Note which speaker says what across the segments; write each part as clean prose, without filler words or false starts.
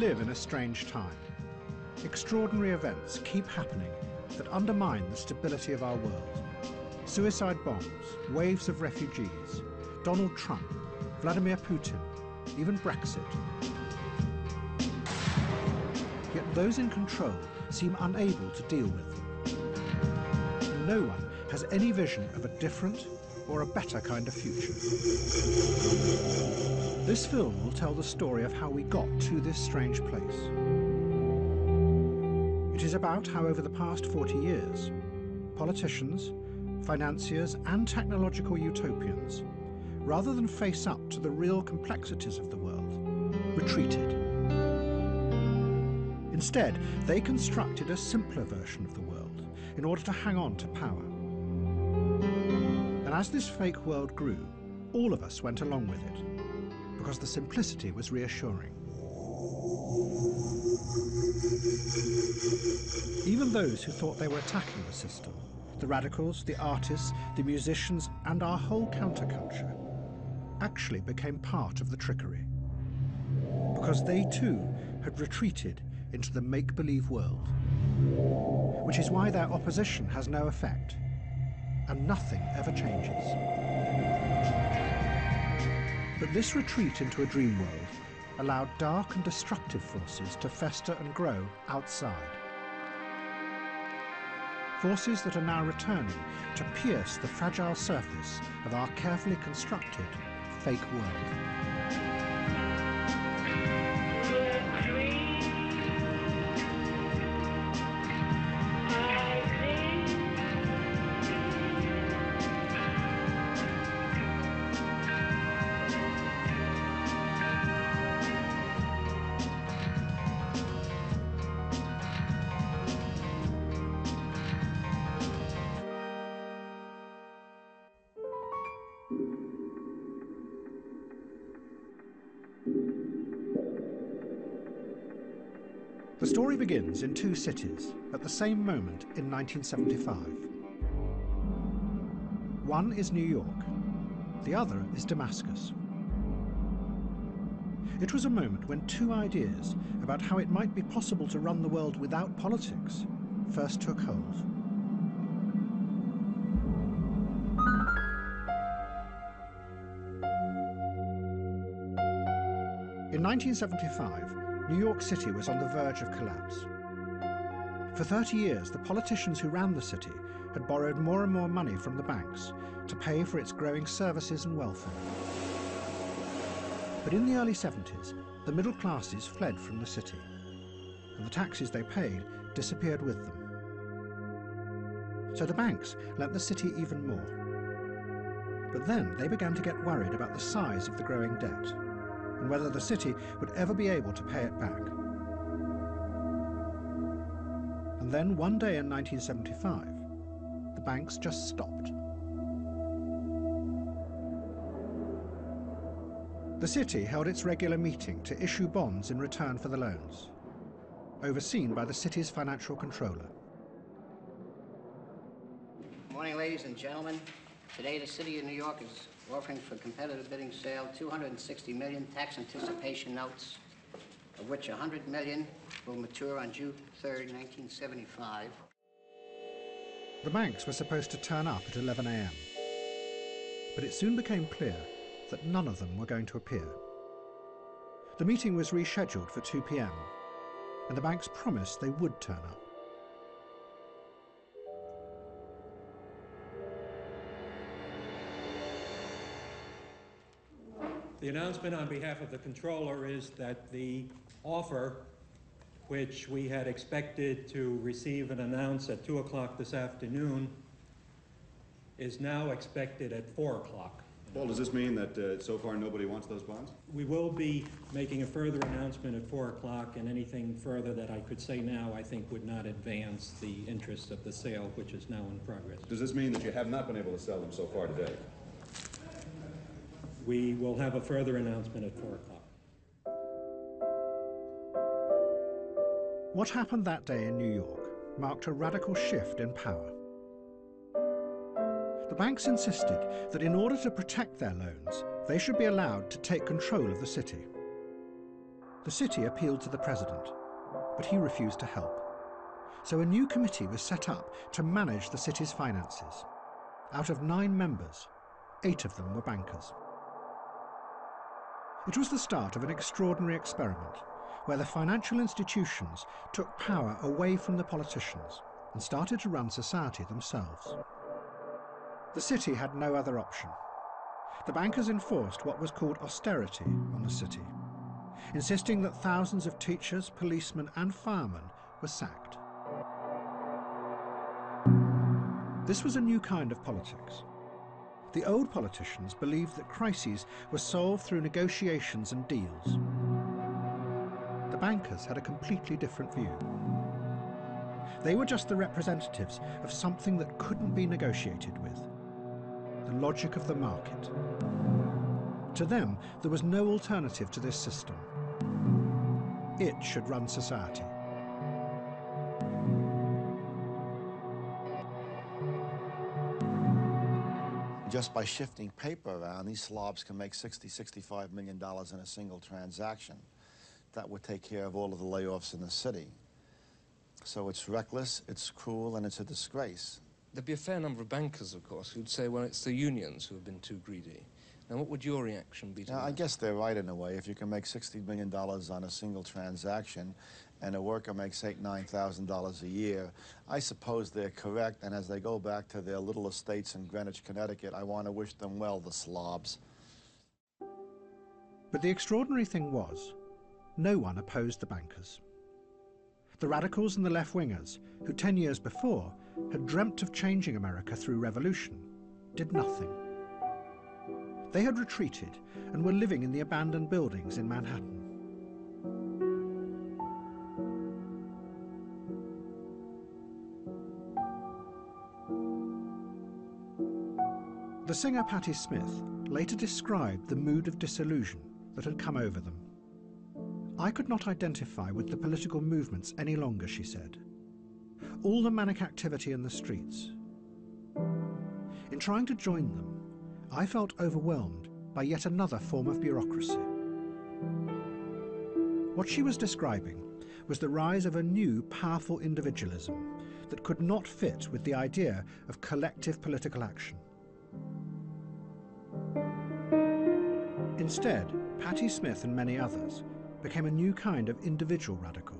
Speaker 1: live in a strange time. Extraordinary events keep happening that undermine the stability of our world. Suicide bombs, waves of refugees, Donald Trump, Vladimir Putin, even Brexit. Yet those in control seem unable to deal with them. And no one has any vision of a different or a better kind of future. This film will tell the story of how we got to this strange place. It is about how over the past 40 years, politicians, financiers and technological utopians, rather than face up to the real complexities of the world, retreated. Instead, they constructed a simpler version of the world in order to hang on to power. And as this fake world grew, all of us went along with it, because the simplicity was reassuring. Even those who thought they were attacking the system, the radicals, the artists, the musicians, and our whole counterculture, actually became part of the trickery. Because they too had retreated into the make-believe world. Which is why their opposition has no effect, and nothing ever changes. But this retreat into a dream world allowed dark and destructive forces to fester and grow outside. Forces that are now returning to pierce the fragile surface of our carefully constructed fake world. The story begins in two cities at the same moment in 1975. One is New York, the other is Damascus. It was a moment when two ideas about how it might be possible to run the world without politics first took hold. In 1975, New York City was on the verge of collapse. For 30 years, the politicians who ran the city had borrowed more and more money from the banks to pay for its growing services and welfare. But in the early 70s, the middle classes fled from the city, and the taxes they paid disappeared with them. So the banks lent the city even more. But then they began to get worried about the size of the growing debt, and whether the city would ever be able to pay it back. And then one day in 1975, the banks just stopped. The city held its regular meeting to issue bonds in return for the loans, overseen by the city's financial controller.
Speaker 2: Good morning, ladies and gentlemen. Today, the City of New York is offering for competitive bidding sale 260 million tax anticipation notes, of which 100 million will mature on June 3rd, 1975.
Speaker 1: The banks were supposed to turn up at 11 a.m. But it soon became clear that none of them were going to appear. The meeting was rescheduled for 2 p.m, and the banks promised they would turn up.
Speaker 3: The announcement on behalf of the controller is that the offer, which we had expected to receive and announce at 2 o'clock this afternoon, is now expected at 4 o'clock.
Speaker 4: Paul, does this mean that so far nobody wants those bonds?
Speaker 3: We will be making a further announcement at 4 o'clock, and anything further that I could say now I think would not advance the interest of the sale, which is now in progress.
Speaker 4: Does this mean that you have not been able to sell them so far today?
Speaker 3: We will have a further announcement at 4 o'clock.
Speaker 1: What happened that day in New York marked a radical shift in power. The banks insisted that in order to protect their loans, they should be allowed to take control of the city. The city appealed to the president, but he refused to help. So a new committee was set up to manage the city's finances. Out of 9 members, 8 of them were bankers. It was the start of an extraordinary experiment where the financial institutions took power away from the politicians and started to run society themselves. The city had no other option. The bankers enforced what was called austerity on the city, insisting that thousands of teachers, policemen and firemen were sacked. This was a new kind of politics. The old politicians believed that crises were solved through negotiations and deals. The bankers had a completely different view. They were just the representatives of something that couldn't be negotiated with, the logic of the market. To them, there was no alternative to this system. It should run society.
Speaker 5: Just by shifting paper around, these slobs can make $60–65 million in a single transaction. That would take care of all of the layoffs in the city. So it's reckless, it's cruel, and it's a disgrace.
Speaker 6: There'd be a fair number of bankers, of course, who'd say, well, it's the unions who have been too greedy. Now, what would your reaction be to that?
Speaker 5: I guess they're right in a way. If you can make $60 million on a single transaction and a worker makes $8–9,000 a year, I suppose they're correct, and as they go back to their little estates in Greenwich, Connecticut, I want to wish them well, the slobs.
Speaker 1: But the extraordinary thing was, no one opposed the bankers. The radicals and the left-wingers, who 10 years before had dreamt of changing America through revolution, did nothing. They had retreated and were living in the abandoned buildings in Manhattan. The singer Patti Smith later described the mood of disillusion that had come over them. I could not identify with the political movements any longer, she said. All the manic activity in the streets. In trying to join them, I felt overwhelmed by yet another form of bureaucracy. What she was describing was the rise of a new, powerful individualism that could not fit with the idea of collective political action. Instead, Patti Smith and many others became a new kind of individual radical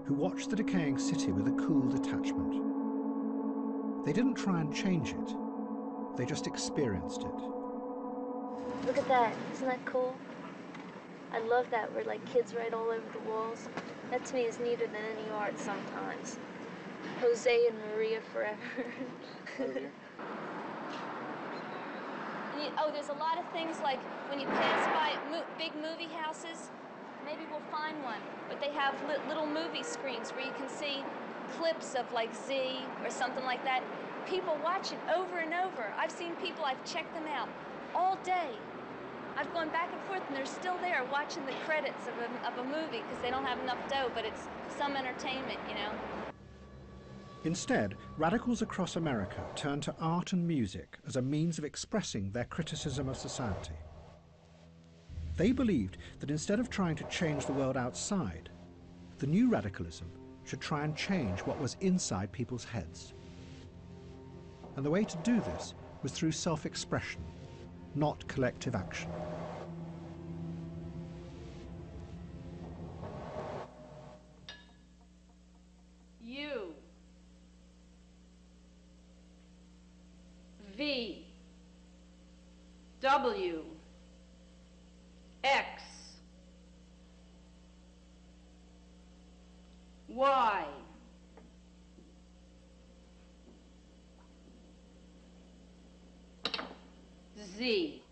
Speaker 1: who watched the decaying city with a cool detachment. They didn't try and change it, they just experienced it.
Speaker 7: Look at that, isn't that cool? I love that, where like kids write all over the walls. That to me is neater than any art sometimes. Jose and Maria forever. Oh, there's a lot of things like when you pass by big movie houses, maybe we'll find one, but they have little movie screens where you can see clips of like Z or something like that. People watch it over and over. I've seen people, I've checked them out all day. I've gone back and forth and they're still there watching the credits of a movie because they don't have enough dough, but it's some entertainment, you know.
Speaker 1: Instead, radicals across America turned to art and music as a means of expressing their criticism of society. They believed that instead of trying to change the world outside, the new radicalism should try and change what was inside people's heads. And the way to do this was through self-expression, not collective action.
Speaker 8: U V W X Y Z.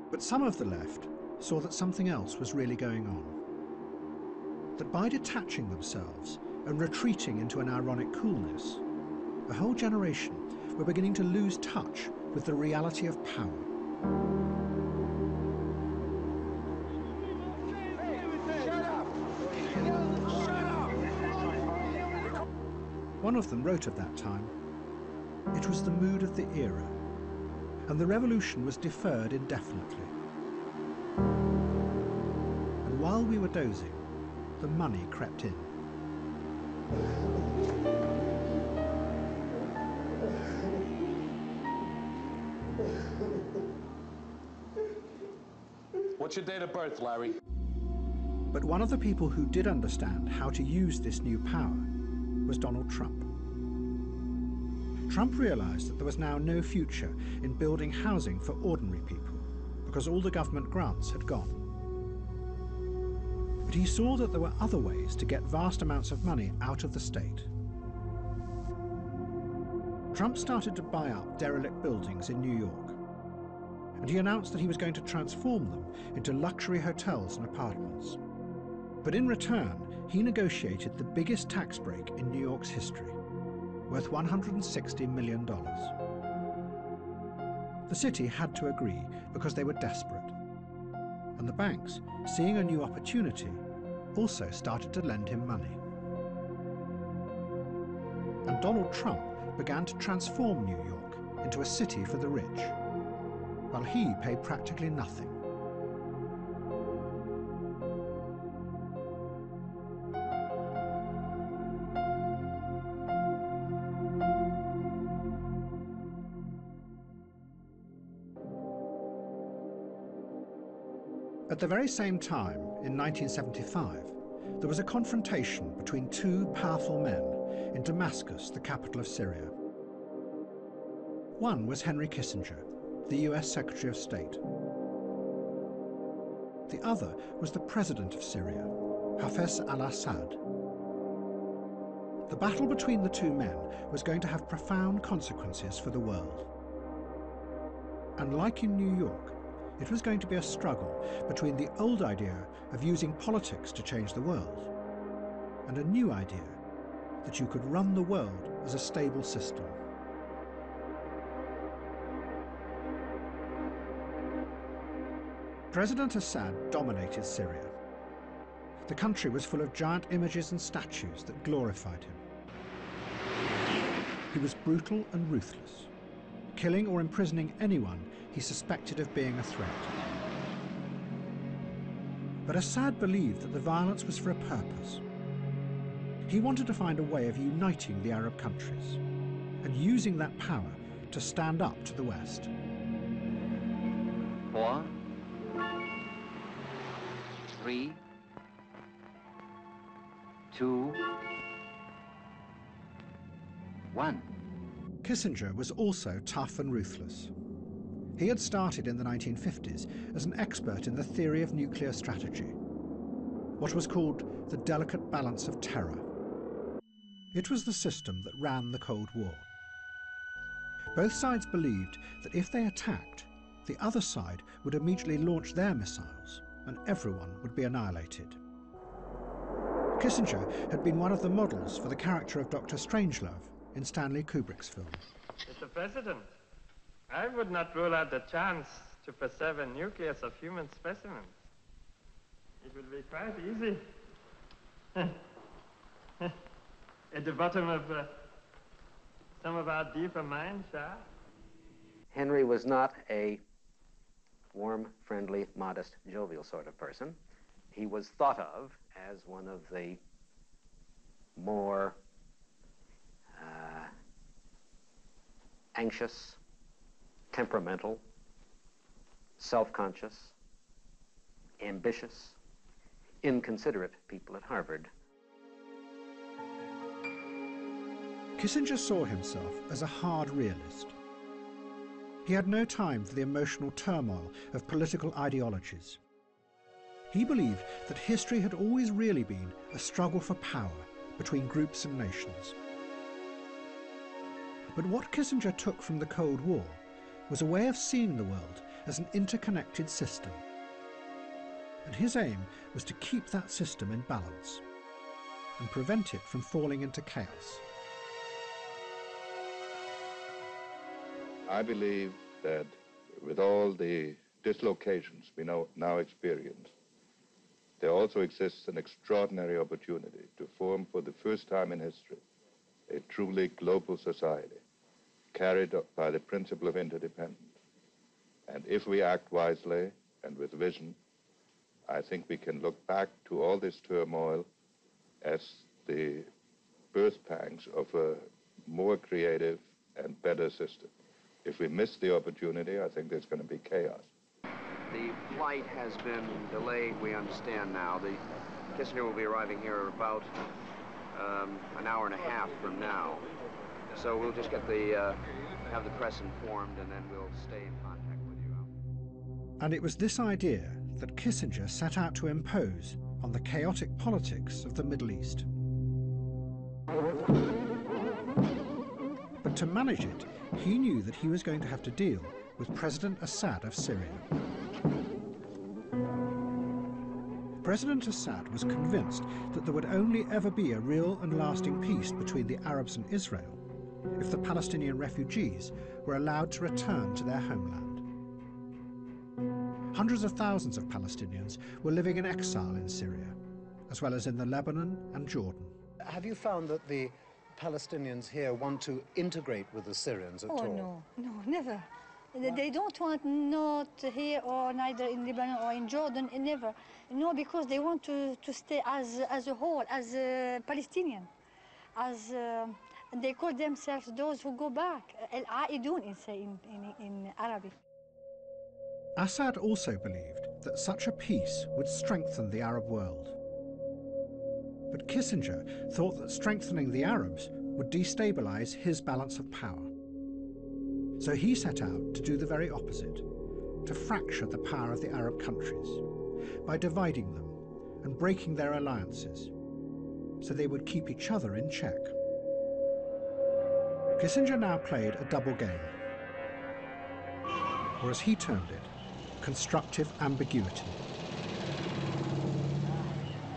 Speaker 1: But some of the left saw that something else was really going on. That by detaching themselves and retreating into an ironic coolness, a whole generation were beginning to lose touch with the reality of power. One of them wrote of that time, "It was the mood of the era. and the revolution was deferred indefinitely. And while we were dozing, the money crept in.
Speaker 9: What's your date of birth, Larry?
Speaker 1: But one of the people who did understand how to use this new power was Donald Trump. Trump realized that there was now no future in building housing for ordinary people because all the government grants had gone. But he saw that there were other ways to get vast amounts of money out of the state. Trump started to buy up derelict buildings in New York, and he announced that he was going to transform them into luxury hotels and apartments. But in return, he negotiated the biggest tax break in New York's history, worth $160 million. The city had to agree because they were desperate. And the banks, seeing a new opportunity, also started to lend him money. And Donald Trump began to transform New York into a city for the rich, while he paid practically nothing. At the very same time, in 1975, there was a confrontation between two powerful men in Damascus, the capital of Syria. One was Henry Kissinger, the US Secretary of State. The other was the President of Syria, Hafez al-Assad. The battle between the two men was going to have profound consequences for the world. And like in New York, it was going to be a struggle between the old idea of using politics to change the world and a new idea that you could run the world as a stable system. President Assad dominated Syria. The country was full of giant images and statues that glorified him. He was brutal and ruthless, killing or imprisoning anyone he suspected of being a threat. But Assad believed that the violence was for a purpose. He wanted to find a way of uniting the Arab countries and using that power to stand up to the West.
Speaker 10: 4, 3, 2, 1.
Speaker 1: Kissinger was also tough and ruthless. He had started in the 1950s as an expert in the theory of nuclear strategy, what was called the delicate balance of terror. It was the system that ran the Cold War. Both sides believed that if they attacked, the other side would immediately launch their missiles and everyone would be annihilated. Kissinger had been one of the models for the character of Dr. Strangelove in Stanley Kubrick's film.
Speaker 11: Mr. President, I would not rule out the chance to preserve a nucleus of human specimens. It would be quite easy. At the bottom of some of our deeper mine shafts.
Speaker 10: Henry was not a warm, friendly, modest, jovial sort of person. He was thought of as one of the more anxious, temperamental, self-conscious, ambitious, inconsiderate people at Harvard.
Speaker 1: Kissinger saw himself as a hard realist. He had no time for the emotional turmoil of political ideologies. He believed that history had always really been a struggle for power between groups and nations. But what Kissinger took from the Cold War was a way of seeing the world as an interconnected system. And his aim was to keep that system in balance and prevent it from falling into chaos.
Speaker 12: I believe that with all the dislocations we now experience, there also exists an extraordinary opportunity to form for the first time in history a truly global society, carried by the principle of interdependence. if we act wisely and with vision, I think we can look back to all this turmoil as the birth pangs of a more creative and better system. If we miss the opportunity, I think there's going to be chaos.
Speaker 10: The flight has been delayed, we understand now. The Kissinger will be arriving here about an hour and a half from now. So we'll just get have the press informed, and then we'll stay in contact with you.
Speaker 1: And it was this idea that Kissinger set out to impose on the chaotic politics of the Middle East. But to manage it, he knew that he was going to have to deal with President Assad of Syria. President Assad was convinced that there would only ever be a real and lasting peace between the Arabs and Israel if the Palestinian refugees were allowed to return to their homeland. Hundreds of thousands of Palestinians were living in exile in Syria, as well as in the Lebanon and Jordan.
Speaker 13: Have you found that the Palestinians here want to integrate with the Syrians at all?
Speaker 14: Oh, no, never. They don't want, not here or neither in Lebanon or in Jordan, never. No, because they want to stay as a whole, as a Palestinian. They call themselves those who go back, al-Aidun in Arabic.
Speaker 1: Assad also believed that such a peace would strengthen the Arab world. But Kissinger thought that strengthening the Arabs would destabilize his balance of power. So he set out to do the very opposite, to fracture the power of the Arab countries by dividing them and breaking their alliances so they would keep each other in check. Kissinger now played a double game, or as he termed it, constructive ambiguity.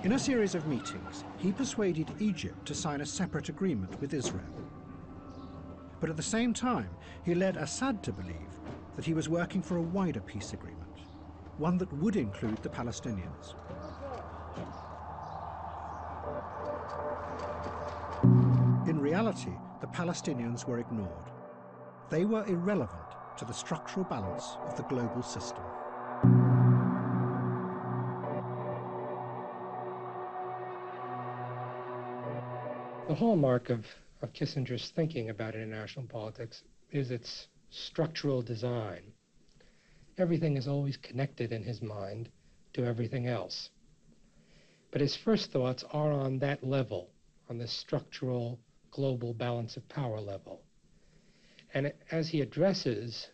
Speaker 1: In a series of meetings, he persuaded Egypt to sign a separate agreement with Israel. But at the same time, he led Assad to believe that he was working for a wider peace agreement, one that would include the Palestinians. In reality, the Palestinians were ignored. They were irrelevant to the structural balance of the global system.
Speaker 15: The hallmark of Kissinger's thinking about international politics is its structural design. Everything is always connected in his mind to everything else. But his first thoughts are on that level, on the structural global balance of power level. And as he addresses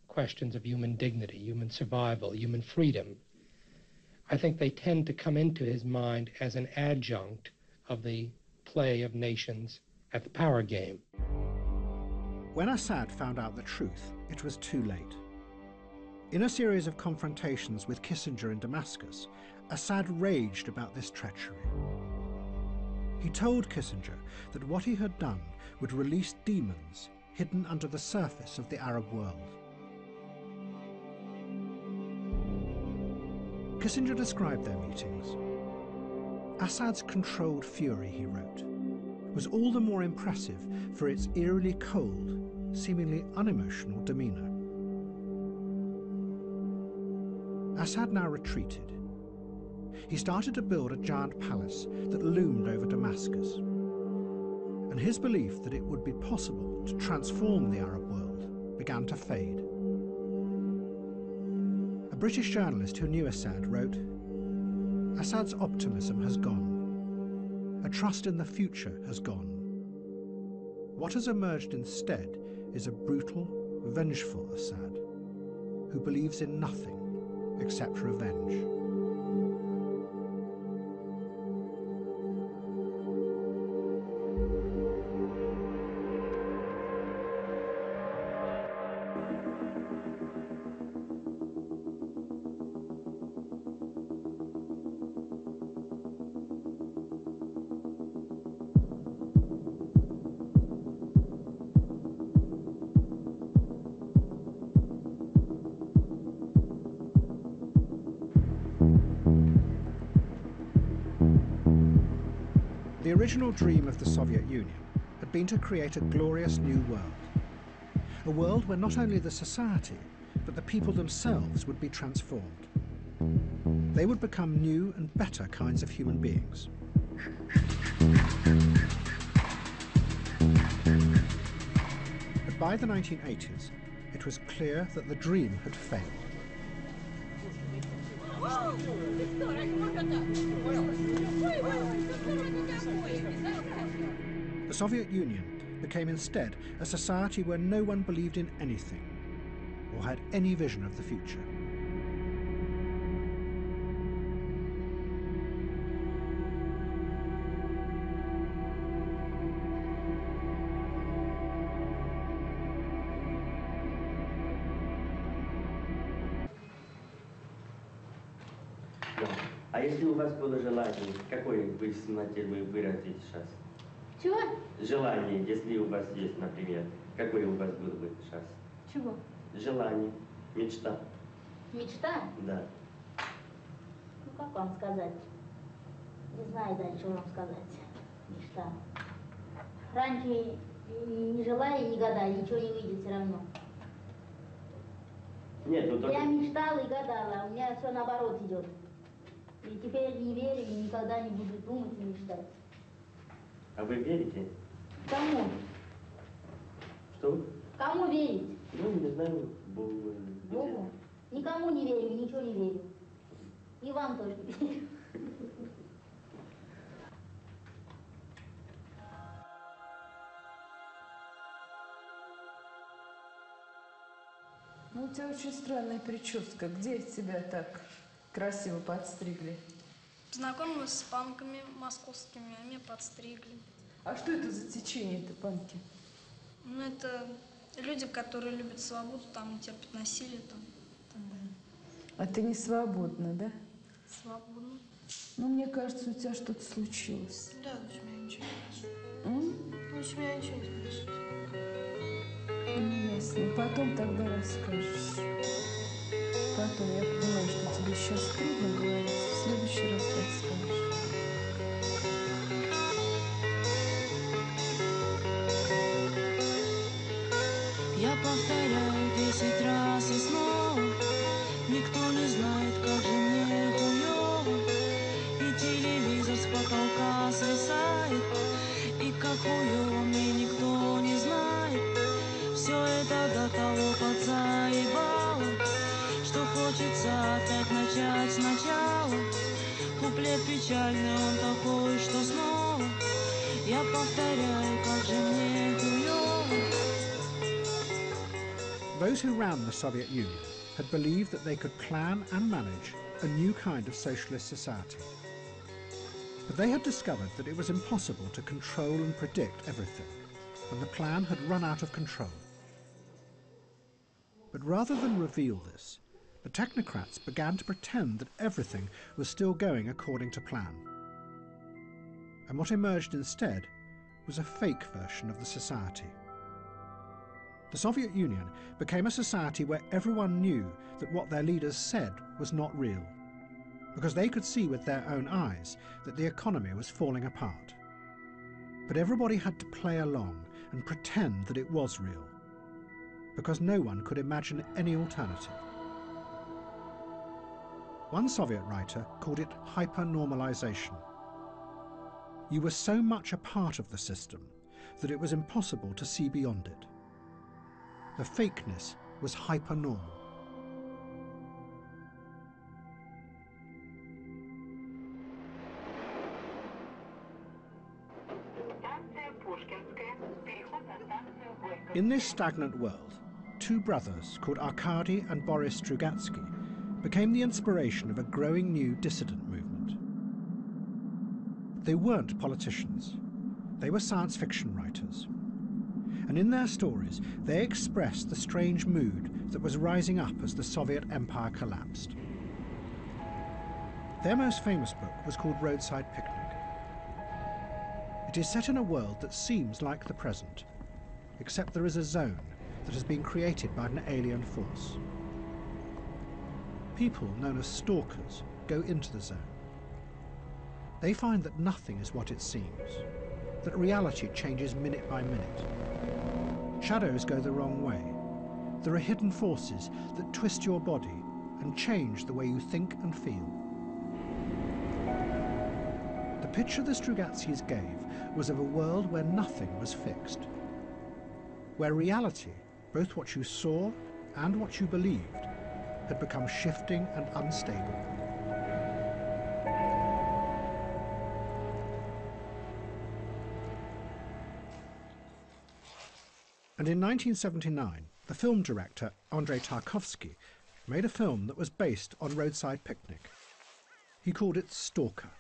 Speaker 15: questions of human dignity, human survival, human freedom, I think they tend to come into his mind as an adjunct of the play of nations at the power game.
Speaker 1: When Assad found out the truth, it was too late. In a series of confrontations with Kissinger in Damascus, Assad raged about this treachery. He told Kissinger that what he had done would release demons hidden under the surface of the Arab world. Kissinger described their meetings. Assad's controlled fury, he wrote, was all the more impressive for its eerily cold, seemingly unemotional demeanor. Assad now retreated. He started to build a giant palace that loomed over Damascus, and his belief that it would be possible to transform the Arab world began to fade. A British journalist who knew Assad wrote, "Assad's optimism has gone. A trust in the future has gone. What has emerged instead is a brutal, vengeful Assad, who believes in nothing except revenge." The original dream of the Soviet Union had been to create a glorious new world. A world where not only the society, but the people themselves would be transformed. They would become new and better kinds of human beings. But by the 1980s, it was clear that the dream had failed. The Soviet Union became instead a society where no one believed in anything or had any vision of the future.
Speaker 16: А если у вас было желание, какое вы смотрите, вы выразите сейчас?
Speaker 8: Чего?
Speaker 16: Желание, если у вас есть, например, какое у вас было бы сейчас?
Speaker 8: Чего?
Speaker 16: Желание, мечта.
Speaker 8: Мечта?
Speaker 16: Да.
Speaker 8: Ну, как вам сказать? Не знаю дальше вам сказать. Мечта. Раньше не желая, не гадая, ничего не выйдет все равно.
Speaker 16: Нет, ну только...
Speaker 8: Я мечтала и гадала, у меня все наоборот идет. И теперь не верю и никогда не буду думать и мечтать.
Speaker 16: А вы верите?
Speaker 8: Кому?
Speaker 16: Что?
Speaker 8: Кому верить?
Speaker 16: Ну, не знаю, Богу.
Speaker 8: Богу? Никому не верю, ничего не верю. И вам тоже не верю.
Speaker 17: Ну, у тебя очень странная прическа. Где тебя так красиво подстригли?
Speaker 18: Познакомилась с панками московскими, а меня подстригли.
Speaker 17: А что это за течение-то, панки?
Speaker 18: Ну, это люди, которые любят свободу, там, терпят насилие, там.
Speaker 17: А ты не свободна, да?
Speaker 18: Свободно.
Speaker 17: Ну, мне кажется, у тебя что-то случилось.
Speaker 18: Да, у меня ничего не случилось. У меня ничего не случилось.
Speaker 17: Ну, ясно. Потом тогда расскажешь. Потом, я понимаю, что тебе сейчас трудно говорить. В следующий раз расскажешь.
Speaker 19: Я повторяю 10 раз и снова. Никто не знает, как же мне хуёво. И телевизор с потолка свисает. И как хуёво мне никто не знает. Все это до того подзаебало, что хочется опять начать сначала. Куплет печальный, он такой, что снова я повторяю, как же мне хуёво.
Speaker 1: Those who ran the Soviet Union had believed that they could plan and manage a new kind of socialist society. But they had discovered that it was impossible to control and predict everything, and the plan had run out of control. But rather than reveal this, the technocrats began to pretend that everything was still going according to plan. And what emerged instead was a fake version of the society. The Soviet Union became a society where everyone knew that what their leaders said was not real, because they could see with their own eyes that the economy was falling apart. But everybody had to play along and pretend that it was real, because no one could imagine any alternative. One Soviet writer called it HyperNormalisation. You were so much a part of the system that it was impossible to see beyond it. The fakeness was hypernormal. In this stagnant world, two brothers called Arkady and Boris Strugatsky became the inspiration of a growing new dissident movement. They weren't politicians. They were science fiction writers. And in their stories, they expressed the strange mood that was rising up as the Soviet Empire collapsed. Their most famous book was called Roadside Picnic. It is set in a world that seems like the present, except there is a zone that has been created by an alien force. People known as stalkers go into the zone. They find that nothing is what it seems, that reality changes minute by minute. Shadows go the wrong way. there are hidden forces that twist your body and change the way you think and feel. The picture the Strugatskys gave was of a world where nothing was fixed, where reality, both what you saw and what you believed, had become shifting and unstable. And in 1979, the film director Andrei Tarkovsky made a film that was based on Roadside Picnic. He called it Stalker.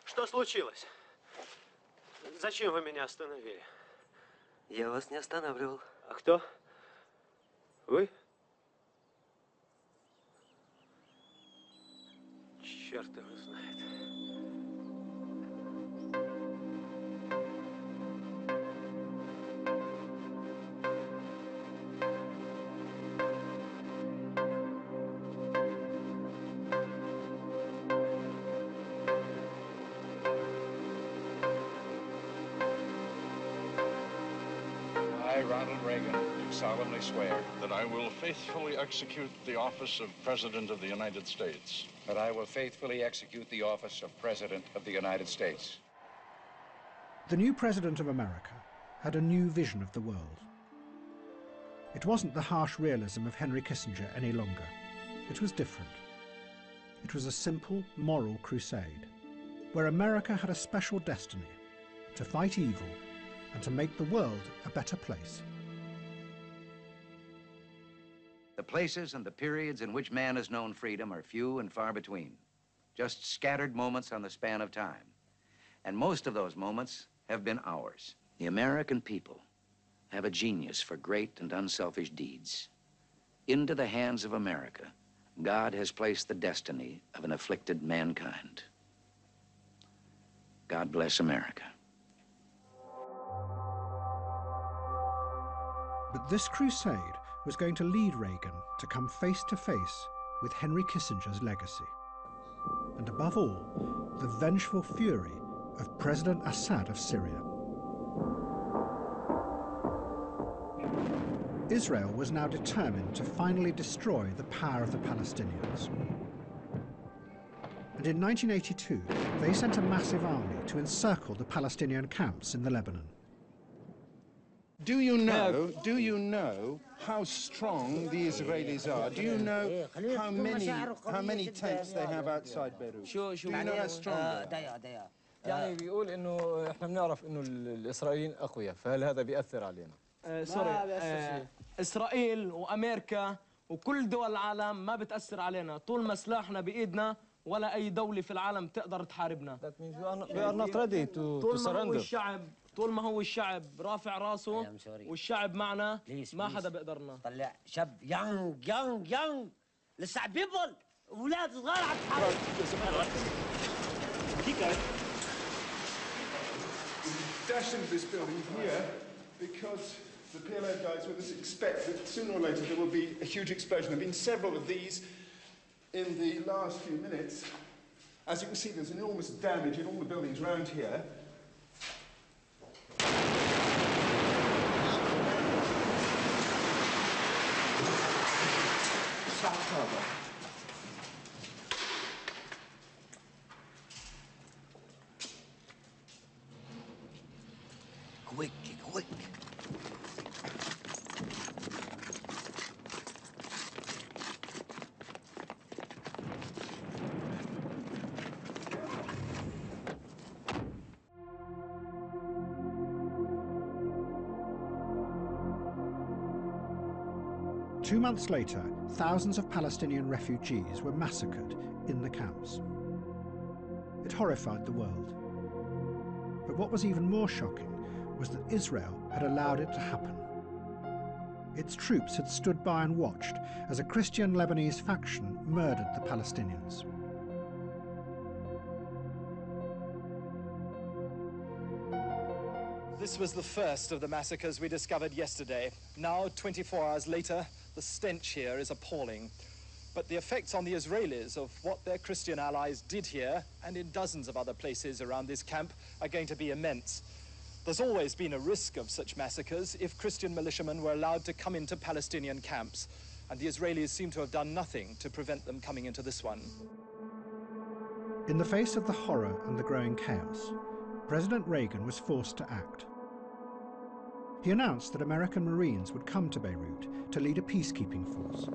Speaker 20: Что случилось? Зачем вы меня остановили?
Speaker 21: Я вас не останавливал.
Speaker 20: А кто? Вы? Черт его знает.
Speaker 22: Solemnly swear that I will faithfully execute the office of President of the United States.
Speaker 23: That I will faithfully execute the office of President of the United States.
Speaker 1: The new President of America had a new vision of the world. It wasn't the harsh realism of Henry Kissinger any longer. It was different. It was a simple moral crusade, where America had a special destiny to fight evil and to make the world a better place.
Speaker 23: The places and the periods in which man has known freedom are few and far between, just scattered moments on the span of time. And most of those moments have been ours. The American people have a genius for great and unselfish deeds. Into the hands of America, God has placed the destiny of an afflicted mankind. God bless America.
Speaker 1: But this crusade was going to lead Reagan to come face to face with Henry Kissinger's legacy. And above all, the vengeful fury of President Assad of Syria. Israel was now determined to finally destroy the power of the Palestinians. And in 1982, they sent a massive army to encircle the Palestinian camps in the Lebanon.
Speaker 24: Do you know how strong the Israelis are? Do you know how many tanks they have outside Beirut? Do you know how strong they are?
Speaker 25: يعني بيقول انه احنا بنعرف انه الاسرائيليين اقوياء، فهل هذا بيأثر علينا؟
Speaker 20: سوري اسرائيل وامريكا وكل دول العالم ما بتأثر علينا طول ما سلاحنا بايدنا، ولا اي دولة في العالم تقدر تحاربنا.
Speaker 25: We are not ready to surrender.
Speaker 20: طول ما هو الشعب رافع راسه والشعب معنا ما حدا بيقدرنا.
Speaker 21: طلع شاب يانج لسه بيبل اولاد صغار على الحرب.
Speaker 24: Dash into this building here because the PLO guys with us expect that sooner or later there will be a huge explosion. There have been several of these in the last few minutes. As you can see, there's enormous damage in all the buildings around here.
Speaker 21: Quick.
Speaker 1: 2 months later, thousands of Palestinian refugees were massacred in the camps. It horrified the world. But what was even more shocking was that Israel had allowed it to happen. Its troops had stood by and watched as a Christian Lebanese faction murdered the Palestinians.
Speaker 2: This was the first of the massacres we discovered yesterday. Now, 24 hours later, the stench here is appalling. But the effects on the Israelis of what their Christian allies did here and in dozens of other places around this camp are going to be immense. There's always been a risk of such massacres if Christian militiamen were allowed to come into Palestinian camps, and the Israelis seem to have done nothing to prevent them coming into this one.
Speaker 1: In the face of the horror and the growing chaos, President Reagan was forced to act. He announced that American Marines would come to Beirut to lead a peacekeeping force.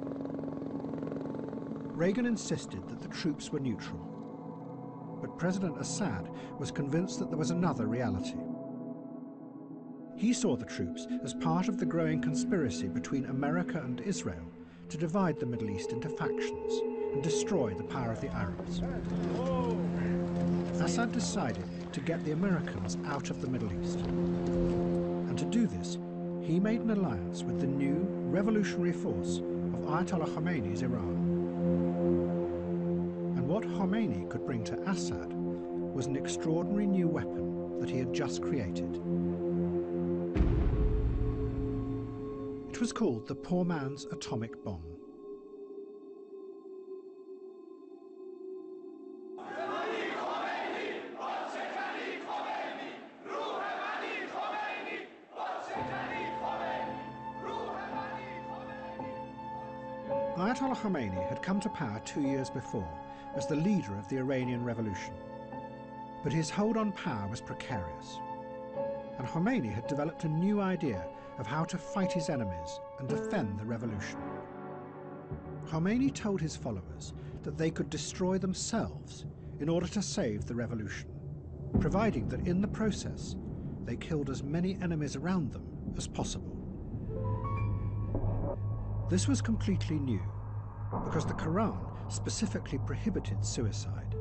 Speaker 1: Reagan insisted that the troops were neutral, but President Assad was convinced that there was another reality. He saw the troops as part of the growing conspiracy between America and Israel to divide the Middle East into factions and destroy the power of the Arabs. Assad decided to get the Americans out of the Middle East. And to do this, he made an alliance with the new revolutionary force of Ayatollah Khomeini's Iran. And what Khomeini could bring to Assad was an extraordinary new weapon that he had just created. It was called the poor man's atomic bomb. Ayatollah Khomeini had come to power 2 years before as the leader of the Iranian Revolution. But his hold on power was precarious. And Khomeini had developed a new idea of how to fight his enemies and defend the revolution. Khomeini told his followers that they could destroy themselves in order to save the revolution, providing that in the process they killed as many enemies around them as possible. This was completely new, because the Quran specifically prohibited suicide.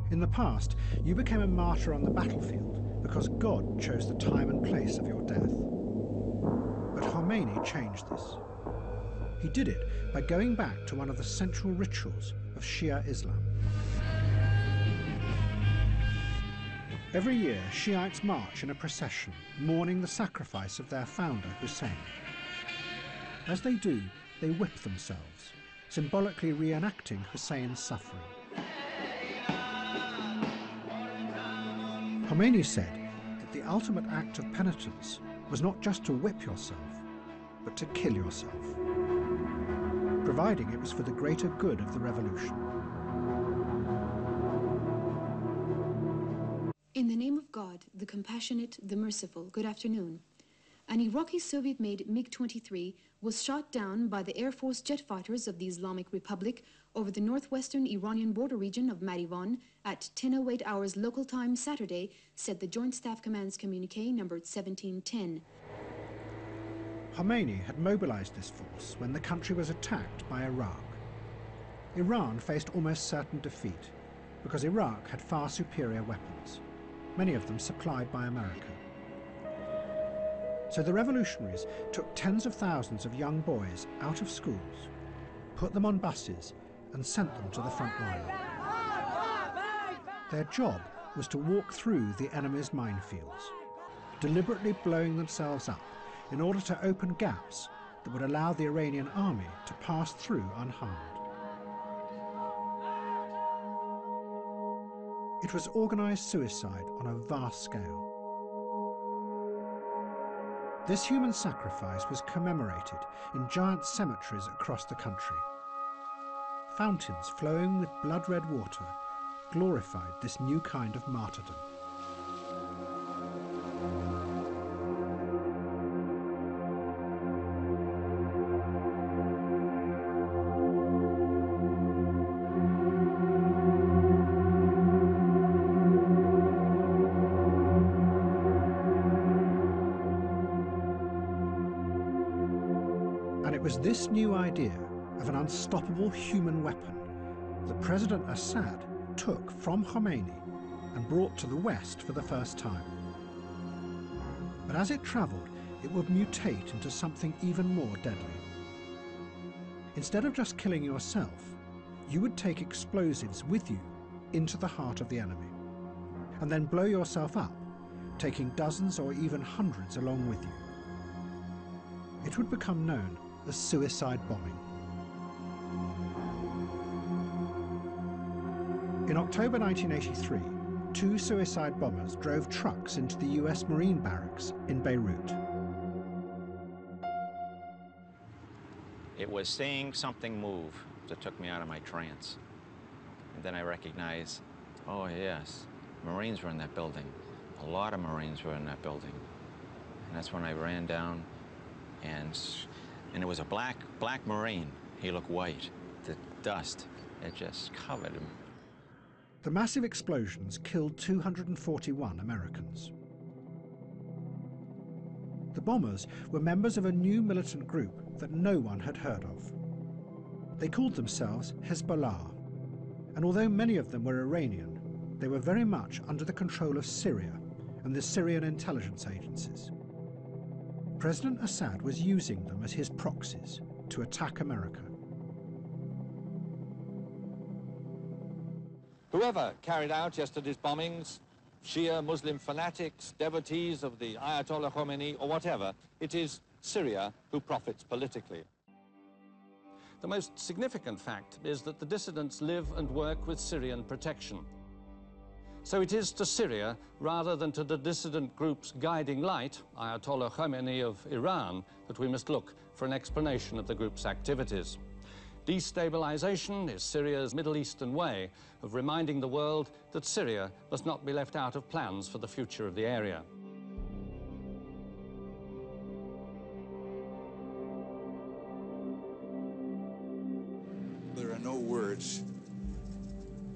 Speaker 1: In the past, you became a martyr on the battlefield because God chose the time and place of your death. But Khomeini changed this. He did it by going back to one of the central rituals of Shia Islam. Every year, Shiites march in a procession, mourning the sacrifice of their founder, Hussein. As they do, they whip themselves, symbolically reenacting Hussein's suffering. Khomeini said that the ultimate act of penitence was not just to whip yourself, but to kill yourself, providing it was for the greater good of the revolution.
Speaker 3: In the name of God, the compassionate, the merciful, good afternoon. An Iraqi Soviet-made MiG-23 was shot down by the Air Force jet fighters of the Islamic Republic over the northwestern Iranian border region of Marivan at 10:08 hours local time Saturday, said the Joint Staff Command's communique numbered 1710.
Speaker 1: Khomeini had mobilized this force when the country was attacked by Iraq. Iran faced almost certain defeat because Iraq had far superior weapons, many of them supplied by America. So the revolutionaries took tens of thousands of young boys out of schools, put them on buses and sent them to the front line. Their job was to walk through the enemy's minefields, deliberately blowing themselves up in order to open gaps that would allow the Iranian army to pass through unharmed. It was organized suicide on a vast scale. This human sacrifice was commemorated in giant cemeteries across the country. Fountains flowing with blood-red water glorified this new kind of martyrdom. It was this new idea of an unstoppable human weapon that President Assad took from Khomeini and brought to the West for the first time. But as it travelled, it would mutate into something even more deadly. Instead of just killing yourself, you would take explosives with you into the heart of the enemy, and then blow yourself up, taking dozens or even hundreds along with you. It would become known as suicide bombing. In October 1983, 2 suicide bombers drove trucks into the US Marine barracks in Beirut.
Speaker 4: It was seeing something move that took me out of my trance. And then I recognized, oh yes, Marines were in that building. A lot of Marines were in that building. And that's when I ran down, and it was a black Marine. He looked white. The dust, it just covered him.
Speaker 1: The massive explosions killed 241 Americans. The bombers were members of a new militant group that no one had heard of. They called themselves Hezbollah, and although many of them were Iranian, they were very much under the control of Syria and the Syrian intelligence agencies. President Assad was using them as his proxies to attack America.
Speaker 5: Whoever carried out yesterday's bombings, Shia Muslim fanatics, devotees of the Ayatollah Khomeini, or whatever, it is Syria who profits politically. The most significant fact is that the dissidents live and work with Syrian protection. So it is to Syria, rather than to the dissident group's guiding light, Ayatollah Khomeini of Iran, that we must look for an explanation of the group's activities. Destabilization is Syria's Middle Eastern way of reminding the world that Syria must not be left out of plans for the future of the area.
Speaker 6: There are no words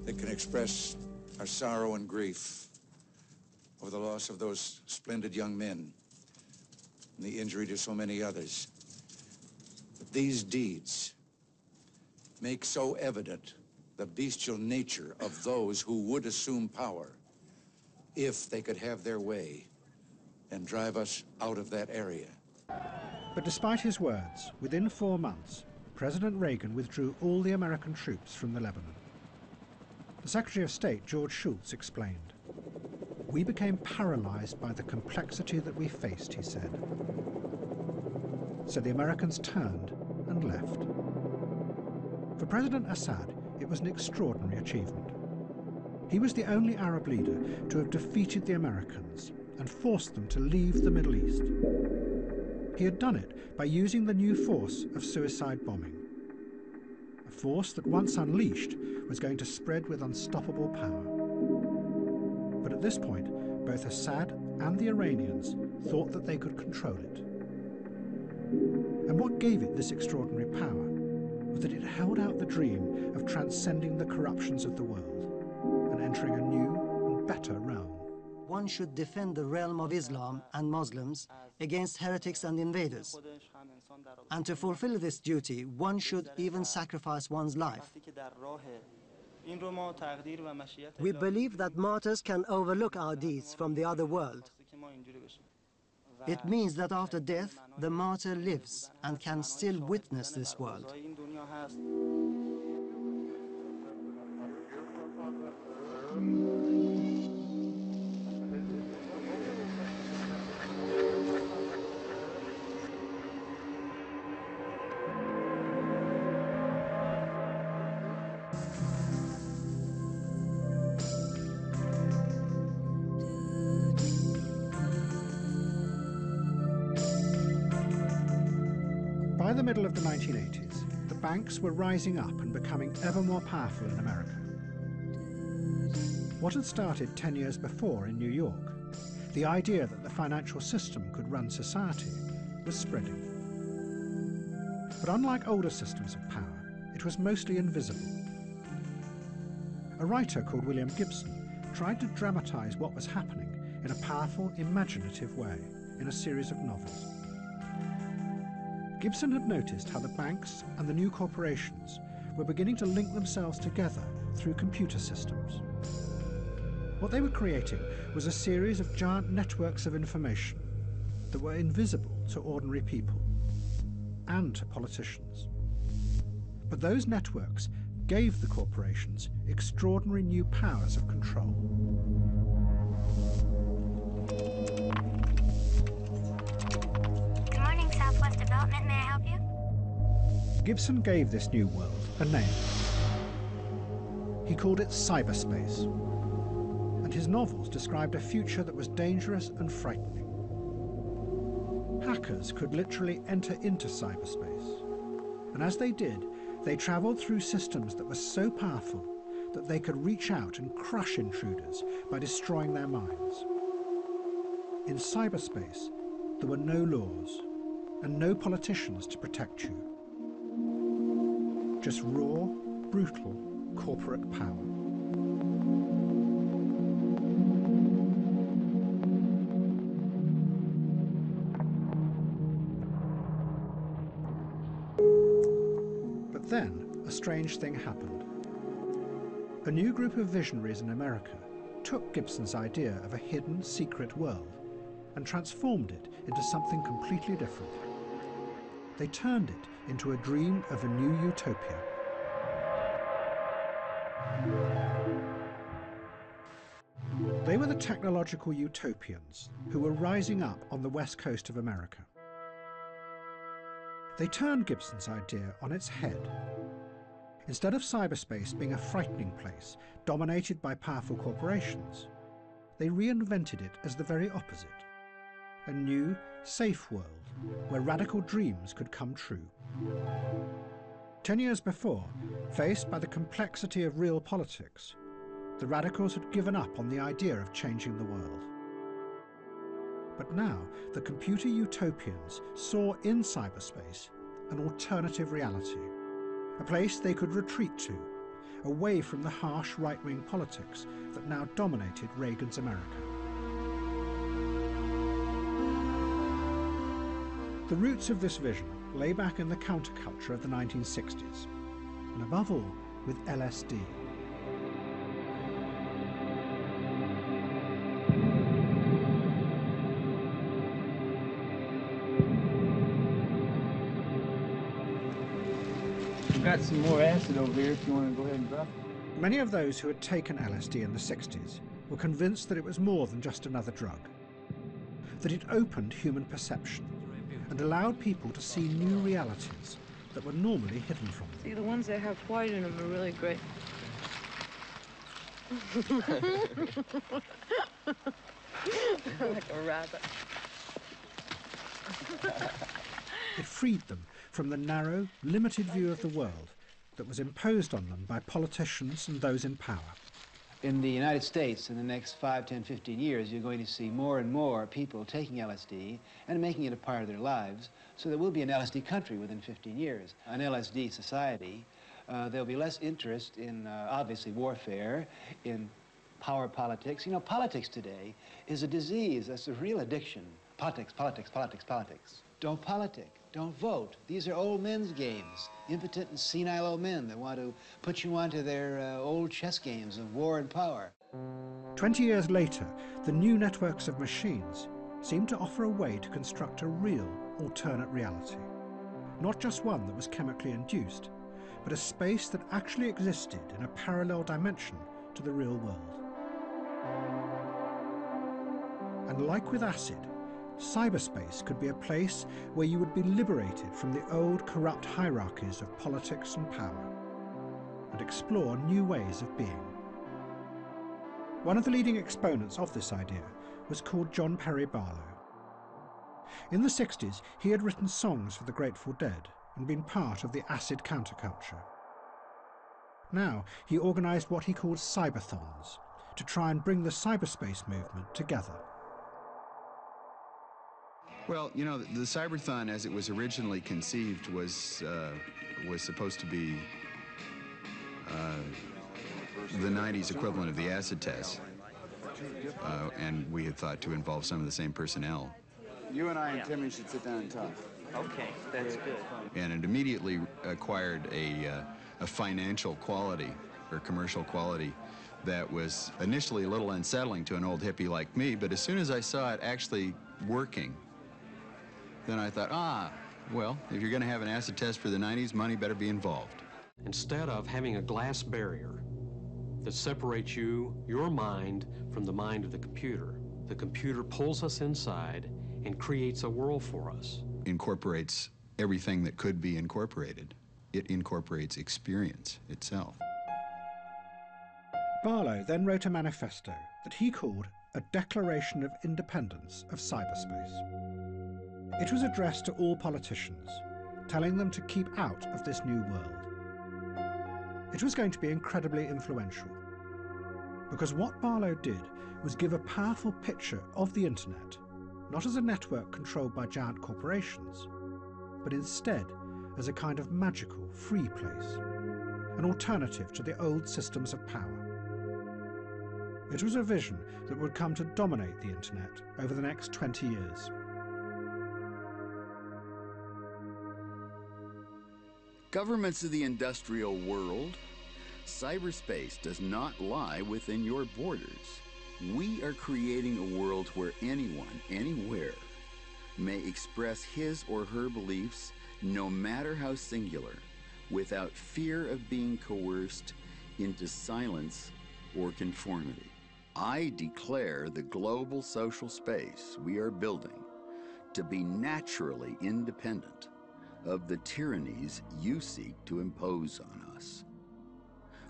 Speaker 6: that can express our sorrow and grief over the loss of those splendid young men and the injury to so many others. But these deeds make so evident the bestial nature of those who would assume power if they could have their way and drive us out of that area.
Speaker 1: But despite his words, within 4 months, President Reagan withdrew all the American troops from the Lebanon. The Secretary of State, George Shultz, explained, "We became paralyzed by the complexity that we faced," he said. So the Americans turned and left. For President Assad, it was an extraordinary achievement. He was the only Arab leader to have defeated the Americans and forced them to leave the Middle East. He had done it by using the new force of suicide bombing, a force that once unleashed was going to spread with unstoppable power. But at this point, both Assad and the Iranians thought that they could control it. And what gave it this extraordinary power was that it held out the dream of transcending the corruptions of the world and entering a new and better realm.
Speaker 7: One should defend the realm of Islam and Muslims against heretics and invaders. And to fulfill this duty, one should even sacrifice one's life. We believe that martyrs can overlook our deeds from the other world. It means that after death, the martyr lives and can still witness this world.
Speaker 1: By the middle of the 1980s, the banks were rising up and becoming ever more powerful in America. What had started 10 years before in New York, the idea that the financial system could run society, was spreading. But unlike older systems of power, it was mostly invisible. A writer called William Gibson tried to dramatize what was happening in a powerful, imaginative way in a series of novels. Gibson had noticed how the banks and the new corporations were beginning to link themselves together through computer systems. What they were creating was a series of giant networks of information, that were invisible to ordinary people and to politicians. But those networks gave the corporations extraordinary new powers of control.
Speaker 9: Good morning, Southwest Development. May I help you?
Speaker 1: Gibson gave this new world a name. He called it cyberspace, and his novels described a future that was dangerous and frightening. Hackers could literally enter into cyberspace, and as they did, they travelled through systems that were so powerful that they could reach out and crush intruders by destroying their minds. In cyberspace, there were no laws and no politicians to protect you. Just raw, brutal, corporate power. But then, a strange thing happened. A new group of visionaries in America took Gibson's idea of a hidden, secret world and transformed it into something completely different. They turned it into a dream of a new utopia. They were the technological utopians who were rising up on the west coast of America. They turned Gibson's idea on its head. Instead of cyberspace being a frightening place dominated by powerful corporations, they reinvented it as the very opposite. A new, safe world where radical dreams could come true. 10 years before, faced by the complexity of real politics, the radicals had given up on the idea of changing the world. But now, the computer utopians saw in cyberspace an alternative reality, a place they could retreat to, away from the harsh right-wing politics that now dominated Reagan's America. The roots of this vision lay back in the counterculture of the 1960s, and above all, with LSD.
Speaker 10: We've got some more acid over here if you want to go ahead and drop it.
Speaker 1: Many of those who had taken LSD in the 60s were convinced that it was more than just another drug, that it opened human perception and allowed people to see new realities that were normally hidden from them.
Speaker 17: See, the ones that have white in them are really great. Like a rabbit.
Speaker 1: It freed them from the narrow, limited view of the world that was imposed on them by politicians and those in power.
Speaker 11: In the United States, in the next 5, 10, 15 years, you're going to see more and more people taking LSD and making it a part of their lives, so there will be an LSD country within 15 years. An LSD society, there'll be less interest in, obviously, warfare, in power politics. You know, politics today is a disease. That's a real addiction. Politics, politics, politics, politics. Don't politic. Don't vote. These are old men's games. Impotent and senile old men that want to put you onto their old chess games of war and power.
Speaker 1: 20 years later, the new networks of machines seemed to offer a way to construct a real alternate reality. Not just one that was chemically induced, but a space that actually existed in a parallel dimension to the real world. And like with acid, cyberspace could be a place where you would be liberated from the old corrupt hierarchies of politics and power and explore new ways of being. One of the leading exponents of this idea was called John Perry Barlow. In the 60s, he had written songs for the Grateful Dead and been part of the acid counterculture. Now, he organised what he called cyberthons to try and bring the cyberspace movement together.
Speaker 12: Well, you know, the Cyberthon, as it was originally conceived, was supposed to be the 90s equivalent of the acid test, and we had thought to involve some of the same personnel.
Speaker 10: You and I and Timmy should sit down and talk.
Speaker 11: Okay, that's good.
Speaker 12: And it immediately acquired a financial quality, or commercial quality, that was initially a little unsettling to an old hippie like me, but as soon as I saw it actually working, then I thought, well, if you're going to have an acid test for the 90s, money better be involved.
Speaker 8: Instead of having a glass barrier that separates your mind, from the mind of the computer pulls us inside and creates a world for us.
Speaker 12: Incorporates everything that could be incorporated. It incorporates experience itself.
Speaker 1: Barlow then wrote a manifesto that he called a Declaration of Independence of Cyberspace. It was addressed to all politicians, telling them to keep out of this new world. It was going to be incredibly influential, because what Barlow did was give a powerful picture of the internet, not as a network controlled by giant corporations, but instead as a kind of magical, free place, an alternative to the old systems of power. It was a vision that would come to dominate the internet over the next 20 years.
Speaker 12: Governments of the industrial world, cyberspace does not lie within your borders. We are creating a world where anyone, anywhere, may express his or her beliefs, no matter how singular, without fear of being coerced into silence or conformity. I declare the global social space we are building to be naturally independent of the tyrannies you seek to impose on us.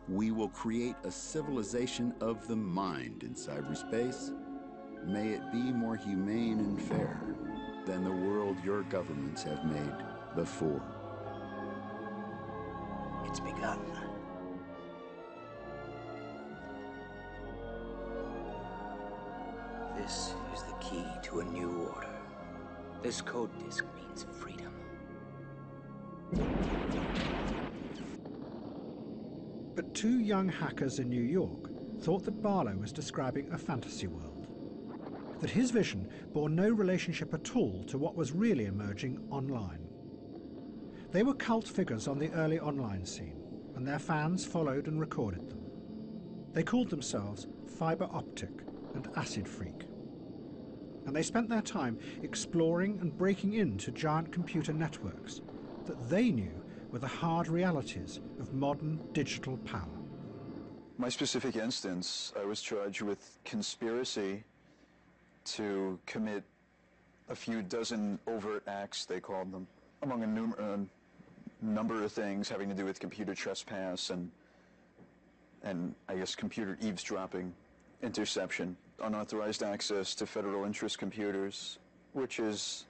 Speaker 12: We will create a civilization of the mind in cyberspace. May it be more humane and fair than the world your governments have made before.
Speaker 21: It's begun. This is the key to a new order. This code disk means freedom.
Speaker 1: But two young hackers in New York thought that Barlow was describing a fantasy world, that his vision bore no relationship at all to what was really emerging online. They were cult figures on the early online scene, and their fans followed and recorded them. They called themselves Fiber Optic and Acid Freak, and they spent their time exploring and breaking into giant computer networks that they knew were the hard realities of modern digital power.
Speaker 13: My specific instance, I was charged with conspiracy to commit a few dozen overt acts, they called them, among a number of things having to do with computer trespass and I guess computer eavesdropping, interception, unauthorized access to federal interest computers, which is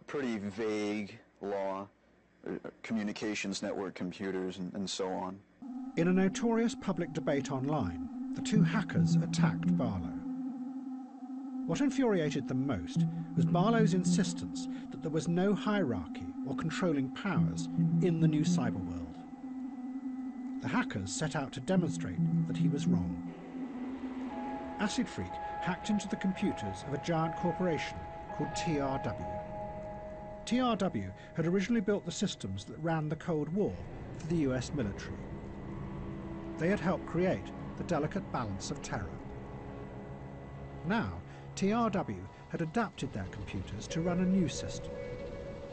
Speaker 13: a pretty vague law, communications network computers and so on.
Speaker 1: In a notorious public debate online, the two hackers attacked Barlow. What infuriated them most was Barlow's insistence that there was no hierarchy or controlling powers in the new cyber world. The hackers set out to demonstrate that he was wrong. Acid Freak hacked into the computers of a giant corporation called TRW. TRW had originally built the systems that ran the Cold War for the US military. They had helped create the delicate balance of terror. Now, TRW had adapted their computers to run a new system,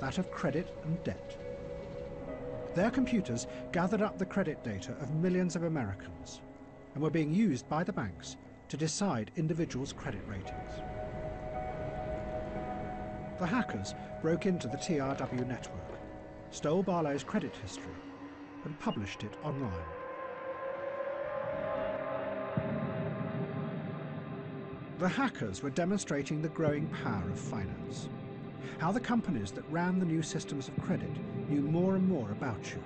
Speaker 1: that of credit and debt. Their computers gathered up the credit data of millions of Americans and were being used by the banks to decide individuals' credit ratings. The hackers broke into the TRW network, stole Barlow's credit history, and published it online. The hackers were demonstrating the growing power of finance, how the companies that ran the new systems of credit knew more and more about you,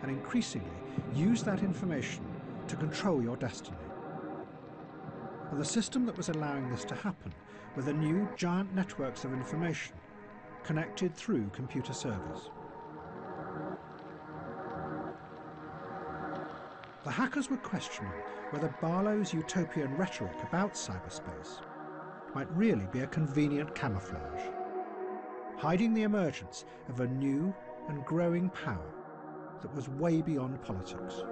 Speaker 1: and increasingly used that information to control your destiny. And the system that was allowing this to happen were the new giant networks of information connected through computer servers. The hackers were questioning whether Barlow's utopian rhetoric about cyberspace might really be a convenient camouflage, hiding the emergence of a new and growing power that was way beyond politics.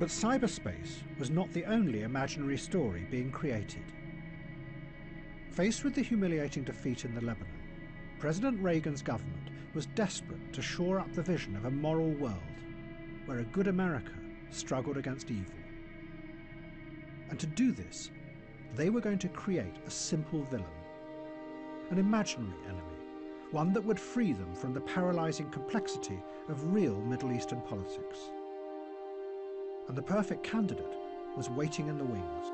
Speaker 1: But cyberspace was not the only imaginary story being created. Faced with the humiliating defeat in the Lebanon, President Reagan's government was desperate to shore up the vision of a moral world where a good America struggled against evil. And to do this, they were going to create a simple villain, an imaginary enemy, one that would free them from the paralyzing complexity of real Middle Eastern politics. And the perfect candidate was waiting in the wings: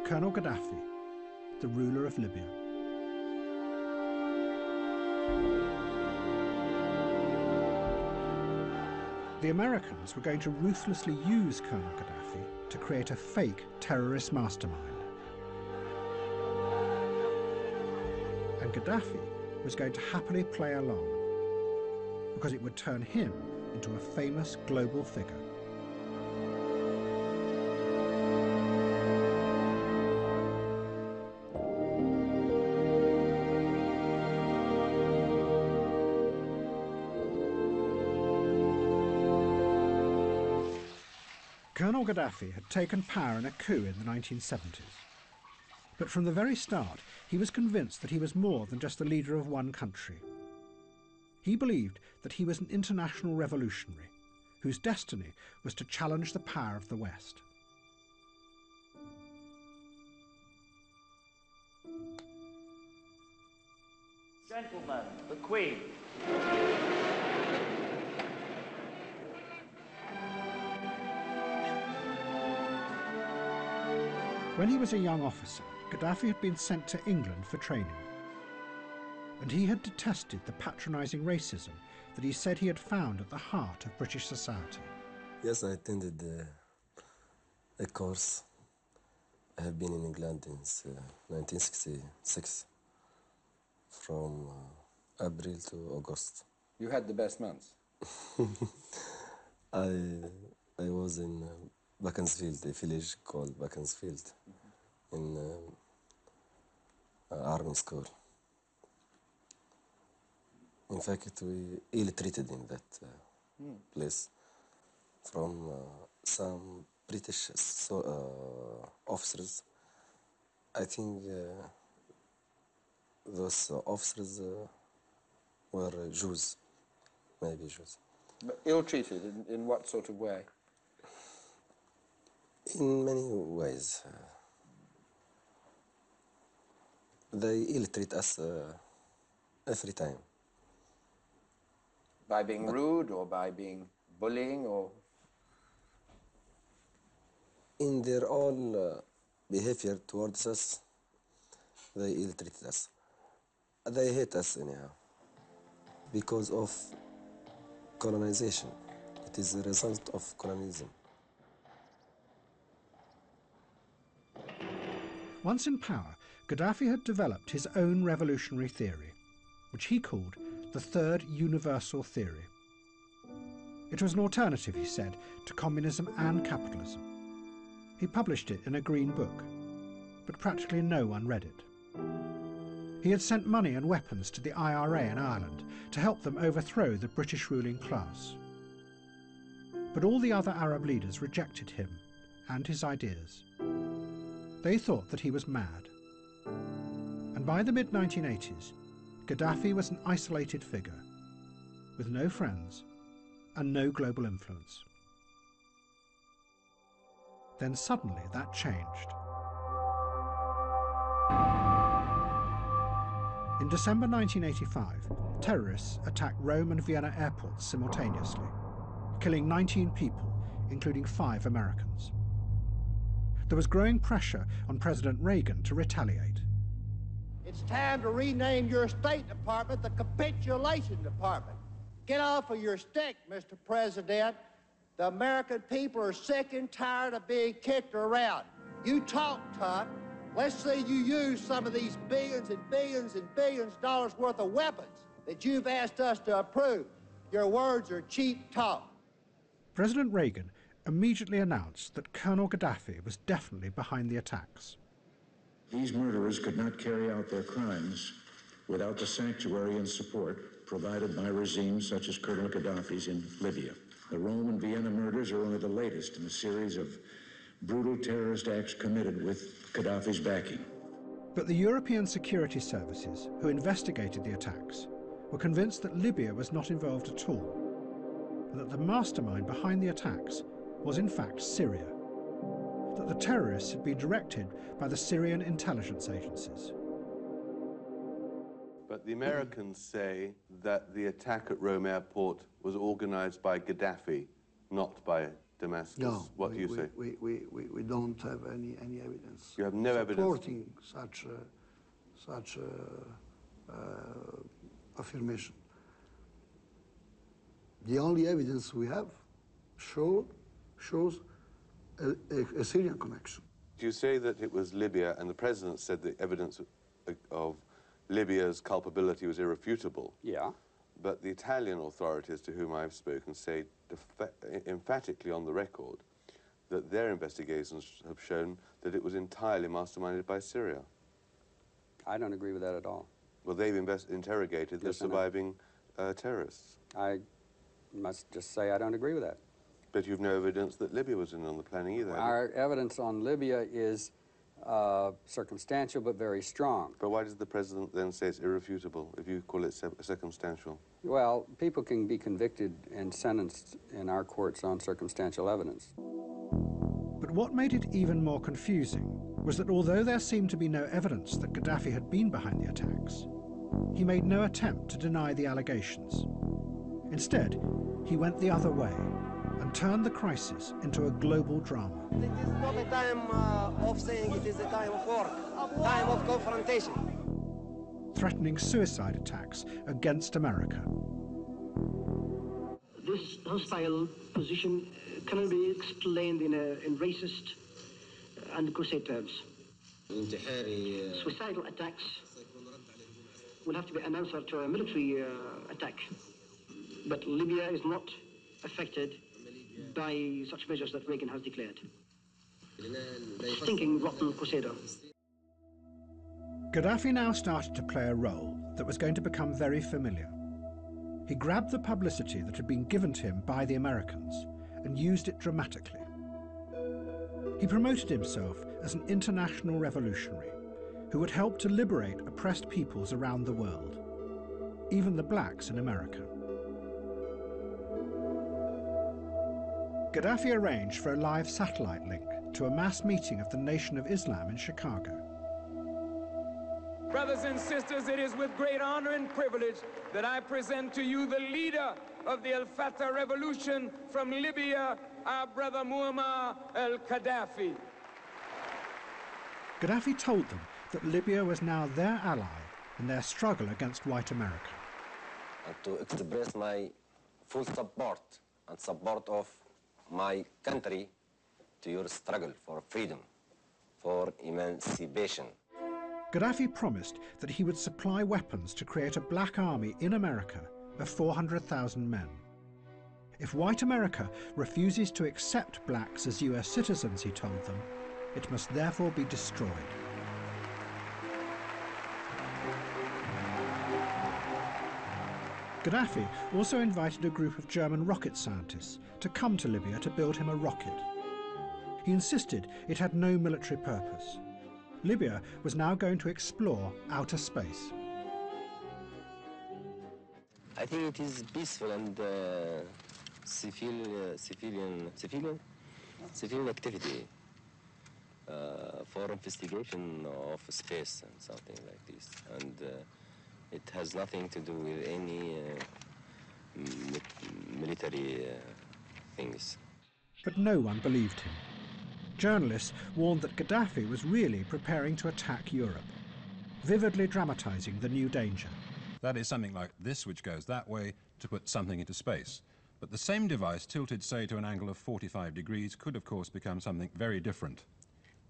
Speaker 1: Colonel Gaddafi, the ruler of Libya. The Americans were going to ruthlessly use Colonel Gaddafi to create a fake terrorist mastermind. And Gaddafi was going to happily play along, because it would turn him into a famous global figure. Colonel Gaddafi had taken power in a coup in the 1970s. But from the very start, he was convinced that he was more than just the leader of one country. He believed that he was an international revolutionary whose destiny was to challenge the power of the West.
Speaker 21: Gentlemen, the Queen.
Speaker 1: When he was a young officer, Gaddafi had been sent to England for training. And he had detested the patronising racism that he said he had found at the heart of British society.
Speaker 14: Yes, I attended a course. I have been in England since 1966, from April to August.
Speaker 15: You had the best months.
Speaker 14: I was in Beaconsfield, a village called Beaconsfield, in Army School. In fact, we ill-treated in that place from some British officers. I think those officers were Jews, maybe Jews.
Speaker 15: But ill-treated in what sort of way?
Speaker 14: In many ways. They ill-treat us every time.
Speaker 15: By being rude or by being bullying or?
Speaker 14: In their all behavior towards us, they ill-treat us. They hate us anyhow because of colonization. It is a result of colonialism.
Speaker 1: Once in power, Gaddafi had developed his own revolutionary theory, which he called the Third Universal Theory. It was an alternative, he said, to communism and capitalism. He published it in a green book, but practically no one read it. He had sent money and weapons to the IRA in Ireland to help them overthrow the British ruling class. But all the other Arab leaders rejected him and his ideas. They thought that he was mad. And by the mid-1980s, Gaddafi was an isolated figure, with no friends and no global influence. Then suddenly that changed. In December 1985, terrorists attacked Rome and Vienna airports simultaneously, killing 19 people, including 5 Americans. There was growing pressure on President Reagan to retaliate.
Speaker 21: It's time to rename your State Department the Capitulation Department. Get off of your stick, Mr. President. The American people are sick and tired of being kicked around. You talk tough. Let's see you use some of these billions and billions and billions of dollars worth of weapons that you've asked us to approve. Your words are cheap talk.
Speaker 1: President Reagan immediately announced that Colonel Gaddafi was definitely behind the attacks.
Speaker 16: These murderers could not carry out their crimes without the sanctuary and support
Speaker 6: provided by regimes such as Colonel Gaddafi's in Libya. The Rome and Vienna murders are only the latest in a series of brutal terrorist acts committed with Gaddafi's backing.
Speaker 1: But the European security services, who investigated the attacks, were convinced that Libya was not involved at all, and that the mastermind behind the attacks was in fact Syria, that the terrorists had been directed by the Syrian intelligence agencies.
Speaker 16: But the Americans say that the attack at Rome airport was organized by Gaddafi, not by Damascus.
Speaker 18: No,
Speaker 16: what do you say?
Speaker 18: We don't have any evidence.
Speaker 16: You have no evidence
Speaker 18: supporting such affirmation. The only evidence we have shows a Syrian connection.
Speaker 16: Do you say that it was Libya, and the president said the evidence of Libya's culpability was irrefutable?
Speaker 19: Yeah.
Speaker 16: But the Italian authorities to whom I've spoken say emphatically on the record that their investigations have shown that it was entirely masterminded by Syria.
Speaker 19: I don't agree with that at all.
Speaker 16: Well, they've interrogated the surviving terrorists.
Speaker 19: I must just say I don't agree with that.
Speaker 16: But you've no evidence that Libya was in on the planning either.
Speaker 19: Our evidence on Libya is circumstantial but very strong.
Speaker 16: But why does the president then say it's irrefutable if you call it circumstantial?
Speaker 19: Well, people can be convicted and sentenced in our courts on circumstantial evidence.
Speaker 1: But what made it even more confusing was that although there seemed to be no evidence that Gaddafi had been behind the attacks, he made no attempt to deny the allegations. Instead, he went the other way and turned the crisis into a global drama.
Speaker 22: It is not a time of saying, it is a time of work, time of confrontation.
Speaker 1: Threatening suicide attacks against America.
Speaker 23: This hostile position cannot be explained in racist and crusade terms. Suicidal attacks will have to be an answer to a military attack. But Libya is not affected by such measures that Reagan has declared. Stinking, rotten crusader.
Speaker 1: Gaddafi now started to play a role that was going to become very familiar. He grabbed the publicity that had been given to him by the Americans and used it dramatically. He promoted himself as an international revolutionary who would help to liberate oppressed peoples around the world, even the blacks in America. Gaddafi arranged for a live satellite link to a mass meeting of the Nation of Islam in Chicago.
Speaker 26: Brothers and sisters, it is with great honor and privilege that I present to you the leader of the Al-Fatah revolution from Libya, our brother Muammar al-Gaddafi.
Speaker 1: Gaddafi told them that Libya was now their ally in their struggle against white America.
Speaker 14: And to express my full support and support of my country to your struggle for freedom, for emancipation.
Speaker 1: Gaddafi promised that he would supply weapons to create a black army in America of 400,000 men. If white America refuses to accept blacks as US citizens, he told them, it must therefore be destroyed. Gaddafi also invited a group of German rocket scientists to come to Libya to build him a rocket. He insisted it had no military purpose. Libya was now going to explore outer space.
Speaker 14: I think it is peaceful and civilian activity for investigation of space and something like this. And it has nothing to do with any military things.
Speaker 1: But no one believed him. Journalists warned that Gaddafi was really preparing to attack Europe, vividly dramatizing the new danger.
Speaker 27: That is something like this, which goes that way to put something into space. But the same device, tilted, say, to an angle of 45 degrees, could, of course, become something very different.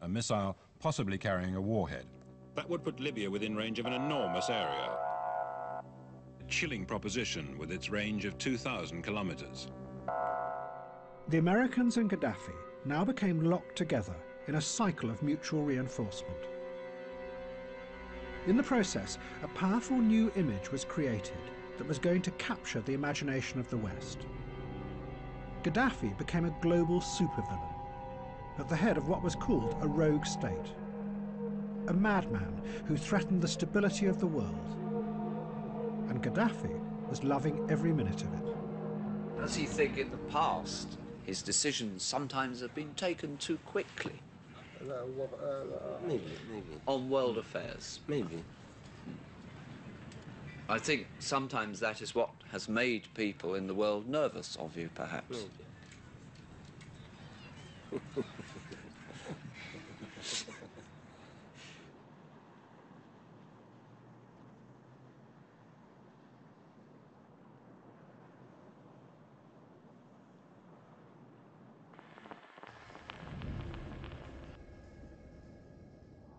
Speaker 27: A missile possibly carrying a warhead. That would put Libya within range of an enormous area. A chilling proposition with its range of 2,000 kilometers.
Speaker 1: The Americans and Gaddafi now became locked together in a cycle of mutual reinforcement. In the process, a powerful new image was created that was going to capture the imagination of the West. Gaddafi became a global supervillain, at the head of what was called a rogue state, a madman who threatened the stability of the world. And Gaddafi was loving every minute of it.
Speaker 2: Does he think in the past his decisions sometimes have been taken too quickly?
Speaker 14: Maybe.
Speaker 2: On world affairs?
Speaker 14: Maybe.
Speaker 2: I think sometimes that is what has made people in the world nervous of you, perhaps.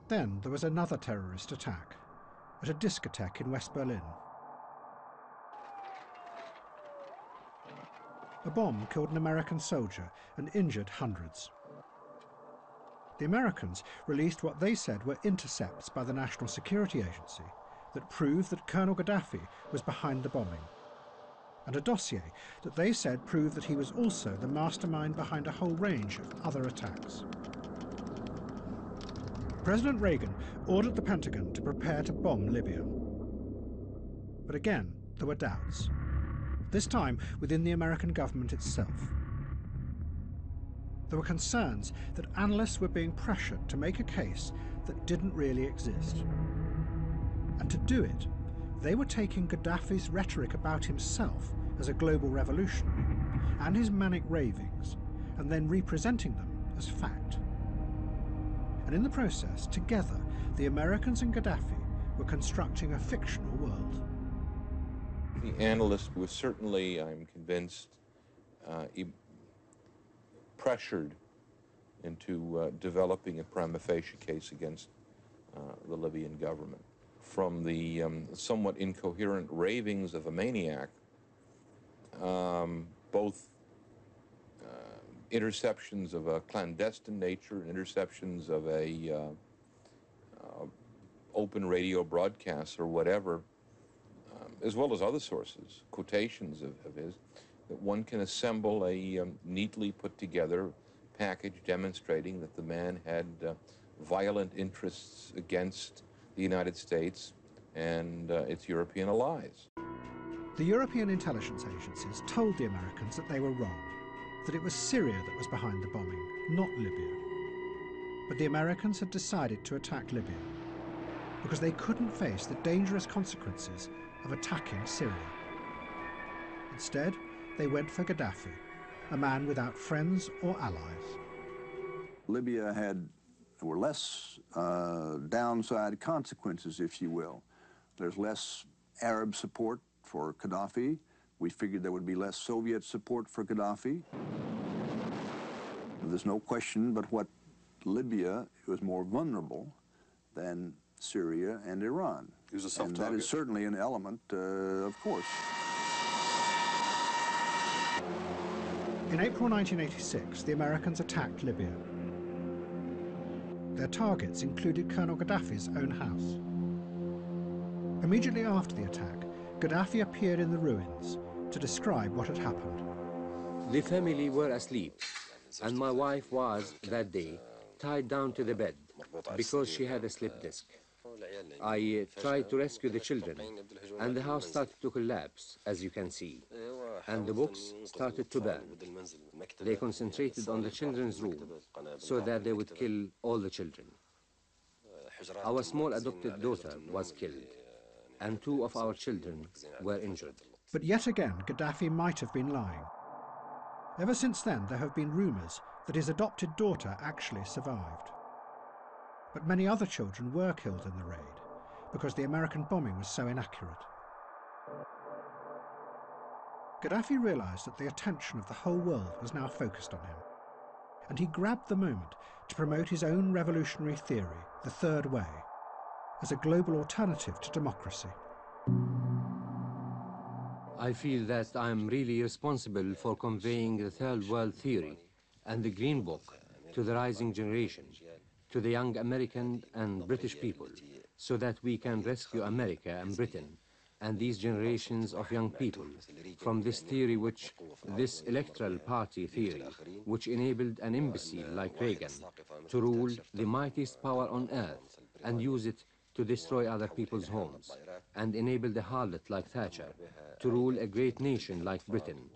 Speaker 1: Then there was another terrorist attack at a discotheque in West Berlin. A bomb killed an American soldier and injured hundreds. The Americans released what they said were intercepts by the National Security Agency that proved that Colonel Gaddafi was behind the bombing, and a dossier that they said proved that he was also the mastermind behind a whole range of other attacks. President Reagan ordered the Pentagon to prepare to bomb Libya. But again, there were doubts, this time within the American government itself. There were concerns that analysts were being pressured to make a case that didn't really exist. And to do it, they were taking Gaddafi's rhetoric about himself as a global revolutionary and his manic ravings, and then representing them as fact. And in the process, together, the Americans and Gaddafi were constructing a fictional world.
Speaker 3: The analyst was certainly, I'm convinced, pressured into developing a prima facie case against the Libyan government. From the somewhat incoherent ravings of a maniac, both interceptions of a clandestine nature, interceptions of a open radio broadcasts or whatever, as well as other sources, quotations of his, that one can assemble a neatly put together package demonstrating that the man had violent interests against the United States and its European allies.
Speaker 1: The European intelligence agencies told the Americans that they were wrong, that it was Syria that was behind the bombing, not Libya. But the Americans had decided to attack Libya because they couldn't face the dangerous consequences of attacking Syria. Instead, they went for Gaddafi, a man without friends or allies.
Speaker 13: Libya were less downside consequences, if you will. There's less Arab support for Gaddafi. We figured there would be less Soviet support for Gaddafi. There's no question but what Libya was more vulnerable than Syria and Iran.
Speaker 16: It was a soft
Speaker 13: and
Speaker 16: target.
Speaker 13: That is certainly an element, of course.
Speaker 1: In April 1986, the Americans attacked Libya. Their targets included Colonel Gaddafi's own house. Immediately after the attack, Gaddafi appeared in the ruins to describe what had happened.
Speaker 4: The family were asleep, and my wife was, that day, tied down to the bed because she had a slip disc. I tried to rescue the children, and the house started to collapse, as you can see, and the books started to burn. They concentrated on the children's room so that they would kill all the children. Our small adopted daughter was killed, and 2 of our children were injured.
Speaker 1: But yet again, Gaddafi might have been lying. Ever since then, there have been rumors that his adopted daughter actually survived. But many other children were killed in the raid because the American bombing was so inaccurate. Gaddafi realized that the attention of the whole world was now focused on him, and he grabbed the moment to promote his own revolutionary theory, the Third Way, as a global alternative to democracy.
Speaker 4: I feel that I'm really responsible for conveying the Third World Theory and the Green Book to the rising generation, to the young American and British people, so that we can rescue America and Britain and these generations of young people from this theory, this electoral party theory, which enabled an imbecile like Reagan to rule the mightiest power on earth and use it to destroy other people's homes, and enabled a harlot like Thatcher to rule a great nation like Britain.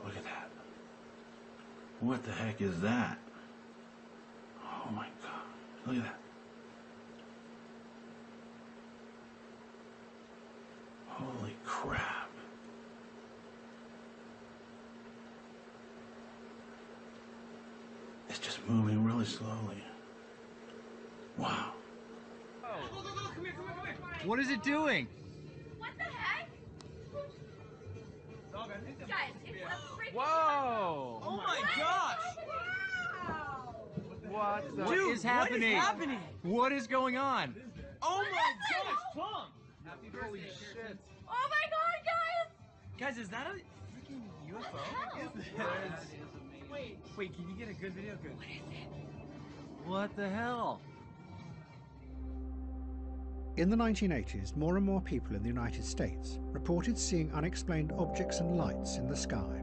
Speaker 5: Look at that. What the heck is that? Oh my God. Look at that. Holy crap. It's just moving really slowly. Wow.
Speaker 7: What is it doing?
Speaker 9: What the heck? Guys, it's a freaking
Speaker 7: Whoa! Oh my gosh!
Speaker 9: Wow!
Speaker 7: What is happening? What is happening? What is going on? Oh my gosh, Tom! Holy shit.
Speaker 9: Oh my god, guys!
Speaker 7: Guys, is that a freaking UFO?
Speaker 9: What the hell?
Speaker 7: Wait, can you get a good video? Good.
Speaker 9: What is it?
Speaker 7: What the hell?
Speaker 1: In the 1980s, more and more people in the United States reported seeing unexplained objects and lights in the sky.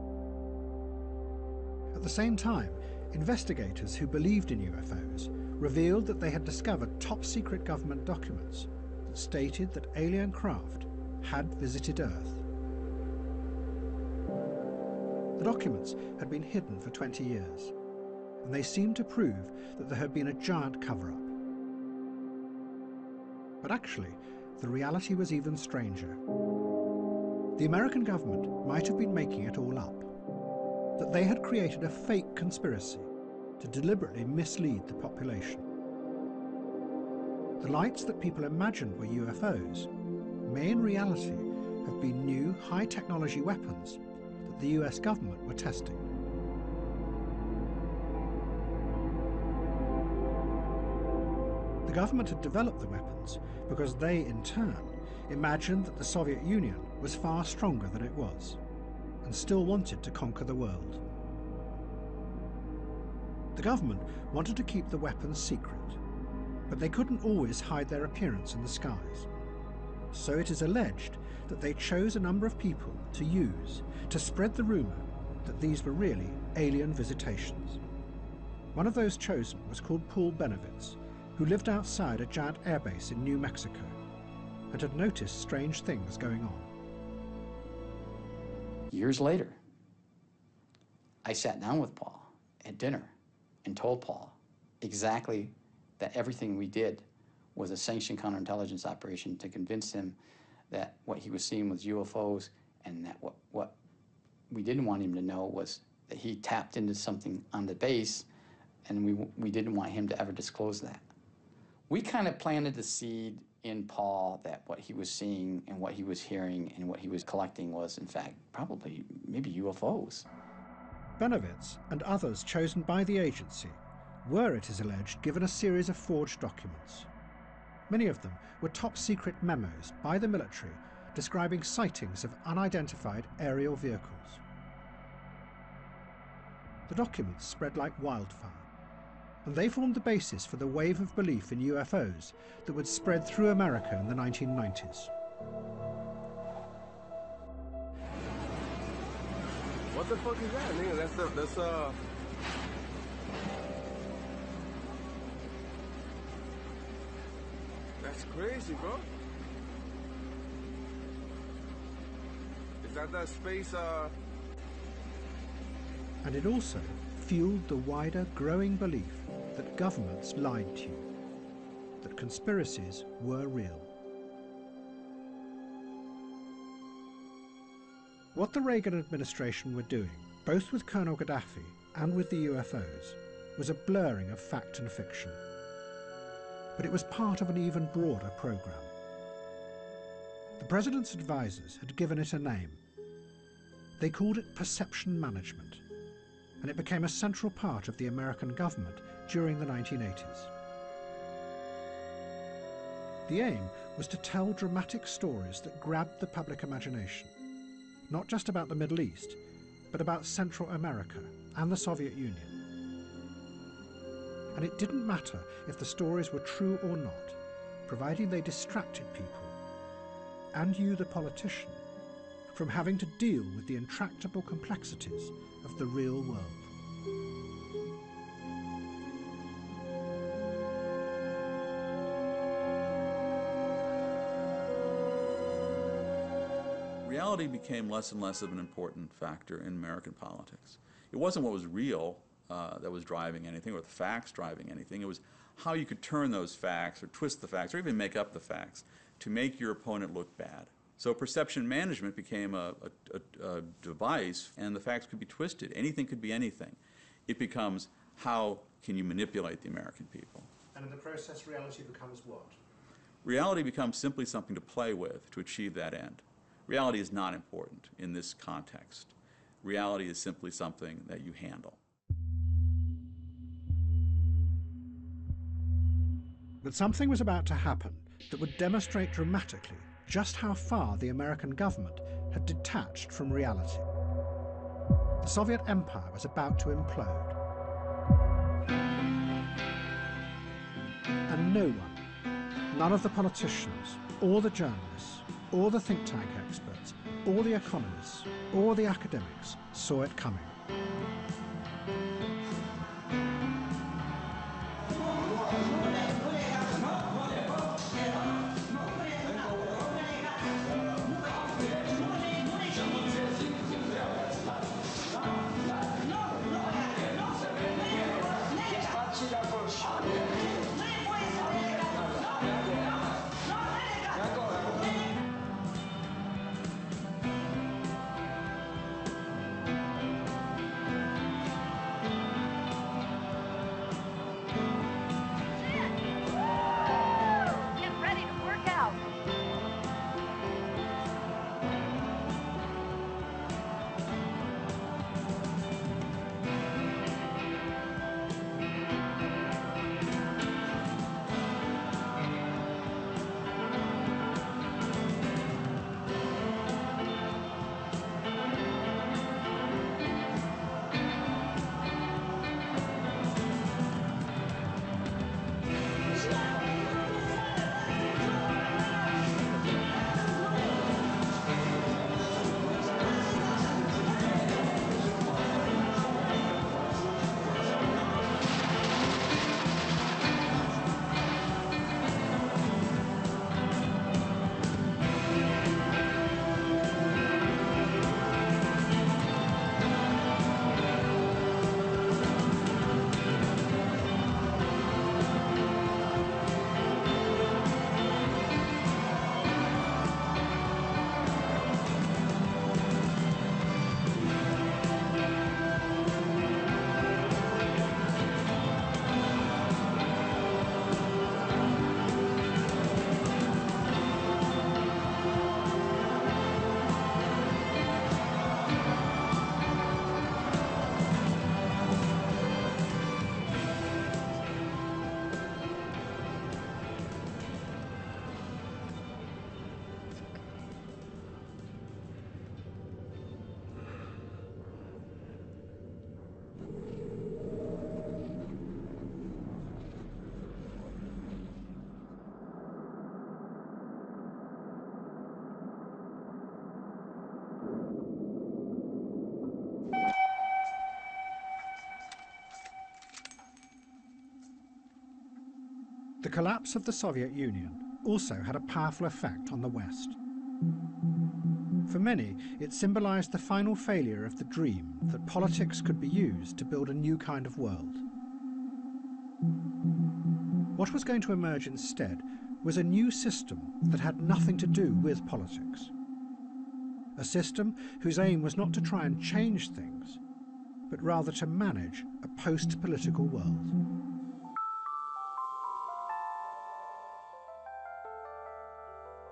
Speaker 1: At the same time, investigators who believed in UFOs revealed that they had discovered top-secret government documents that stated that alien craft had visited Earth. The documents had been hidden for 20 years, and they seemed to prove that there had been a giant cover-up. But actually, the reality was even stranger. The American government might have been making it all up, that they had created a fake conspiracy to deliberately mislead the population. The lights that people imagined were UFOs may in reality have been new high-technology weapons that the US government were testing. The government had developed the weapons because they, in turn, imagined that the Soviet Union was far stronger than it was, and still wanted to conquer the world. The government wanted to keep the weapons secret, but they couldn't always hide their appearance in the skies. So it is alleged that they chose a number of people to use to spread the rumor that these were really alien visitations. One of those chosen was called Paul Benovitz, who lived outside a giant airbase in New Mexico and had noticed strange things going on.
Speaker 17: Years later, I sat down with Paul at dinner and told Paul exactly that everything we did was a sanctioned counterintelligence operation to convince him that what he was seeing was UFOs, and that what we didn't want him to know was that he tapped into something on the base, and we didn't want him to ever disclose that. We kind of planted the seed in Paul that what he was seeing and what he was hearing and what he was collecting was, in fact, probably maybe UFOs.
Speaker 1: Benovitz and others chosen by the agency were, it is alleged, given a series of forged documents. Many of them were top-secret memos by the military describing sightings of unidentified aerial vehicles. The documents spread like wildfire, and they formed the basis for the wave of belief in UFOs that would spread through America in the 1990s.
Speaker 20: What the fuck is that, nigga? That's crazy, bro. Is that space,
Speaker 1: And it also fueled the wider, growing belief that governments lied to you, that conspiracies were real. What the Reagan administration were doing, both with Colonel Gaddafi and with the UFOs, was a blurring of fact and fiction. But it was part of an even broader program. The president's advisors had given it a name. They called it perception management, and it became a central part of the American government during the 1980s. The aim was to tell dramatic stories that grabbed the public imagination, not just about the Middle East, but about Central America and the Soviet Union. And it didn't matter if the stories were true or not, providing they distracted people, and you, the politician, from having to deal with the intractable complexities of the real world.
Speaker 8: Reality became less and less of an important factor in American politics. It wasn't what was real that was driving anything, or the facts driving anything. It was how you could turn those facts, or twist the facts, or even make up the facts to make your opponent look bad. So perception management became a device, and the facts could be twisted. Anything could be anything. It becomes, how can you manipulate the American people?
Speaker 1: And in the process, reality becomes what?
Speaker 8: Reality becomes simply something to play with to achieve that end. Reality is not important in this context. Reality is simply something that you handle.
Speaker 1: But something was about to happen that would demonstrate dramatically just how far the American government had detached from reality. The Soviet Empire was about to implode. And no one, none of the politicians, or the journalists, or the think tank experts, or the economists, or the academics saw it coming. The collapse of the Soviet Union also had a powerful effect on the West. For many, it symbolized the final failure of the dream that politics could be used to build a new kind of world. What was going to emerge instead was a new system that had nothing to do with politics. A system whose aim was not to try and change things, but rather to manage a post-political world.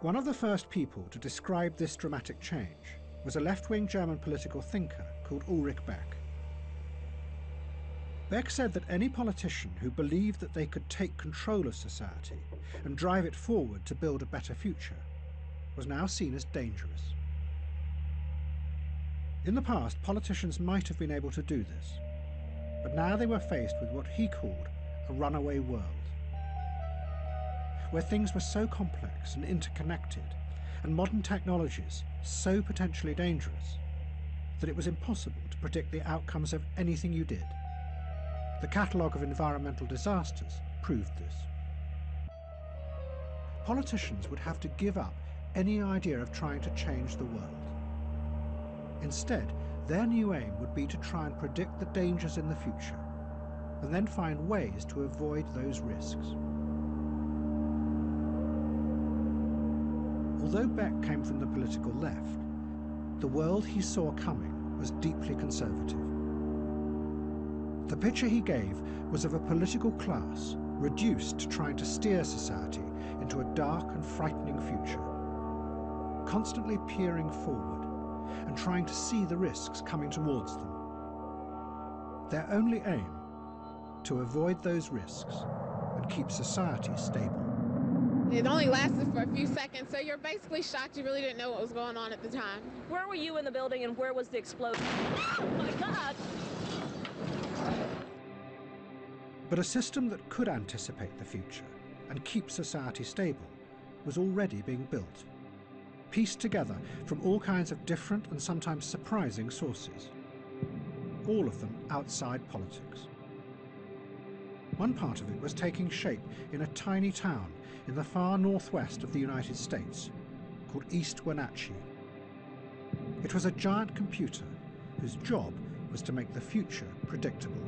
Speaker 1: One of the first people to describe this dramatic change was a left-wing German political thinker called Ulrich Beck. Beck said that any politician who believed that they could take control of society and drive it forward to build a better future was now seen as dangerous. In the past, politicians might have been able to do this, but now they were faced with what he called a runaway world, where things were so complex and interconnected, and modern technologies so potentially dangerous, that it was impossible to predict the outcomes of anything you did. The catalogue of environmental disasters proved this. Politicians would have to give up any idea of trying to change the world. Instead, their new aim would be to try and predict the dangers in the future, and then find ways to avoid those risks. Although Beck came from the political left, the world he saw coming was deeply conservative. The picture he gave was of a political class reduced to trying to steer society into a dark and frightening future, constantly peering forward and trying to see the risks coming towards them. Their only aim, to avoid those risks and keep society stable.
Speaker 10: It only lasted for a few seconds, so you're basically shocked you really didn't know what was going on at the time.
Speaker 11: Where were you in the building and where was the explosion? Oh my God!
Speaker 1: But a system that could anticipate the future and keep society stable was already being built, pieced together from all kinds of different and sometimes surprising sources, all of them outside politics. One part of it was taking shape in a tiny town in the far northwest of the United States called East Wenatchee. It was a giant computer whose job was to make the future predictable.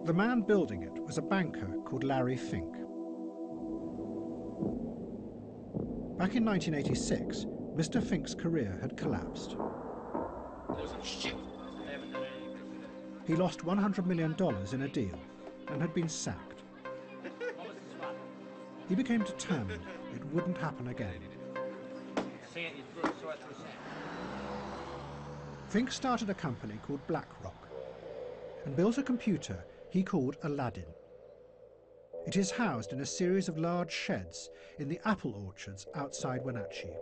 Speaker 1: The man building it was a banker called Larry Fink. Back in 1986, Mr. Fink's career had collapsed. He lost $100 million in a deal and had been sacked. He became determined it wouldn't happen again. Fink started a company called BlackRock and built a computer he called Aladdin. It is housed in a series of large sheds in the apple orchards outside Wenatchee.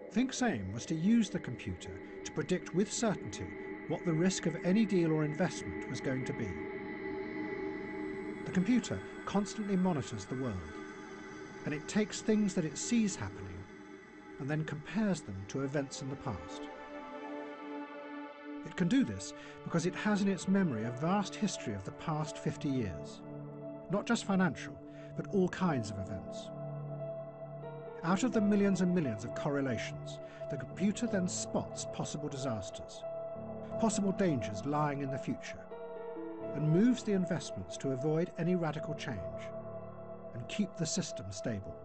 Speaker 1: Fink's aim was to use the computer to predict with certainty what the risk of any deal or investment was going to be. The computer constantly monitors the world, and it takes things that it sees happening and then compares them to events in the past. It can do this because it has in its memory a vast history of the past 50 years, not just financial, but all kinds of events. Out of the millions and millions of correlations, the computer then spots possible disasters, possible dangers lying in the future, and moves the investments to avoid any radical change and keep the system stable.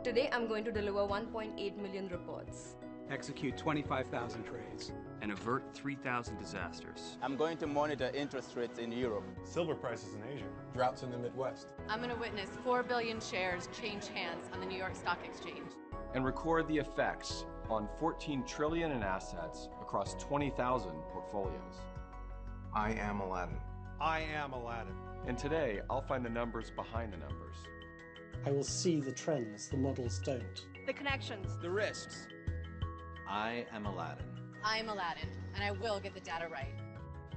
Speaker 12: Today I'm going to deliver 1.8 million reports.
Speaker 15: Execute 25,000 trades.
Speaker 21: And avert 3,000 disasters.
Speaker 24: I'm going to monitor interest rates in Europe.
Speaker 25: Silver prices in Asia. Droughts in the Midwest.
Speaker 12: I'm going to witness 4 billion shares change hands on the New York Stock Exchange.
Speaker 28: And record the effects on 14 trillion in assets across 20,000 portfolios.
Speaker 25: I am Aladdin.
Speaker 29: I am Aladdin.
Speaker 28: And today, I'll find the numbers behind the numbers.
Speaker 30: I will see the trends the models don't.
Speaker 11: The connections.
Speaker 24: The risks.
Speaker 21: I am Aladdin.
Speaker 12: I'm Aladdin, and I will get the data right.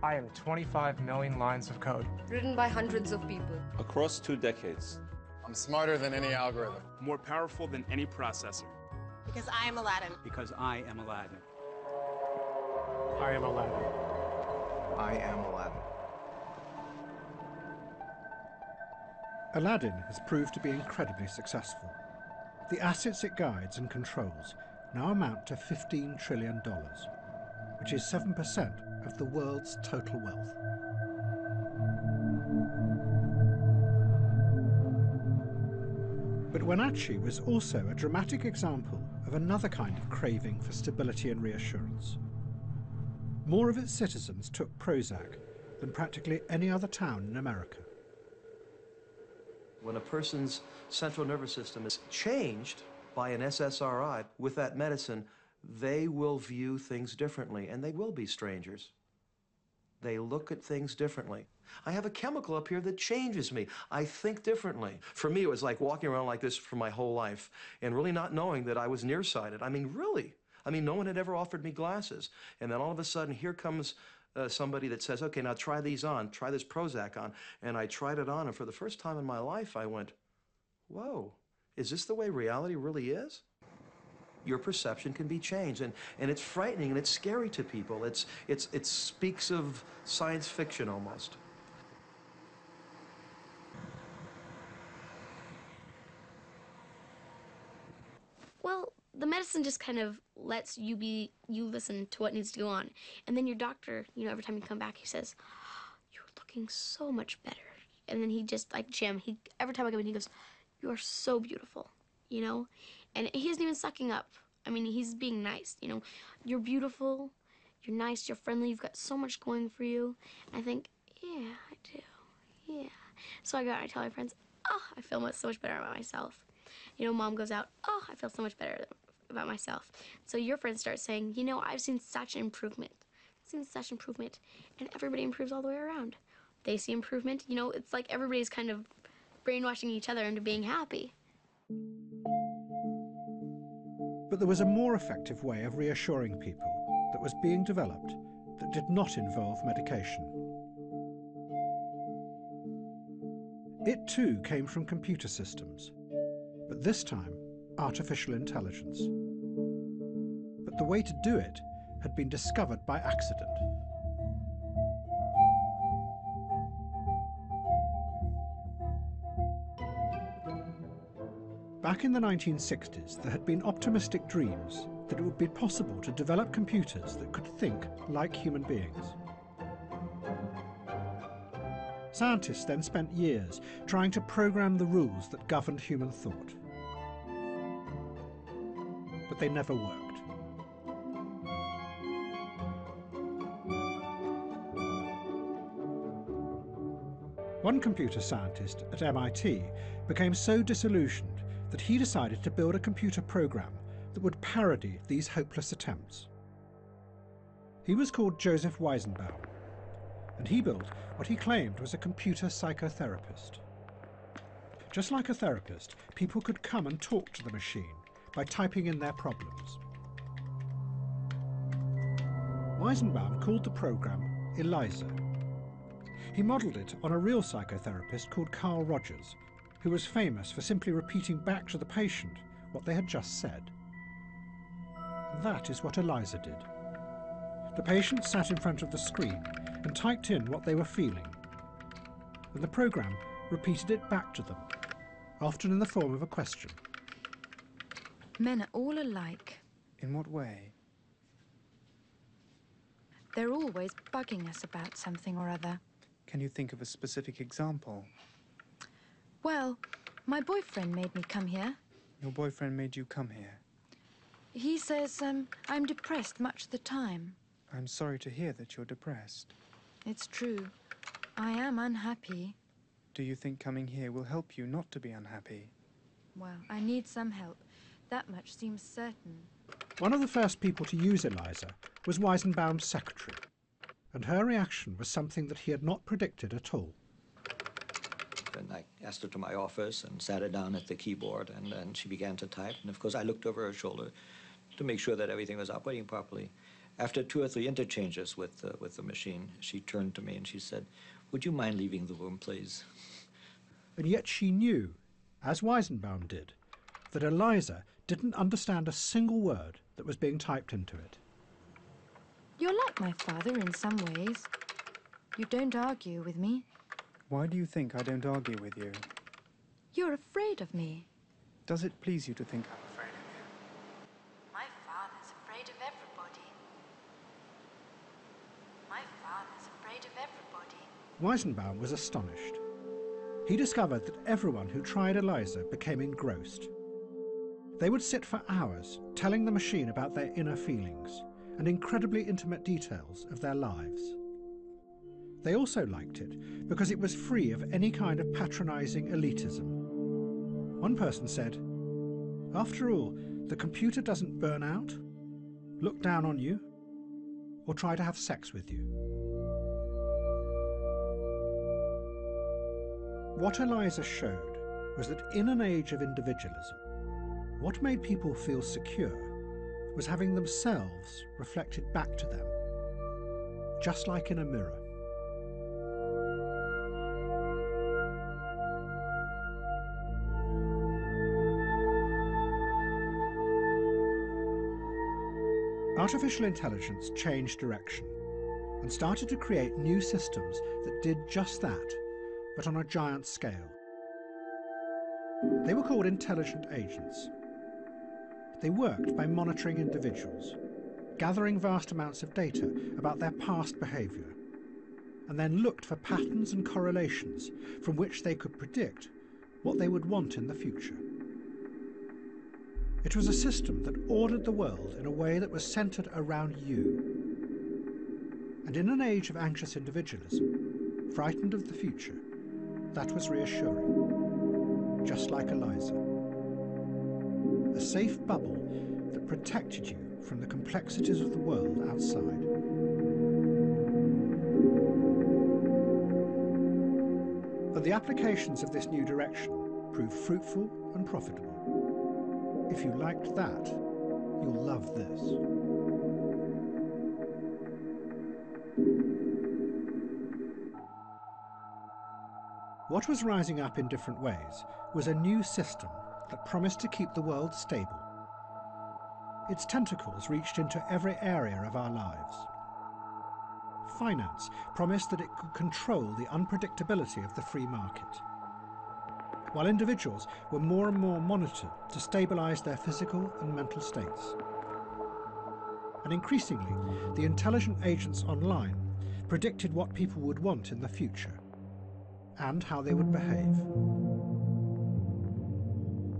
Speaker 29: I am 25 million lines of code.
Speaker 12: Written by hundreds of people.
Speaker 24: Across 2 decades.
Speaker 25: I'm smarter than any algorithm.
Speaker 31: More powerful than any processor.
Speaker 12: Because I am Aladdin.
Speaker 15: Because I am Aladdin.
Speaker 29: I am Aladdin.
Speaker 25: I am Aladdin.
Speaker 1: Aladdin has proved to be incredibly successful. The assets it guides and controls now amount to $15 trillion, which is 7% of the world's total wealth. But Wenatchee was also a dramatic example of another kind of craving for stability and reassurance. More of its citizens took Prozac than practically any other town in America.
Speaker 2: When a person's central nervous system is changed by an SSRI with that medicine, they will view things differently, and they will be strangers. They look at things differently. I have a chemical up here that changes me. I think differently. For me, it was like walking around like this for my whole life and really not knowing that I was nearsighted. I mean, really. I mean, no one had ever offered me glasses. And then all of a sudden, here comes somebody that says, okay, now try these on, try this Prozac on. And I tried it on, and for the first time in my life, I went, whoa, is this the way reality really is? Your perception can be changed, and it's frightening and it's scary to people. It speaks of science fiction almost.
Speaker 3: Well, the medicine just kind of lets you listen to what needs to go on. And then your doctor, you know, every time you come back, he says, you're looking so much better. And then he just, like Jim, every time I come in, he goes, you're so beautiful, you know? And he isn't even sucking up. I mean, he's being nice, you know? You're beautiful, you're nice, you're friendly, you've got so much going for you. And I think, yeah, I do, yeah. So I tell my friends, oh, I feel so much better about myself. You know, Mom goes out, oh, I feel so much better about myself. So your friends start saying, you know, I've seen such an improvement. And everybody improves all the way around. They see improvement, you know, it's like everybody's kind of brainwashing each other into being happy.
Speaker 1: But there was a more effective way of reassuring people that was being developed that did not involve medication. It too came from computer systems, but this time artificial intelligence. But the way to do it had been discovered by accident. Back in the 1960s, there had been optimistic dreams that it would be possible to develop computers that could think like human beings. Scientists then spent years trying to program the rules that governed human thought. But they never worked. One computer scientist at MIT became so disillusioned that he decided to build a computer program that would parody these hopeless attempts. He was called Joseph Weizenbaum, and he built what he claimed was a computer psychotherapist. Just like a therapist, people could come and talk to the machine by typing in their problems. Weizenbaum called the program ELIZA. He modelled it on a real psychotherapist called Carl Rogers, who was famous for simply repeating back to the patient what they had just said. And that is what ELIZA did. The patient sat in front of the screen and typed in what they were feeling, and the program repeated it back to them, often in the form of a question.
Speaker 6: Men are all alike.
Speaker 14: In what way?
Speaker 6: They're always bugging us about something or other.
Speaker 14: Can you think of a specific example?
Speaker 6: Well, my boyfriend made me come here.
Speaker 14: Your boyfriend made you come here?
Speaker 6: He says I'm depressed much of the time.
Speaker 14: I'm sorry to hear that you're depressed.
Speaker 6: It's true. I am unhappy.
Speaker 14: Do you think coming here will help you not to be unhappy?
Speaker 6: Well, I need some help. That much seems certain.
Speaker 1: One of the first people to use ELIZA was Weizenbaum's secretary, and her reaction was something that he had not predicted at all.
Speaker 16: And I asked her to my office and sat her down at the keyboard, and then she began to type. And of course, I looked over her shoulder to make sure that everything was operating properly. After 2 or 3 interchanges with the machine, she turned to me and she said, "Would you mind leaving the room, please?"
Speaker 1: And yet she knew, as Weizenbaum did, that ELIZA didn't understand a single word that was being typed into it.
Speaker 6: You're like my father in some ways. You don't argue with me.
Speaker 14: Why do you think I don't argue with you?
Speaker 6: You're afraid of me.
Speaker 14: Does it please you to think I'm afraid of you?
Speaker 6: My father's afraid of everybody. My father's afraid of everybody.
Speaker 1: Weizenbaum was astonished. He discovered that everyone who tried ELIZA became engrossed. They would sit for hours telling the machine about their inner feelings and incredibly intimate details of their lives. They also liked it because it was free of any kind of patronizing elitism. One person said, "After all, the computer doesn't burn out, look down on you, or try to have sex with you." What Eliza showed was that in an age of individualism, what made people feel secure was having themselves reflected back to them, just like in a mirror. Artificial intelligence changed direction and started to create new systems that did just that, but on a giant scale. They were called intelligent agents. They worked by monitoring individuals, gathering vast amounts of data about their past behaviour, and then looked for patterns and correlations from which they could predict what they would want in the future. It was a system that ordered the world in a way that was centred around you. And in an age of anxious individualism, frightened of the future, that was reassuring, just like Eliza. A safe bubble that protected you from the complexities of the world outside. But the applications of this new direction proved fruitful and profitable. If you liked that, you'll love this. What was rising up in different ways was a new system that promised to keep the world stable. Its tentacles reached into every area of our lives. Finance promised that it could control the unpredictability of the free market, while individuals were more and more monitored to stabilize their physical and mental states. And increasingly, the intelligent agents online predicted what people would want in the future and how they would behave.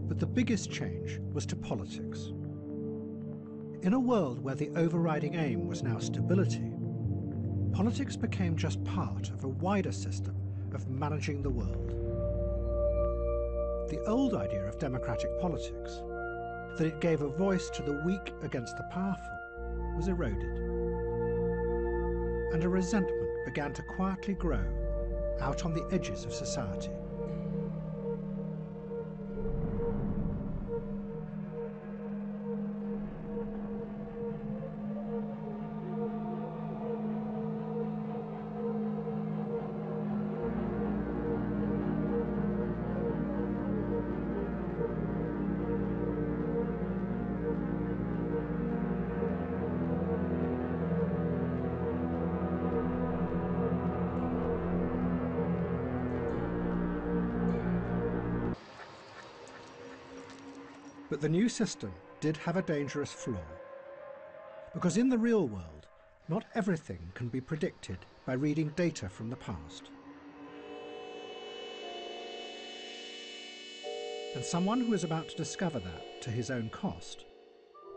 Speaker 1: But the biggest change was to politics. In a world where the overriding aim was now stability, politics became just part of a wider system of managing the world. The old idea of democratic politics, that it gave a voice to the weak against the powerful, was eroded. And a resentment began to quietly grow out on the edges of society. But the new system did have a dangerous flaw. Because in the real world, not everything can be predicted by reading data from the past. And someone who was about to discover that to his own cost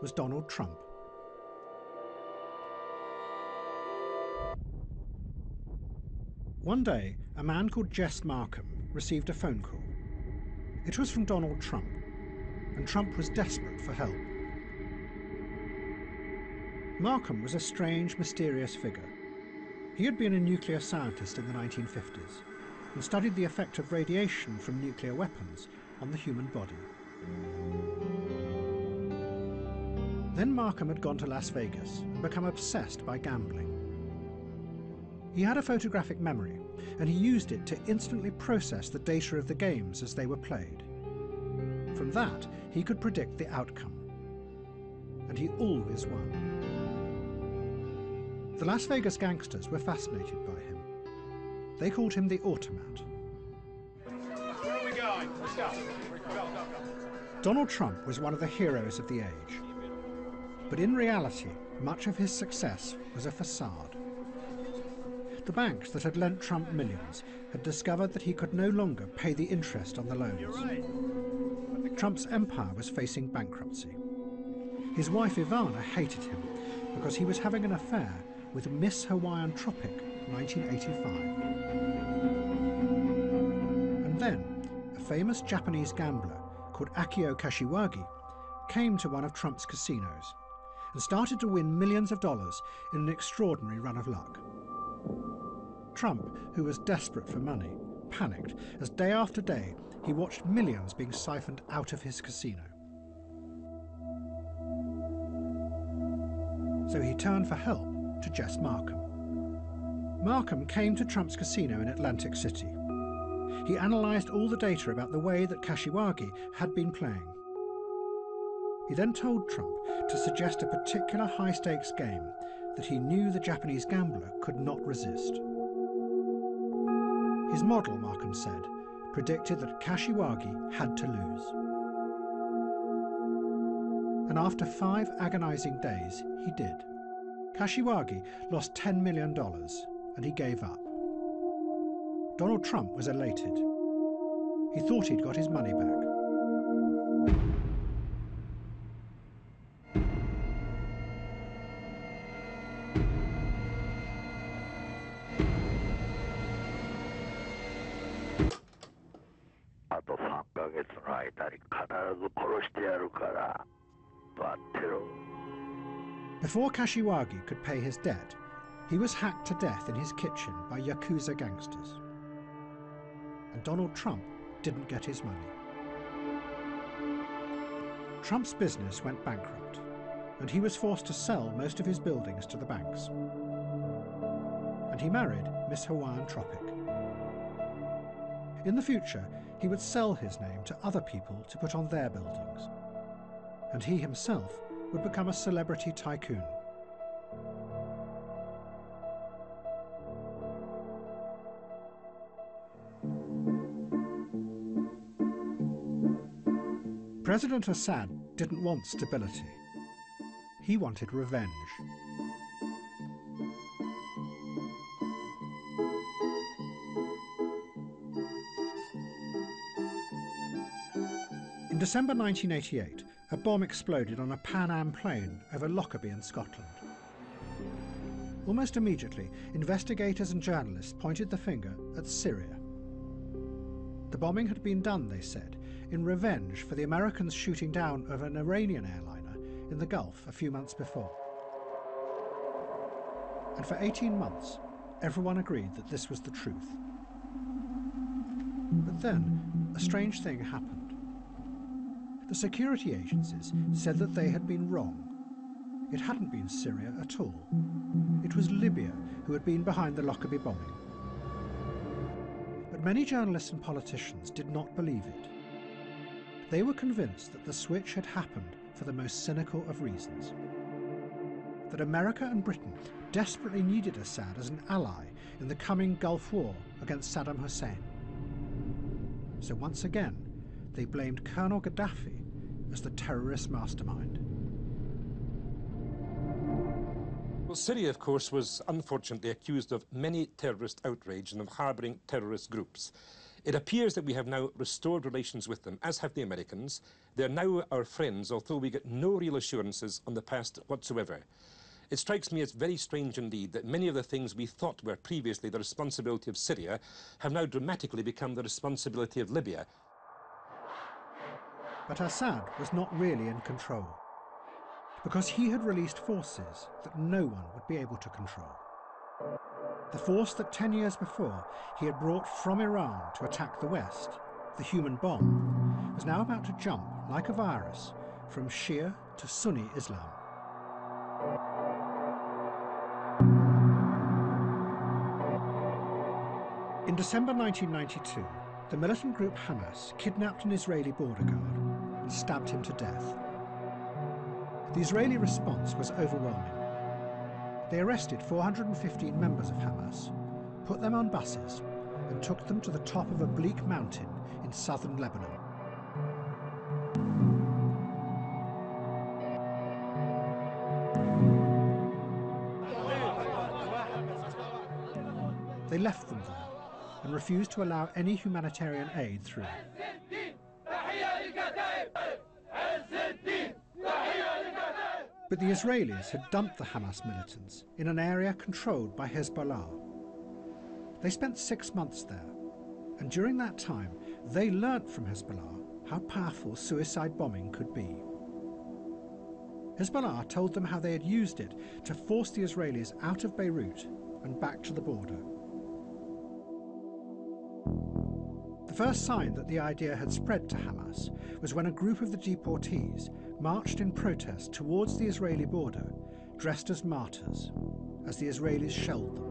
Speaker 1: was Donald Trump. One day, a man called Jess Markham received a phone call. It was from Donald Trump, and Trump was desperate for help. Markham was a strange, mysterious figure. He had been a nuclear scientist in the 1950s and studied the effect of radiation from nuclear weapons on the human body. Then Markham had gone to Las Vegas and become obsessed by gambling. He had a photographic memory, and he used it to instantly process the data of the games as they were played. From that, he could predict the outcome. And he always won. The Las Vegas gangsters were fascinated by him. They called him the Automat.
Speaker 4: Where are we going? Let's go. Go.
Speaker 1: Donald Trump was one of the heroes of the age. But in reality, much of his success was a facade. The banks that had lent Trump millions had discovered that he could no longer pay the interest on the loans.
Speaker 4: You're right.
Speaker 1: Trump's empire was facing bankruptcy. His wife Ivana hated him because he was having an affair with Miss Hawaiian Tropic 1985. And then, a famous Japanese gambler called Akio Kashiwagi came to one of Trump's casinos and started to win millions of dollars in an extraordinary run of luck. Trump, who was desperate for money, panicked as day after day he watched millions being siphoned out of his casino. So he turned for help to Jess Markham. Markham came to Trump's casino in Atlantic City. He analysed all the data about the way that Kashiwagi had been playing. He then told Trump to suggest a particular high-stakes game that he knew the Japanese gambler could not resist. His model, Markham said, predicted that Kashiwagi had to lose. And after 5 agonising days, he did. Kashiwagi lost $10 million, and he gave up. Donald Trump was elated. He thought he'd got his money back. Before Kashiwagi could pay his debt, he was hacked to death in his kitchen by Yakuza gangsters. And Donald Trump didn't get his money. Trump's business went bankrupt, and he was forced to sell most of his buildings to the banks. And he married Miss Hawaiian Tropic. In the future, he would sell his name to other people to put on their buildings. And he himself would become a celebrity tycoon. President Assad didn't want stability. He wanted revenge. In December 1988, a bomb exploded on a Pan Am plane over Lockerbie in Scotland. Almost immediately, investigators and journalists pointed the finger at Syria. The bombing had been done, they said, in revenge for the Americans shooting down of an Iranian airliner in the Gulf a few months before. And for 18 months, everyone agreed that this was the truth. But then, a strange thing happened. The security agencies said that they had been wrong. It hadn't been Syria at all. It was Libya who had been behind the Lockerbie bombing. But many journalists and politicians did not believe it. They were convinced that the switch had happened for the most cynical of reasons. That America and Britain desperately needed Assad as an ally in the coming Gulf War against Saddam Hussein. So once again, they blamed Colonel Gaddafi as the terrorist mastermind.
Speaker 5: Well, Syria, of course, was unfortunately accused of many terrorist outrage and of harbouring terrorist groups. It appears that we have now restored relations with them, as have the Americans. They're now our friends, although we get no real assurances on the past whatsoever. It strikes me as very strange indeed that many of the things we thought were previously the responsibility of Syria have now dramatically become the responsibility of Libya.
Speaker 1: But Assad was not really in control, because he had released forces that no one would be able to control. The force that 10 years before he had brought from Iran to attack the West, the human bomb, was now about to jump like a virus from Shia to Sunni Islam. In December 1992, the militant group Hamas kidnapped an Israeli border guard and stabbed him to death. The Israeli response was overwhelming. They arrested 415 members of Hamas, put them on buses, and took them to the top of a bleak mountain in southern Lebanon. They left them there and refused to allow any humanitarian aid through. But the Israelis had dumped the Hamas militants in an area controlled by Hezbollah, They spent 6 months there, and during that time, they learnt from Hezbollah how powerful suicide bombing could be. Hezbollah told them how they had used it to force the Israelis out of Beirut and back to the border. The first sign that the idea had spread to Hamas was when a group of the deportees marched in protest towards the Israeli border, dressed as martyrs, as the Israelis shelled them.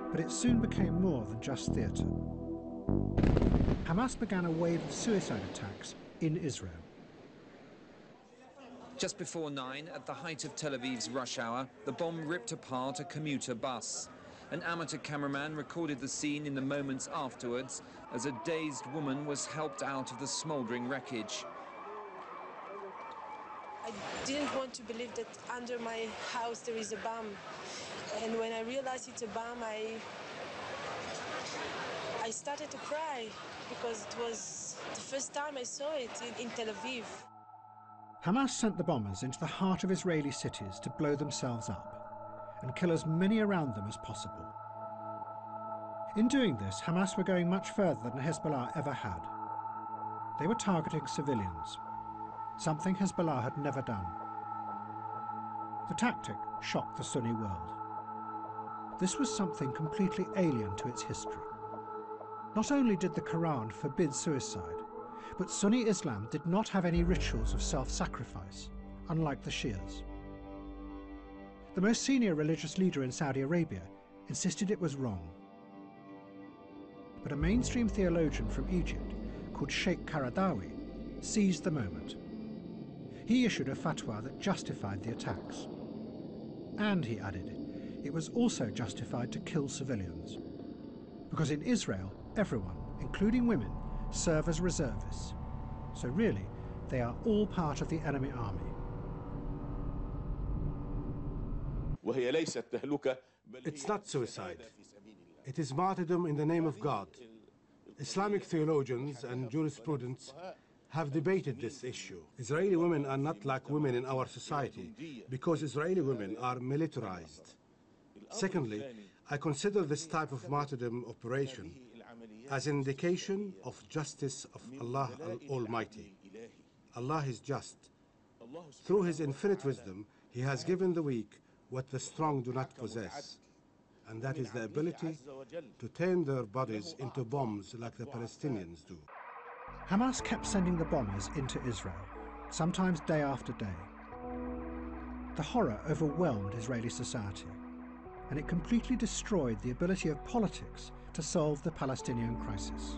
Speaker 1: But it soon became more than just theatre. Hamas began a wave of suicide attacks in Israel.
Speaker 7: Just before 9, at the height of Tel Aviv's rush hour, the bomb ripped apart a commuter bus. An amateur cameraman recorded the scene in the moments afterwards as a dazed woman was helped out of the smouldering wreckage.
Speaker 9: I didn't want to believe that under my house there is a bomb. And when I realized it's a bomb, I started to cry because it was the first time I saw it in Tel Aviv.
Speaker 1: Hamas sent the bombers into the heart of Israeli cities to blow themselves up and kill as many around them as possible. In doing this, Hamas were going much further than Hezbollah ever had. They were targeting civilians, something Hezbollah had never done. The tactic shocked the Sunni world. This was something completely alien to its history. Not only did the Quran forbid suicide, but Sunni Islam did not have any rituals of self-sacrifice, unlike the Shias. The most senior religious leader in Saudi Arabia insisted it was wrong. But a mainstream theologian from Egypt, called Sheikh Qaradawi, seized the moment. He issued a fatwa that justified the attacks. And, he added, it was also justified to kill civilians. Because in Israel, everyone, including women, serve as reservists. So really, they are all part of the enemy army.
Speaker 13: It's not suicide. It is martyrdom in the name of God. Islamic theologians and jurisprudents have debated this issue. Israeli women are not like women in our society because Israeli women are militarized. Secondly, I consider this type of martyrdom operation as an indication of justice of Allah Almighty. Allah is just. Through His infinite wisdom, He has given the weak what the strong do not possess, and that is the ability to turn their bodies into bombs like the Palestinians do.
Speaker 1: Hamas kept sending the bombers into Israel, sometimes day after day. The horror overwhelmed Israeli society, and it completely destroyed the ability of politics to solve the Palestinian crisis.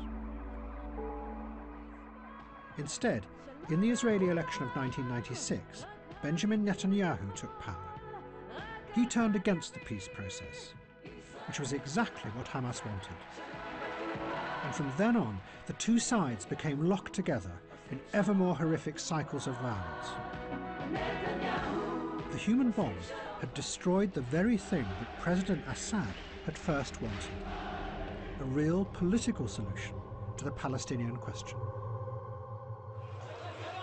Speaker 1: Instead, in the Israeli election of 1996, Benjamin Netanyahu took power. He turned against the peace process, which was exactly what Hamas wanted. And from then on, the two sides became locked together in ever more horrific cycles of violence. The human bomb had destroyed the very thing that President Assad had first wanted: a real political solution to the Palestinian question.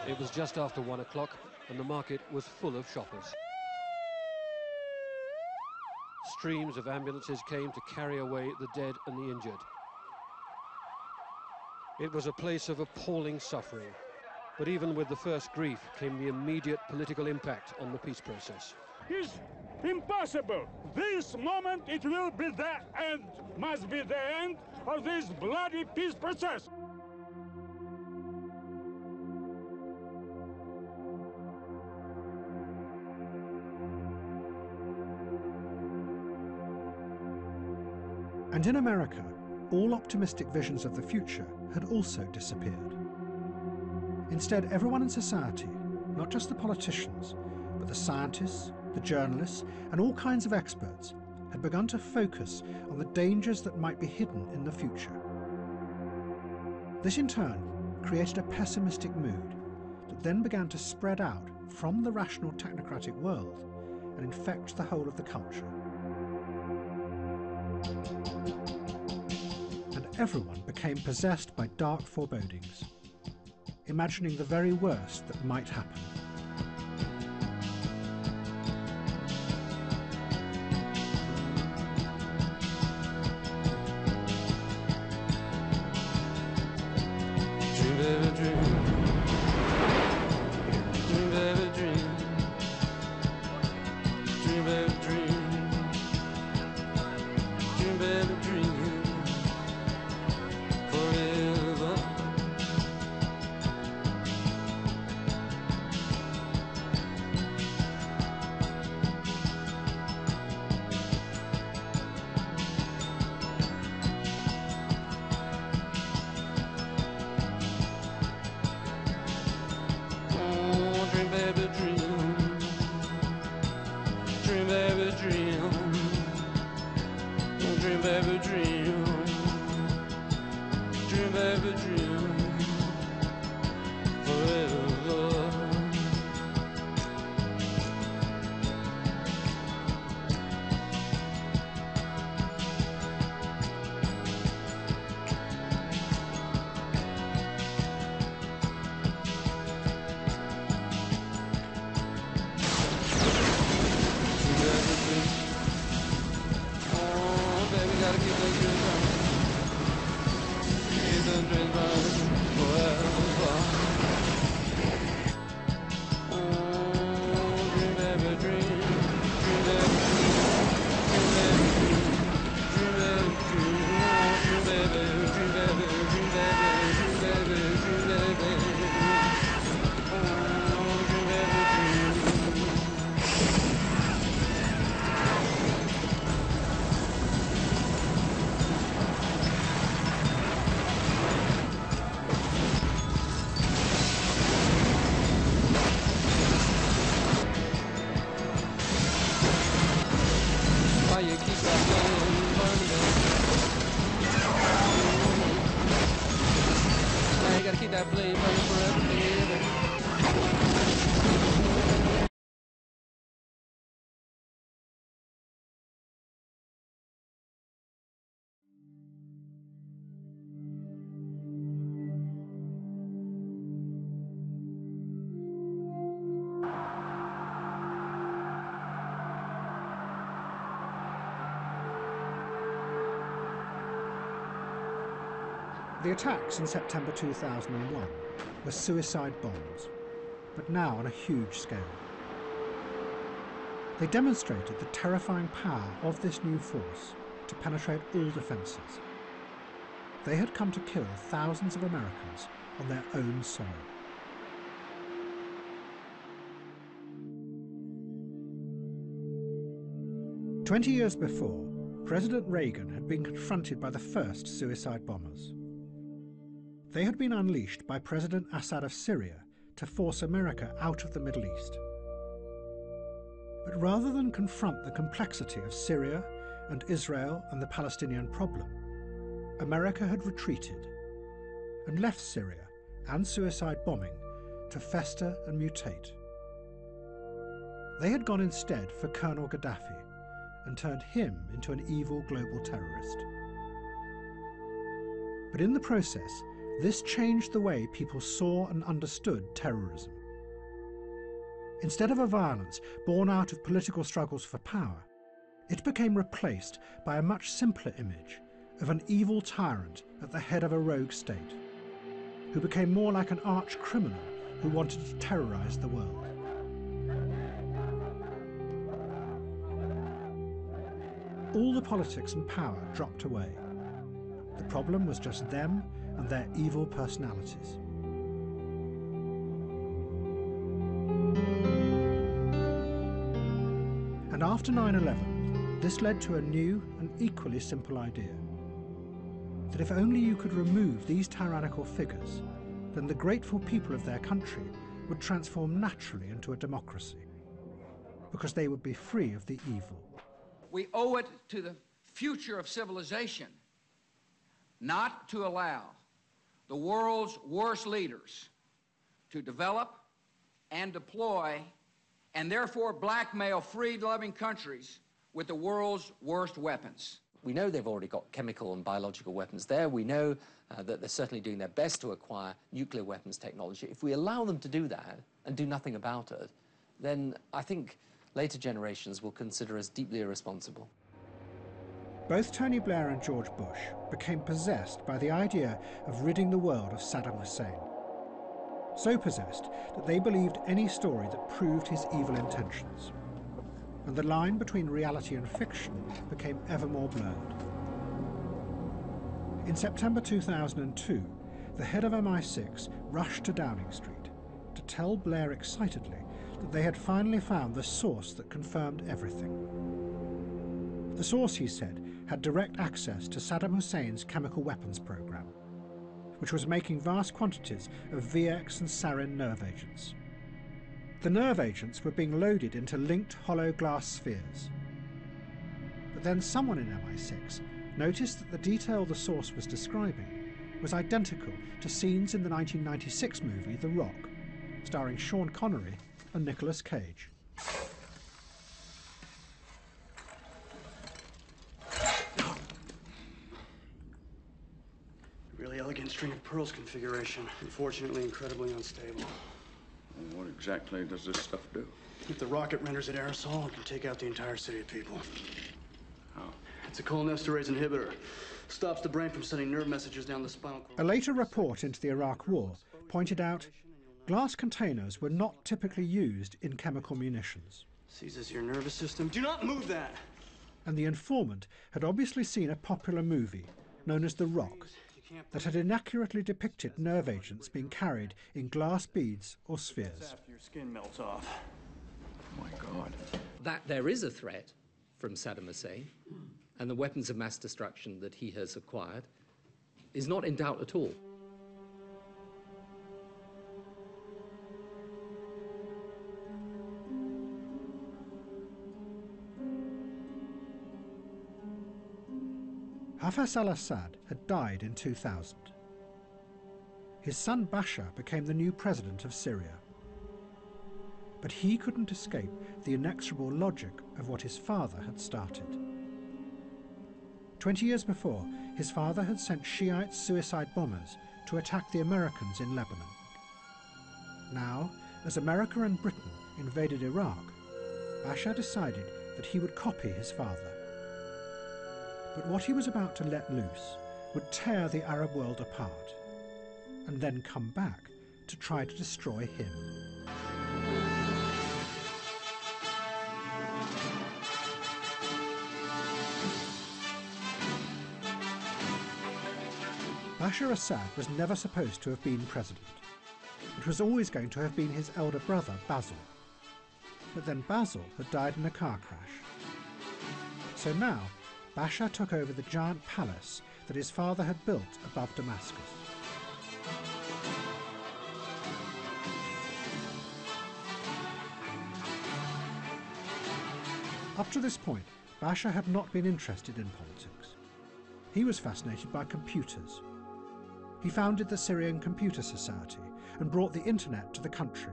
Speaker 17: It was just after 1 o'clock and the market was full of shoppers. Streams of ambulances came to carry away the dead and the injured. It was a place of appalling suffering, but even with the first grief came the immediate political impact on the peace process.
Speaker 4: It's impossible. This moment it will be the end, must be the end of this bloody peace process.
Speaker 1: And in America, all optimistic visions of the future had also disappeared. Instead, everyone in society, not just the politicians, but the scientists, the journalists, and all kinds of experts, had begun to focus on the dangers that might be hidden in the future. This in turn created a pessimistic mood that then began to spread out from the rational technocratic world and infect the whole of the culture. And everyone became possessed by dark forebodings, imagining the very worst that might happen.
Speaker 17: baby, dream. Dream, baby, dream. Dream, baby, dream. Dream, baby, dream. Forever. Oh, dream, baby, dream. Dream, baby, dream. Oh, dream, baby, dream. Dream, baby, dream. Forever. Oh, baby, gotta keep those dreams running. Keep those dreams running forever. Oh, dream, baby, dream. Dream, baby, dream. Dream, baby, dream. Dream, baby, dream. Dream, baby, dream, baby, dream, baby, dream, baby. Oh, dream, baby, dream. Why you keep that flame burning? Now you gotta keep that flame burning forever, baby.
Speaker 1: The attacks in September 2001 were suicide bombs, but now on a huge scale. They demonstrated the terrifying power of this new force to penetrate all defences. They had come to kill thousands of Americans on their own soil. "20 years before, President Reagan had been confronted by the first suicide bombers. They had been unleashed by President Assad of Syria to force America out of the Middle East. But rather than confront the complexity of Syria and Israel and the Palestinian problem, America had retreated and left Syria and suicide bombing to fester and mutate. They had gone instead for Colonel Gaddafi and turned him into an evil global terrorist. But in the process, this changed the way people saw and understood terrorism. Instead of a violence born out of political struggles for power, it became replaced by a much simpler image of an evil tyrant at the head of a rogue state, who became more like an arch criminal who wanted to terrorize the world. All the politics and power dropped away. The problem was just them and their evil personalities. And after 9/11, this led to a new and equally simple idea: that if only you could remove these tyrannical figures, then the grateful people of their country would transform naturally into a democracy, because they would be free of the evil.
Speaker 8: We owe it to the future of civilization not to allow the world's worst leaders to develop and deploy and therefore blackmail freed-loving countries with the world's worst weapons.
Speaker 10: We know they've already got chemical and biological weapons there. We know that they're certainly doing their best to acquire nuclear weapons technology. If we allow them to do that and do nothing about it, then I think later generations will consider us deeply irresponsible.
Speaker 1: Both Tony Blair and George Bush became possessed by the idea of ridding the world of Saddam Hussein. so possessed that they believed any story that proved his evil intentions. And the line between reality and fiction became ever more blurred. In September 2002, the head of MI6 rushed to Downing Street to tell Blair excitedly that they had finally found the source that confirmed everything. The source, he said, had direct access to Saddam Hussein's chemical weapons program, which was making vast quantities of VX and sarin nerve agents. The nerve agents were being loaded into linked hollow glass spheres. But then someone in MI6 noticed that the detail the source was describing was identical to scenes in the 1996 movie The Rock, starring Sean Connery and Nicolas Cage.
Speaker 11: Really elegant string of pearls configuration. Unfortunately, incredibly unstable.
Speaker 18: Well, what exactly does this stuff do?
Speaker 11: If the rocket renders it aerosol, it can take out the entire city of people.
Speaker 18: How?
Speaker 11: It's a cholinesterase inhibitor. Stops the brain from sending nerve messages down the spinal cord.
Speaker 1: A later report into the Iraq War pointed out glass containers were not typically used in chemical munitions.
Speaker 11: Seizes your nervous system. Do not move that!
Speaker 1: And the informant had obviously seen a popular movie known as The Rock that had inaccurately depicted nerve agents being carried in glass beads or spheres.
Speaker 11: After your skin melts off.
Speaker 18: Oh my God.
Speaker 10: That there is a threat from Saddam Hussein and the weapons of mass destruction that he has acquired is not in doubt at all.
Speaker 1: Hafez al-Assad had died in 2000. His son Bashar became the new president of Syria. But he couldn't escape the inexorable logic of what his father had started. 20 years before, his father had sent Shiite suicide bombers to attack the Americans in Lebanon. Now, as America and Britain invaded Iraq, Bashar decided that he would copy his father. But what he was about to let loose would tear the Arab world apart, and then come back to try to destroy him. Bashar Assad was never supposed to have been president. It was always going to have been his elder brother, Basil. But then Basil had died in a car crash. So now, Bashar took over the giant palace that his father had built above Damascus. Up to this point, Bashar had not been interested in politics. He was fascinated by computers. He founded the Syrian Computer Society and brought the internet to the country.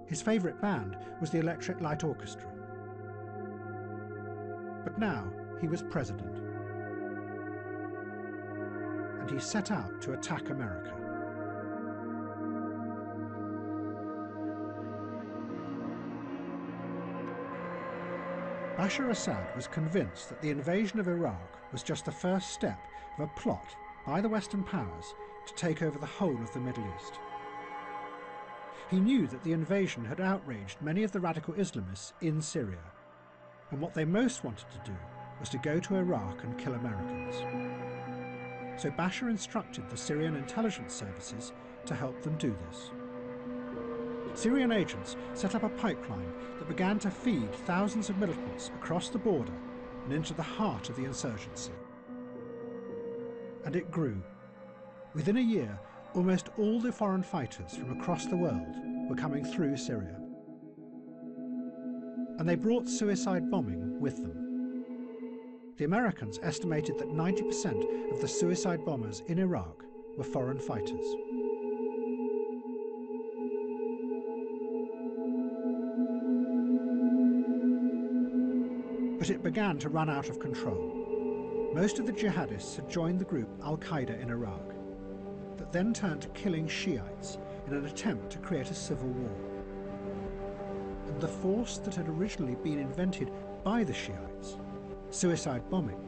Speaker 1: His favourite band was the Electric Light Orchestra. But now he was president. And he set out to attack America. Bashar Assad was convinced that the invasion of Iraq was just the first step of a plot by the Western powers to take over the whole of the Middle East. He knew that the invasion had outraged many of the radical Islamists in Syria, and what they most wanted to do was to go to Iraq and kill Americans. So Bashar instructed the Syrian intelligence services to help them do this. Syrian agents set up a pipeline that began to feed thousands of militants across the border and into the heart of the insurgency. And it grew. Within a year, almost all the foreign fighters from across the world were coming through Syria. And they brought suicide bombing with them. The Americans estimated that 90% of the suicide bombers in Iraq were foreign fighters. But it began to run out of control. Most of the jihadists had joined the group Al-Qaeda in Iraq, but then turned to killing Shiites in an attempt to create a civil war. And the force that had originally been invented by the Shiites, suicide bombing,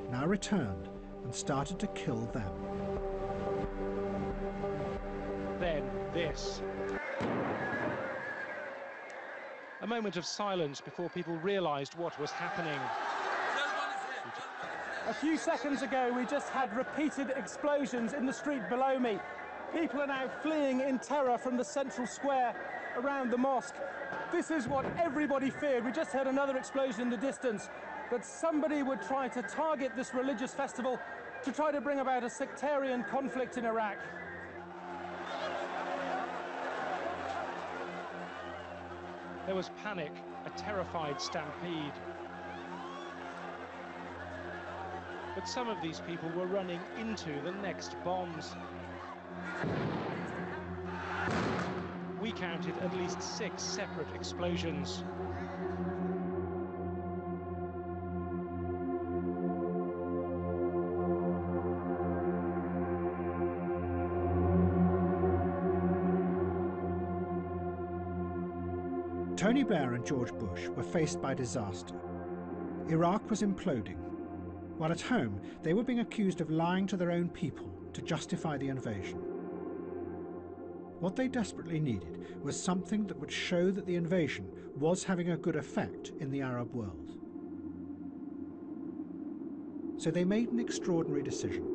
Speaker 1: now returned and started to kill them.
Speaker 19: Then, this. A moment of silence before people realized what was happening.
Speaker 20: A few seconds ago, we just had repeated explosions in the street below me. People are now fleeing in terror from the central square around the mosque. This is what everybody feared. We just heard another explosion in the distance, that somebody would try to target this religious festival to try to bring about a sectarian conflict in Iraq.
Speaker 19: There was panic, a terrified stampede. But some of these people were running into the next bombs. We counted at least 6 separate explosions.
Speaker 1: Tony Blair and George Bush were faced by disaster. Iraq was imploding, while at home they were being accused of lying to their own people to justify the invasion. What they desperately needed was something that would show that the invasion was having a good effect in the Arab world. So they made an extraordinary decision.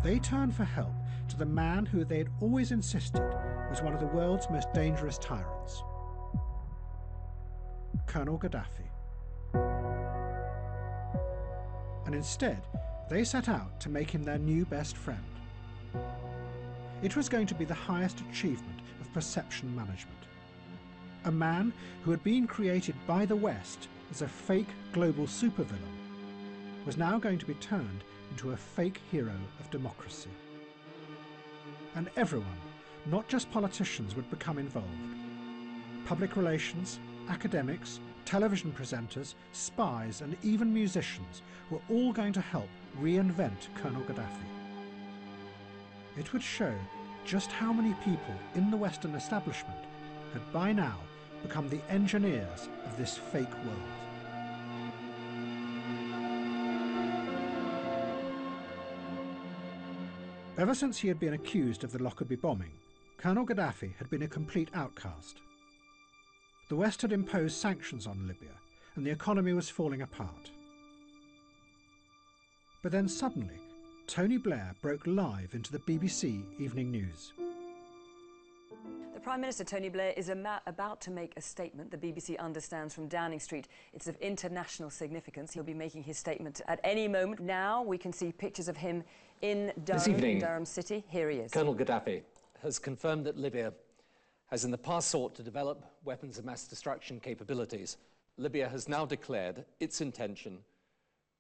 Speaker 1: They turned for help to the man who they had always insisted was one of the world's most dangerous tyrants, Colonel Gaddafi. And instead, they set out to make him their new best friend. It was going to be the highest achievement of perception management. A man who had been created by the West as a fake global supervillain was now going to be turned into a fake hero of democracy. And everyone, not just politicians, would become involved. Public relations, academics, television presenters, spies, and even musicians were all going to help reinvent Colonel Gaddafi. It would show just how many people in the Western establishment had by now become the engineers of this fake world. Ever since he had been accused of the Lockerbie bombing, Colonel Gaddafi had been a complete outcast. The West had imposed sanctions on Libya, and the economy was falling apart. But then suddenly, Tony Blair broke live into the BBC Evening News.
Speaker 21: The Prime Minister, Tony Blair, is about to make a statement the BBC understands from Downing Street. It's of international significance. He'll be making his statement at any moment. Now we can see pictures of him in Durham City. Here he is.
Speaker 10: Colonel Gaddafi has confirmed that Libya has in the past sought to develop weapons of mass destruction capabilities. Libya has now declared its intention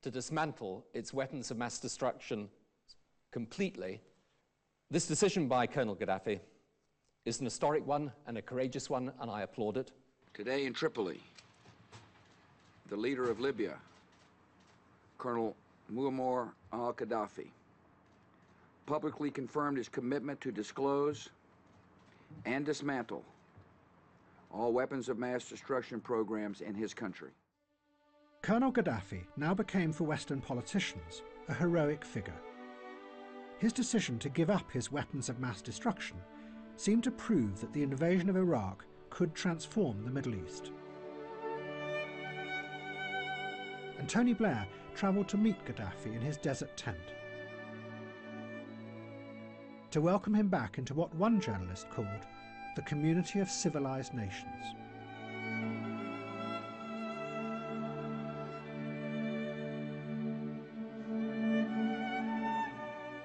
Speaker 10: to dismantle its weapons of mass destruction completely. This decision by Colonel Gaddafi is an historic one and a courageous one, and I applaud it.
Speaker 8: Today in Tripoli, the leader of Libya, Colonel Muammar al-Gaddafi, publicly confirmed his commitment to disclose and dismantle all weapons of mass destruction programs in his country.
Speaker 1: Colonel Gaddafi now became for Western politicians a heroic figure. His decision to give up his weapons of mass destruction seemed to prove that the invasion of Iraq could transform the Middle East. And Tony Blair travelled to meet Gaddafi in his desert tent, to welcome him back into what one journalist called the community of civilized nations.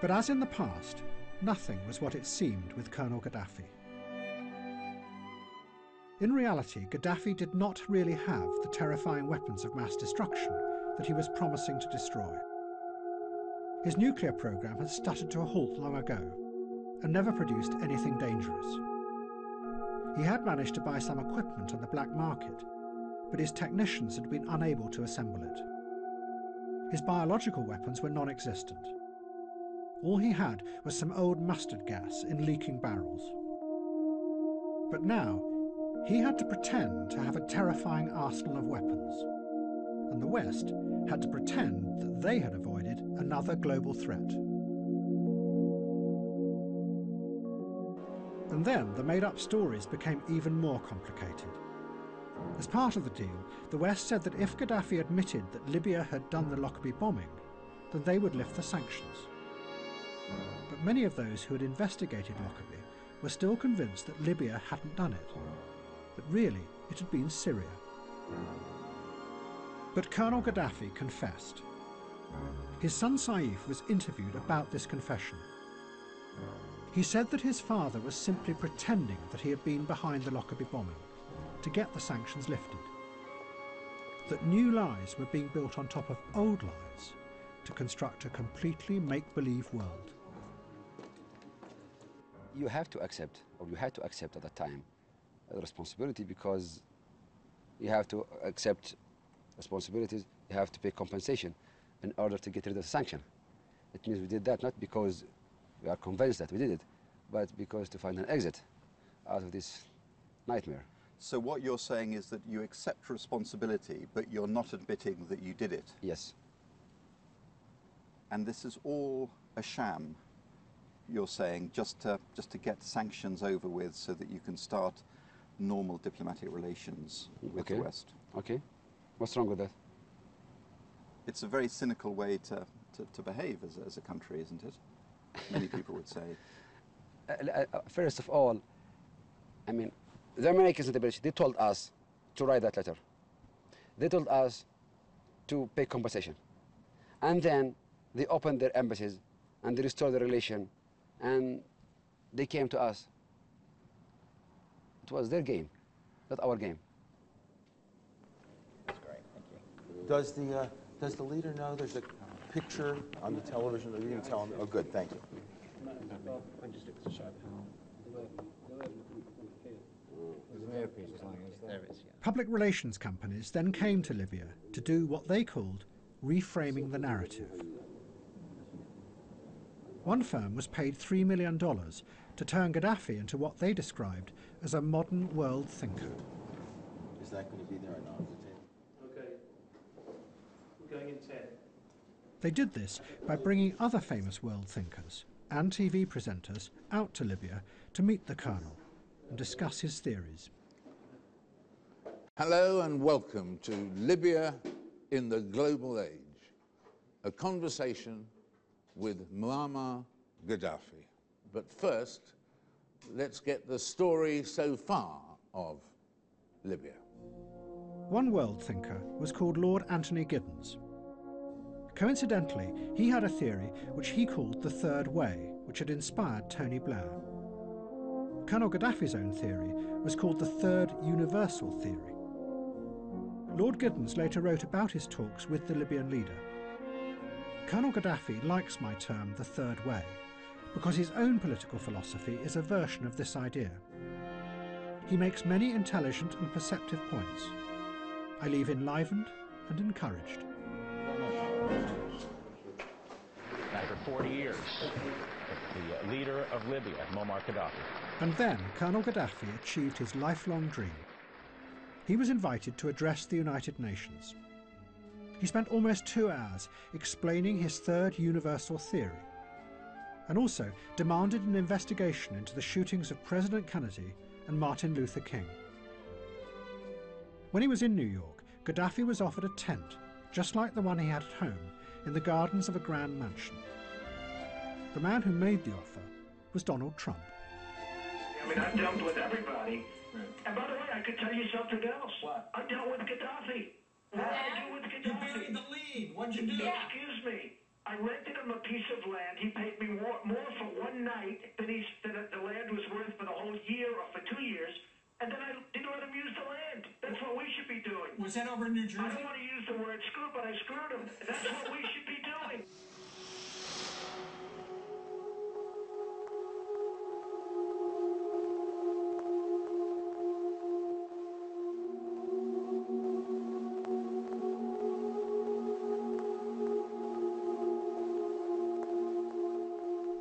Speaker 1: But as in the past, nothing was what it seemed with Colonel Gaddafi. In reality, Gaddafi did not really have the terrifying weapons of mass destruction that he was promising to destroy. His nuclear program had stuttered to a halt long ago and never produced anything dangerous. He had managed to buy some equipment on the black market, but his technicians had been unable to assemble it. His biological weapons were non-existent. All he had was some old mustard gas in leaking barrels. But now, he had to pretend to have a terrifying arsenal of weapons, and the West had to pretend that they had avoided another global threat. And then the made-up stories became even more complicated. As part of the deal, the West said that if Gaddafi admitted that Libya had done the Lockerbie bombing, then they would lift the sanctions. But many of those who had investigated Lockerbie were still convinced that Libya hadn't done it, that really it had been Syria. But Colonel Gaddafi confessed. His son Saif was interviewed about this confession. He said that his father was simply pretending that he had been behind the Lockerbie bombing to get the sanctions lifted, that new lies were being built on top of old lies to construct a completely make-believe world.
Speaker 12: You have to accept, or you had to accept at that time, the responsibility, because you have to accept responsibilities, you have to pay compensation in order to get rid of the sanction. It means we did that not because we are convinced that we did it, but because to find an exit out of this nightmare.
Speaker 15: So what you're saying is that you accept responsibility, but you're not admitting that you did it?
Speaker 12: Yes.
Speaker 15: And this is all a sham, you're saying, just to get sanctions over with so that you can start normal diplomatic relations with the West?
Speaker 12: Okay. What's wrong with that?
Speaker 15: It's a very cynical way to behave as a country, isn't it? Many people would say.
Speaker 12: First of all, I mean, the Americans in the British, they told us to write that letter. They told us to pay compensation. And then they opened their embassies and they restored the relation and they came to us. It was their game, not our game.
Speaker 22: That's great, thank you. Does the leader know there's a picture on the television? Are you going to tell him? Oh, good, thank you.
Speaker 1: Public relations companies then came to Libya to do what they called reframing the narrative. One firm was paid $3 million to turn Gaddafi into what they described as a modern world thinker.
Speaker 22: Is that going to be there or not?
Speaker 23: Okay. We're going in 10.
Speaker 1: They did this by bringing other famous world thinkers and TV presenters out to Libya to meet the colonel and discuss his theories.
Speaker 24: Hello and welcome to Libya in the Global Age, a conversation with Muammar Gaddafi. But first, let's get the story so far of Libya.
Speaker 1: One world thinker was called Lord Anthony Giddens. Coincidentally, he had a theory which he called the Third Way, which had inspired Tony Blair. Colonel Gaddafi's own theory was called the Third Universal Theory. Lord Giddens later wrote about his talks with the Libyan leader. Colonel Gaddafi likes my term, the Third Way, because his own political philosophy is a version of this idea. He makes many intelligent and perceptive points. I leave enlivened and encouraged.
Speaker 26: After 40 years, the leader of Libya, Muammar Gaddafi.
Speaker 1: And then Colonel Gaddafi achieved his lifelong dream. He was invited to address the United Nations. He spent almost 2 hours explaining his Third Universal Theory, and also demanded an investigation into the shootings of President Kennedy and Martin Luther King. When he was in New York, Gaddafi was offered a tent, just like the one he had at home, in the gardens of a grand mansion. The man who made the offer was Donald Trump.
Speaker 27: I mean, I've dealt with everybody. And by the way, I could tell you something else. What? I dealt with Gaddafi. What did I do with Gaddafi? You buried the lead. What'd you do? Excuse me. I rented him a piece of land. He paid me more for one night than the land was worth for the whole year or for 2 years. And then I didn't let him use the land. That's what we should be doing. Was that over in New Jersey? I don't want to use the word screw, but I screwed him. That's what we should be doing.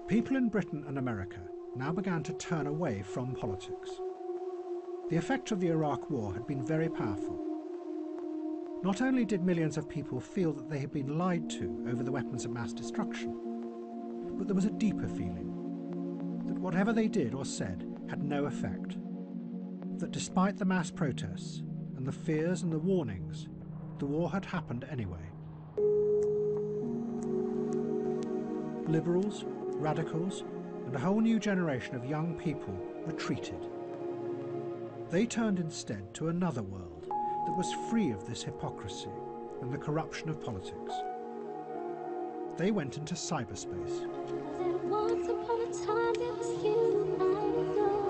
Speaker 1: People in Britain and America now began to turn away from politics. The effect of the Iraq War had been very powerful. Not only did millions of people feel that they had been lied to over the weapons of mass destruction, but there was a deeper feeling that whatever they did or said had no effect. That despite the mass protests and the fears and the warnings, the war had happened anyway. Liberals, radicals, and a whole new generation of young people retreated. They turned instead to another world that was free of this hypocrisy and the corruption of politics. They went into cyberspace.
Speaker 2: Once upon a time it was you I know.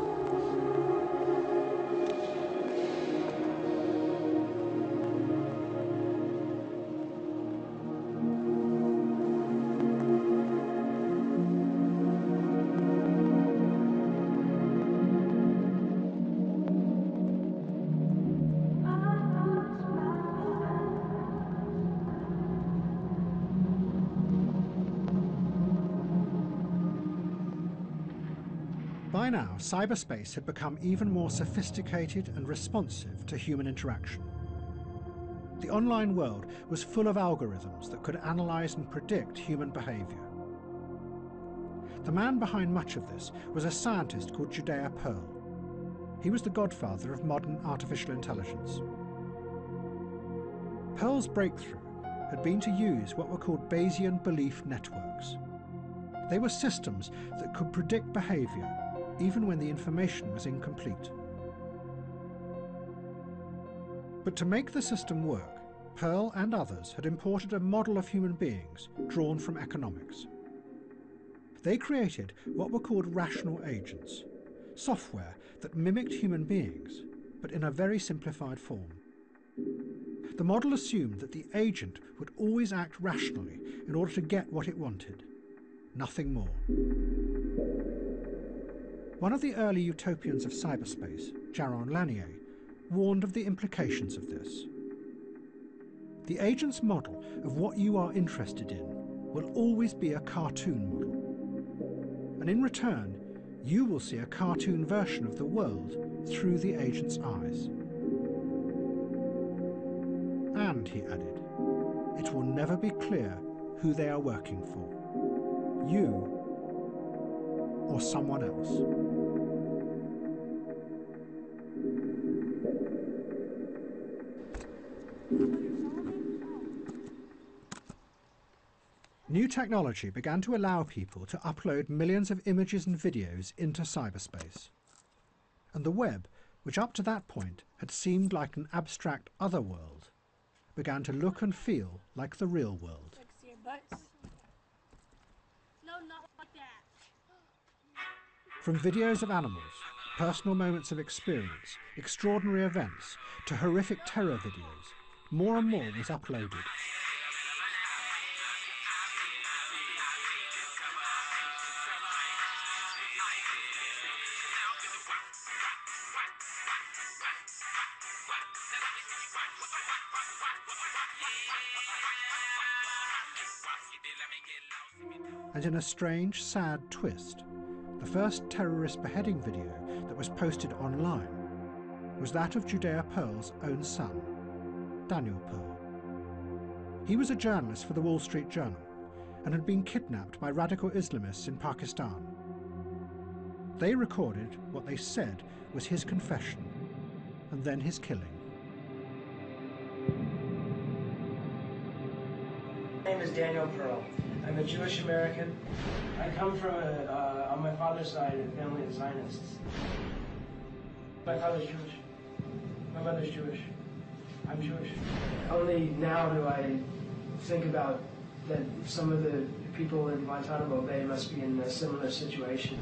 Speaker 1: By now, cyberspace had become even more sophisticated and responsive to human interaction. The online world was full of algorithms that could analyze and predict human behavior. The man behind much of this was a scientist called Jaye. He was the godfather of modern artificial intelligence. Pearl's breakthrough had been to use what were called Bayesian belief networks. They were systems that could predict behavior even when the information was incomplete. But to make the system work, Pearl and others had imported a model of human beings drawn from economics. They created what were called rational agents, software that mimicked human beings, but in a very simplified form. The model assumed that the agent would always act rationally in order to get what it wanted, nothing more. One of the early utopians of cyberspace, Jaye, warned of the implications of this. The agent's model of what you are interested in will always be a cartoon model. And in return, you will see a cartoon version of the world through the agent's eyes. And, he added, it will never be clear who they are working for, you or someone else. New technology began to allow people to upload millions of images and videos into cyberspace. And the web, which up to that point had seemed like an abstract other world, began to look and feel like the real world. From videos of animals, personal moments of experience, extraordinary events, to horrific terror videos, more and more was uploaded. And in a strange, sad twist, the first terrorist beheading video that was posted online was that of Jaye Pearl's own son, Daniel Pearl. He was a journalist for the Wall Street Journal and had been kidnapped by radical Islamists in Pakistan. They recorded what they said was his confession and then his killing.
Speaker 3: My name is Daniel Pearl. I'm a Jewish American. I come from, on my father's side, a family of Zionists. My father's Jewish. My mother's Jewish. I'm Jewish. Only now do I think about that some of the people in Guantanamo Bay must be in a similar situation.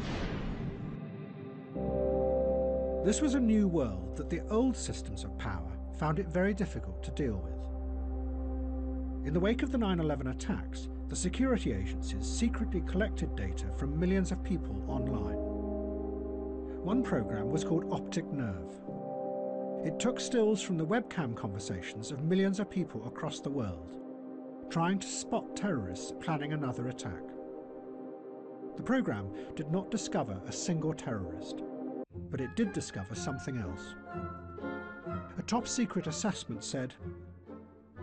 Speaker 1: This was a new world that the old systems of power found it very difficult to deal with. In the wake of the 9/11 attacks, the security agencies secretly collected data from millions of people online. One program was called Optic Nerve. It took stills from the webcam conversations of millions of people across the world, trying to spot terrorists planning another attack. The program did not discover a single terrorist, but it did discover something else. A top-secret assessment said,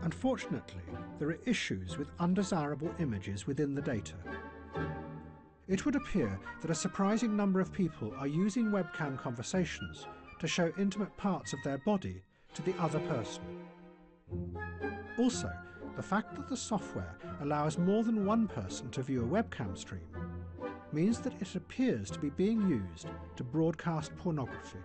Speaker 1: unfortunately, there are issues with undesirable images within the data. it would appear that a surprising number of people are using webcam conversations to show intimate parts of their body to the other person. Also, the fact that the software allows more than one person to view a webcam stream means that it appears to be being used to broadcast pornography.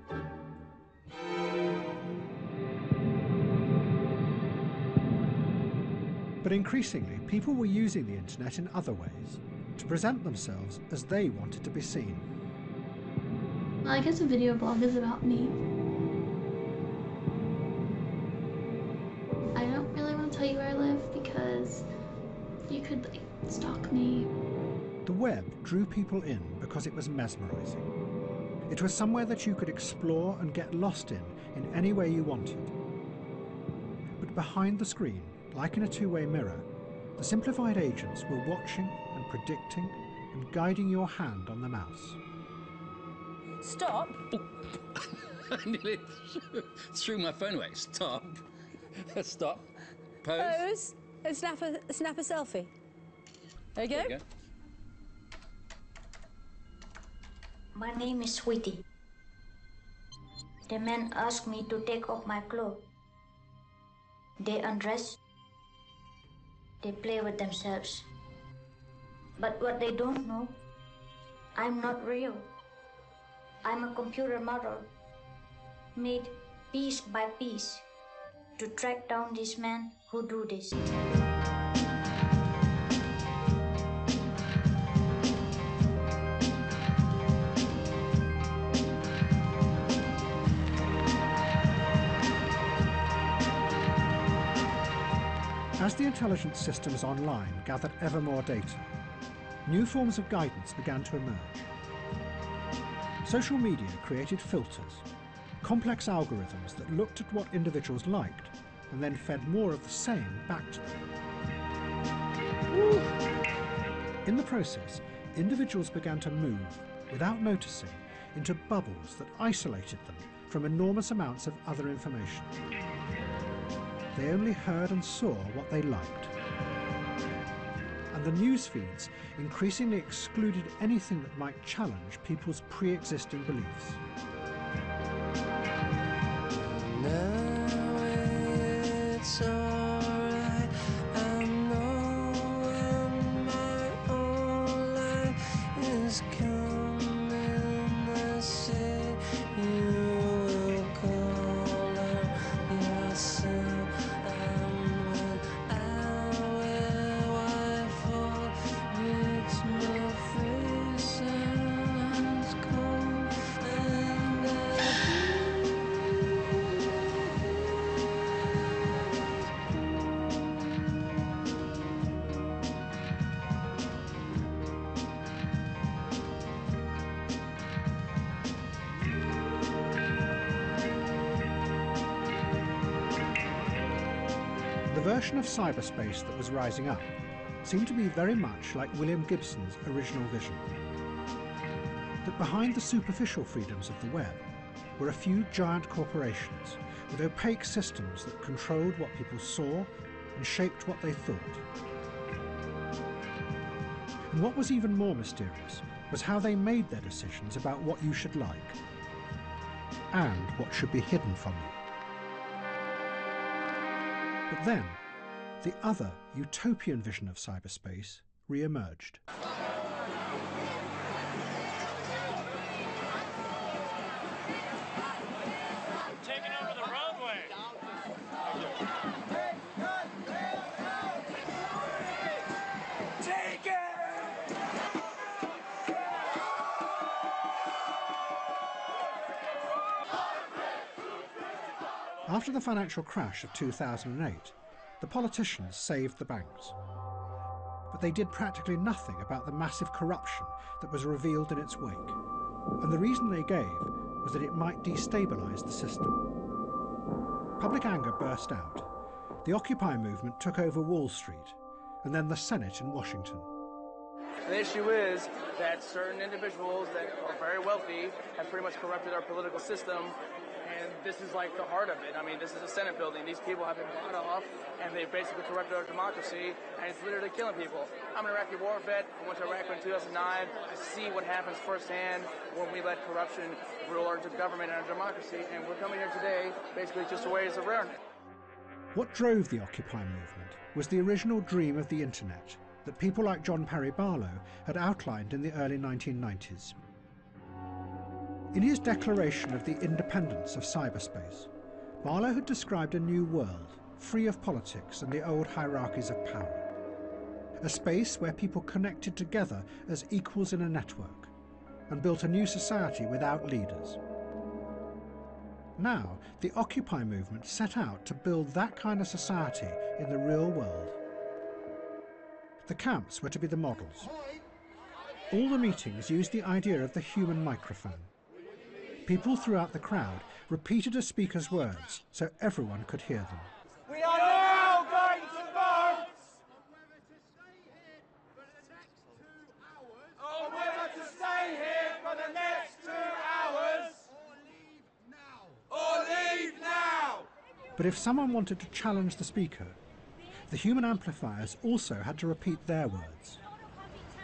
Speaker 1: But increasingly, people were using the internet in other ways, to present themselves as they wanted to be seen.
Speaker 2: I guess a video blog is about me. I don't really want to tell you where I live because you could stalk me.
Speaker 1: The web drew people in because it was mesmerizing. It was somewhere that you could explore and get lost in any way you wanted. But behind the screen, like in a two-way mirror, the simplified agents were watching and predicting and guiding your hand on the mouse.
Speaker 5: Stop.
Speaker 6: I nearly threw my phone away. Stop. Stop. Pose.
Speaker 5: Pose. Snap a selfie. There you go.
Speaker 6: There you go.
Speaker 7: My name is Sweetie. The men asked me to take off my clothes. They undress. They play with themselves. But what they don't know, I'm not real. I'm a computer model, made piece by piece to track down these men who do this.
Speaker 1: As the intelligence systems online gathered ever more data, new forms of guidance began to emerge. Social media created filters, complex algorithms that looked at what individuals liked and then fed more of the same back to them. In the process, individuals began to move, without noticing, into bubbles that isolated them from enormous amounts of other information. They only heard and saw what they liked. And the news feeds increasingly excluded anything that might challenge people's pre-existing beliefs.
Speaker 17: Now it's alright, I know when my own life is coming, I say you will call on yourself.
Speaker 1: The version of cyberspace that was rising up seemed to be very much like William Gibson's original vision. That behind the superficial freedoms of the web were a few giant corporations with opaque systems that controlled what people saw and shaped what they thought. And what was even more mysterious was how they made their decisions about what you should like and what should be hidden from you. But then, the other utopian vision of cyberspace re-emerged.
Speaker 9: Taking over the roadway. Take it!
Speaker 1: After the financial crash of 2008, the politicians saved the banks. But they did practically nothing about the massive corruption that was revealed in its wake. And the reason they gave was that it might destabilize the system. Public anger burst out. The Occupy movement took over Wall Street, and then the Senate in Washington.
Speaker 3: The issue is that certain individuals that are very wealthy have pretty much corrupted our political system, and
Speaker 4: this is like the heart of it. I mean, this is a Senate building. These people have been bought off, and they've basically corrupted our democracy, and it's literally killing people. I'm an Iraqi war vet. I went to Iraq in 2009. I see what happens firsthand when we let corruption rule our government and our democracy, and we're coming here today basically just to raise awareness.
Speaker 1: What drove the Occupy movement was the original dream of the internet that people like John Perry Barlow had outlined in the early 1990s. In his declaration of the independence of cyberspace, Barlow had described a new world, free of politics and the old hierarchies of power. A space where people connected together as equals in a network and built a new society without leaders. Now, the Occupy movement set out to build that kind of society in the real world. The camps were to be the models. All the meetings used the idea of the human microphone. People throughout the crowd repeated a speaker's words so everyone could hear them.
Speaker 9: We are now going to vote on whether to stay here for the next 2 hours or leave now.
Speaker 1: But if someone wanted to challenge the speaker, the human amplifiers also had to repeat their words.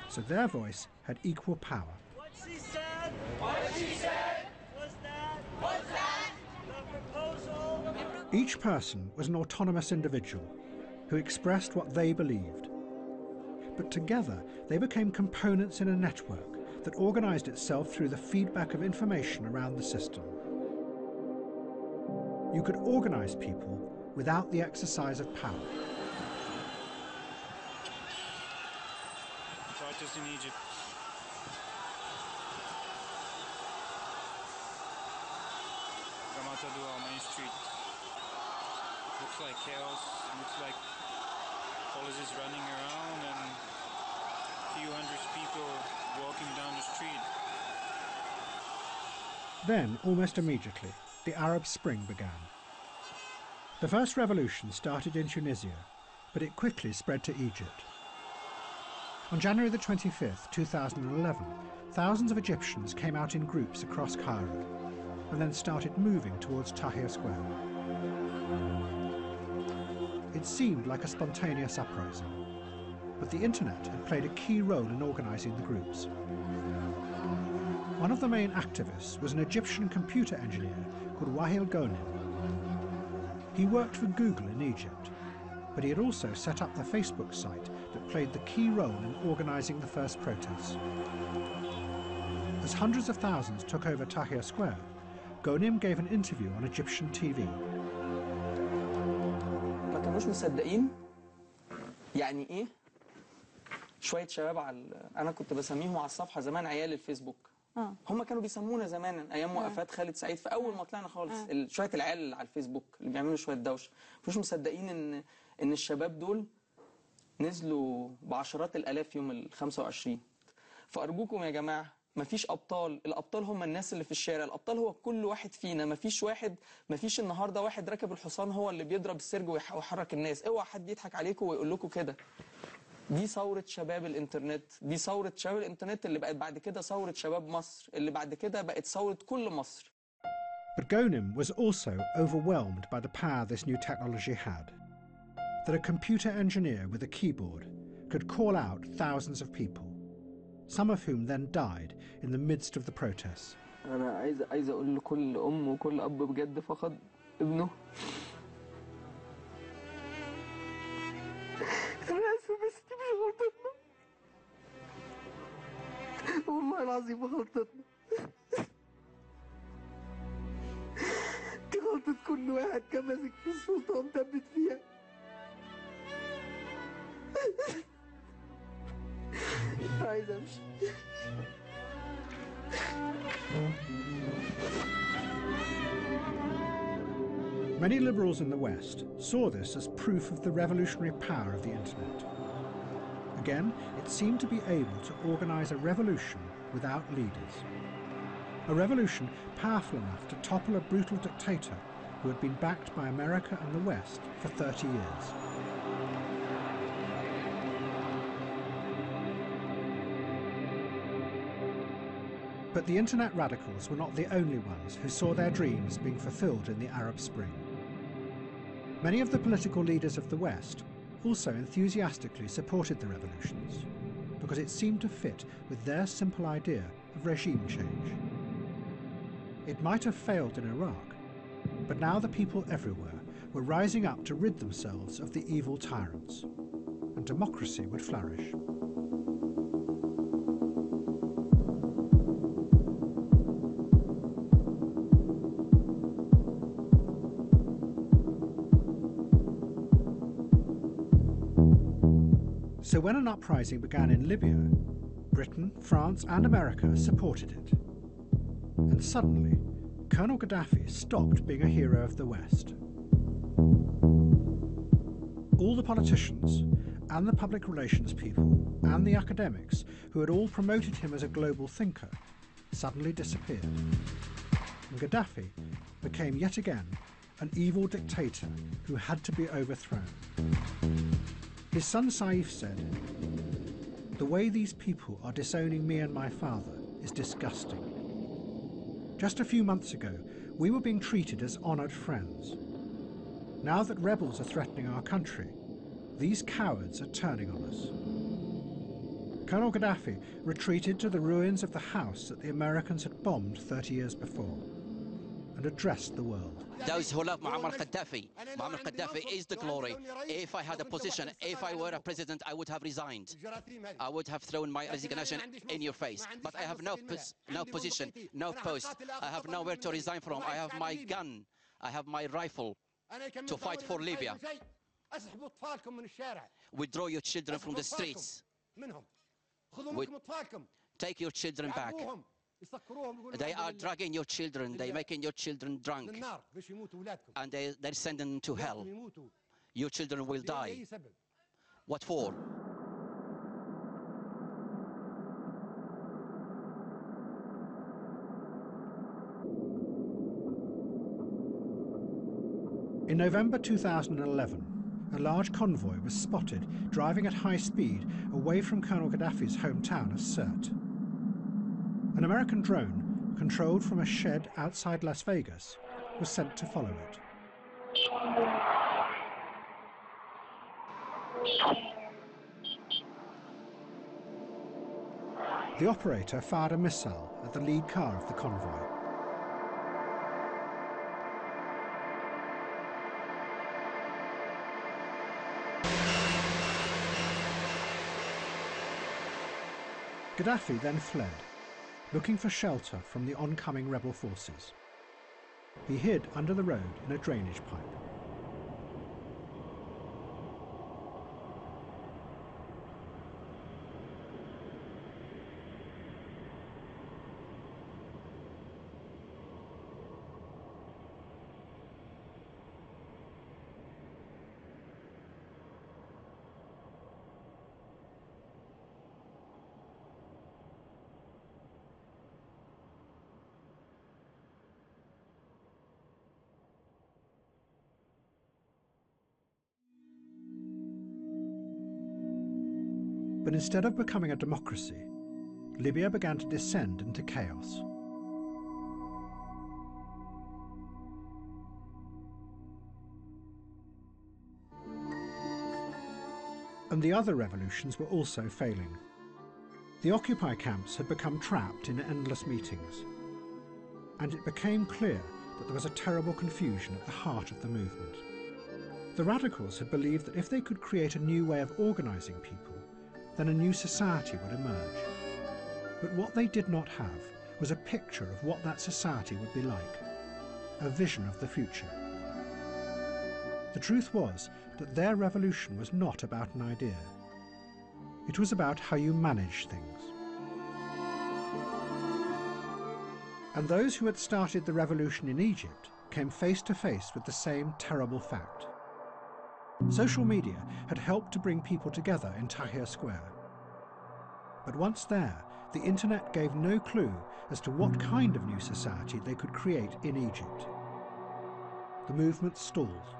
Speaker 1: So their voice had equal power.
Speaker 9: What she said, what she said, what's that, what's that, the proposal.
Speaker 1: Each person was an autonomous individual who expressed what they believed. But together they became components in a network that organized itself through the feedback of information around the system. You could organize people without the exercise of power.
Speaker 11: Just in Egypt. Gamatadu, our main street. Looks like chaos, looks like police running around and a few hundred people walking down the street.
Speaker 1: Then, almost immediately, the Arab Spring began. The first revolution started in Tunisia, but it quickly spread to Egypt. On January the 25th, 2011, thousands of Egyptians came out in groups across Cairo and then started moving towards Tahrir Square. It seemed like a spontaneous uprising, but the internet had played a key role in organizing the groups. One of the main activists was an Egyptian computer engineer called Wael Ghonim. He worked for Google in Egypt, but he had also set up the Facebook site that played the key role in organising the first protests. As hundreds of thousands took over Tahrir Square, Ghonim gave an interview on Egyptian TV.
Speaker 13: ما كانوش مصدقين يعني ايه شويه شباب انا كنت بسميهم على الصفحه زمان عيال الفيسبوك. هم كانوا بيسمونا زمان ايام وقفات خالد سعيد في اول ما طلعنا خالص شويه العيال اللي على الفيسبوك اللي بيعملوا شويه دوشه مش مصدقين ان الشباب دول نزلوا بعشرات الالاف يوم ال 25. فارجوكم يا جماعه مفيش ابطال، الابطال هم الناس اللي في الشارع، الابطال هو كل واحد فينا، مفيش النهارده واحد راكب الحصان هو اللي بيضرب السرج ويحرك الناس، اوعى حد يضحك عليكم ويقول لكم كده. دي ثورة شباب الانترنت، دي ثورة شباب الانترنت اللي بقت بعد كده ثورة شباب مصر، اللي بعد كده بقت ثورة كل مصر.
Speaker 1: But Ghonim was also overwhelmed by the power this new technology had. That a computer engineer with a keyboard could call out thousands of people, some of whom then died in the midst of the protests.
Speaker 13: أنا عايز أقول لكل أم وكل أب بجد فقد ابنه. أنا آسفة بس دي مش غلطتنا. والله العظيم ما غلطتنا. دي غلطة كل واحد كان ماسك في السلطة ومثبت فيها. عايز أمشي.
Speaker 1: Many liberals in the West saw this as proof of the revolutionary power of the internet. Again, it seemed to be able to organize a revolution without leaders. A revolution powerful enough to topple a brutal dictator who had been backed by America and the West for 30 years. But the internet radicals were not the only ones who saw their dreams being fulfilled in the Arab Spring. Many of the political leaders of the West also enthusiastically supported the revolutions because it seemed to fit with their simple idea of regime change. It might have failed in Iraq, but now the people everywhere were rising up to rid themselves of the evil tyrants, and democracy would flourish. So when an uprising began in Libya, Britain, France and America supported it. And suddenly, Colonel Gaddafi stopped being a hero of the West. All the politicians and the public relations people and the academics who had all promoted him as a global thinker suddenly disappeared. And Gaddafi became yet again an evil dictator who had to be overthrown. His son Saif said, "The way these people are disowning me and my father is disgusting. Just a few months ago, we were being treated as honoured friends. Now that rebels are threatening our country, these cowards are turning on us." Colonel Gaddafi retreated to the ruins of the house that the Americans had bombed 30 years before and addressed the world.
Speaker 14: Those who love Muammar Gaddafi is the glory. If I had a position, if I were a president, I would have resigned. I would have thrown my resignation in your face. But I have no position, no post. I have nowhere to resign from. I have my gun. I have my rifle to fight for Libya. Withdraw your children from the streets. Take your children back. They are dragging your children, they're making your children drunk, and they're sending them to hell. Your children will die. What for?
Speaker 1: In November 2011, a large convoy was spotted driving at high speed away from Colonel Gaddafi's hometown of Sirte. An American drone, controlled from a shed outside Las Vegas, was sent to follow it. The operator fired a missile at the lead car of the convoy. Gaddafi then fled, looking for shelter from the oncoming rebel forces. He hid under the road in a drainage pipe. But instead of becoming a democracy, Libya began to descend into chaos. And the other revolutions were also failing. The Occupy camps had become trapped in endless meetings, and it became clear that there was a terrible confusion at the heart of the movement. The radicals had believed that if they could create a new way of organising people, then a new society would emerge. But what they did not have was a picture of what that society would be like, a vision of the future. The truth was that their revolution was not about an idea. It was about how you manage things. And those who had started the revolution in Egypt came face to face with the same terrible fact. Social media had helped to bring people together in Tahrir Square. But once there, the internet gave no clue as to what kind of new society they could create in Egypt. The movement stalled.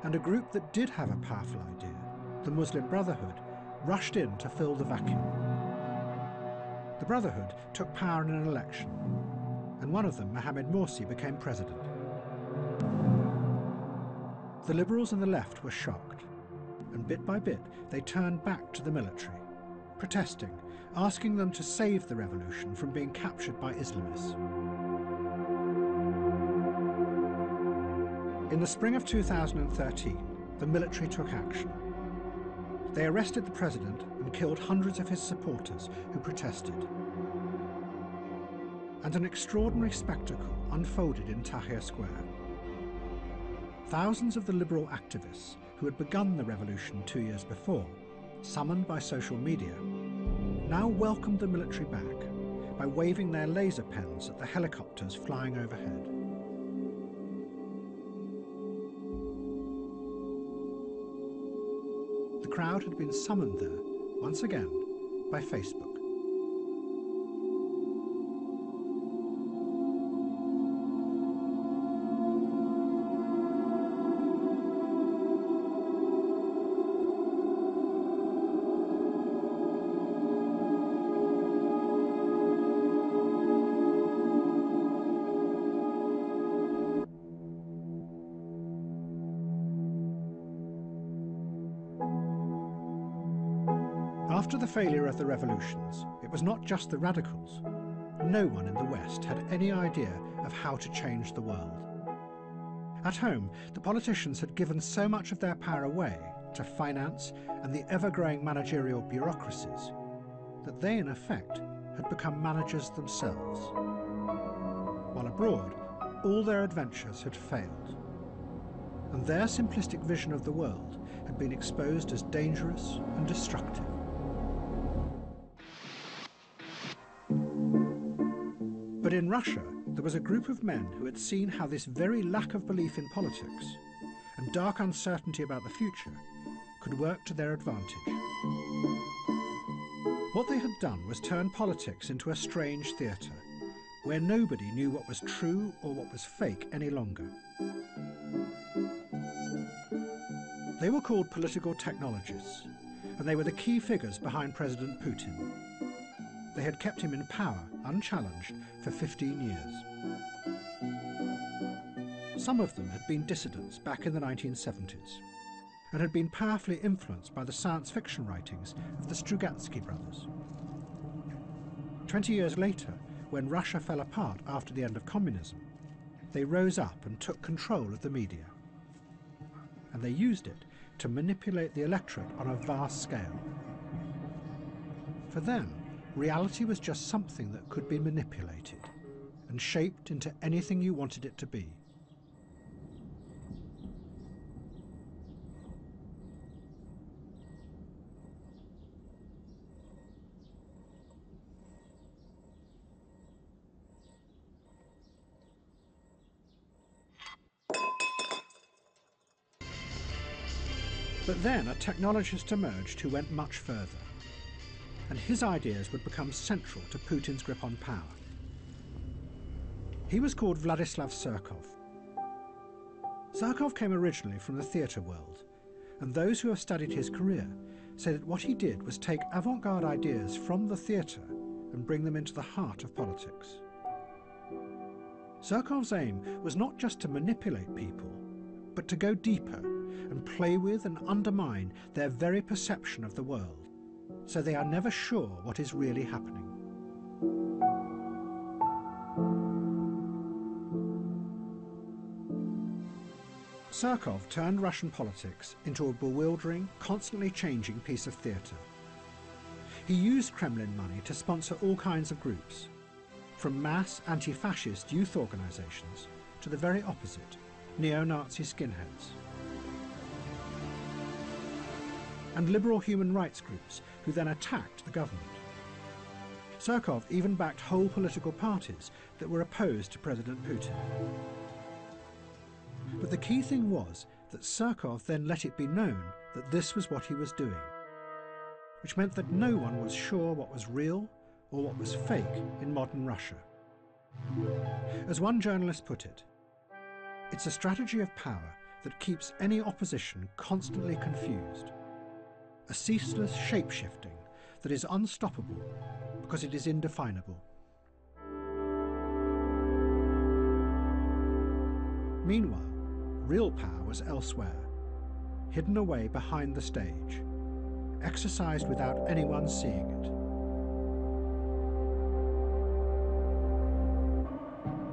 Speaker 1: And a group that did have a powerful idea, the Muslim Brotherhood, rushed in to fill the vacuum. The The Brotherhood took power in an election, and one of them, Mohamed Morsi, became president. The liberals and the left were shocked, and bit by bit they turned back to the military, protesting, asking them to save the revolution from being captured by Islamists. In the spring of 2013, the military took action. They arrested the president and killed hundreds of his supporters who protested. And an extraordinary spectacle unfolded in Tahrir Square. Thousands of the liberal activists who had begun the revolution 2 years before, summoned by social media, now welcomed the military back by waving their laser pens at the helicopters flying overhead. The crowd had been summoned there, once again, by Facebook. After the failure of the revolutions, it was not just the radicals. No one in the West had any idea of how to change the world. At home, the politicians had given so much of their power away to finance and the ever-growing managerial bureaucracies that they, in effect, had become managers themselves. While abroad, all their adventures had failed, and their simplistic vision of the world had been exposed as dangerous and destructive. But in Russia, there was a group of men who had seen how this very lack of belief in politics and dark uncertainty about the future could work to their advantage. What they had done was turn politics into a strange theatre, where nobody knew what was true or what was fake any longer. They were called political technologists, and they were the key figures behind President Putin. They had kept him in power, unchallenged, for 15 years. Some of them had been dissidents back in the 1970s, and had been powerfully influenced by the science fiction writings of the Strugatsky brothers. 20 years later, when Russia fell apart after the end of communism, they rose up and took control of the media. And they used it to manipulate the electorate on a vast scale. For them, reality was just something that could be manipulated and shaped into anything you wanted it to be. But then a technologist emerged who went much further, and his ideas would become central to Putin's grip on power. He was called Vladislav Surkov. Surkov came originally from the theatre world, and those who have studied his career say that what he did was take avant-garde ideas from the theatre and bring them into the heart of politics. Surkov's aim was not just to manipulate people, but to go deeper and play with and undermine their very perception of the world, so they are never sure what is really happening. Surkov turned Russian politics into a bewildering, constantly changing piece of theatre. He used Kremlin money to sponsor all kinds of groups, from mass anti-fascist youth organisations to the very opposite, neo-Nazi skinheads. And liberal human rights groups who then attacked the government. Surkov even backed whole political parties that were opposed to President Putin. But the key thing was that Surkov then let it be known that this was what he was doing, which meant that no one was sure what was real or what was fake in modern Russia. As one journalist put it, it's a strategy of power that keeps any opposition constantly confused, a ceaseless shape-shifting that is unstoppable because it is indefinable. Meanwhile, real power was elsewhere, hidden away behind the stage, exercised without anyone seeing it.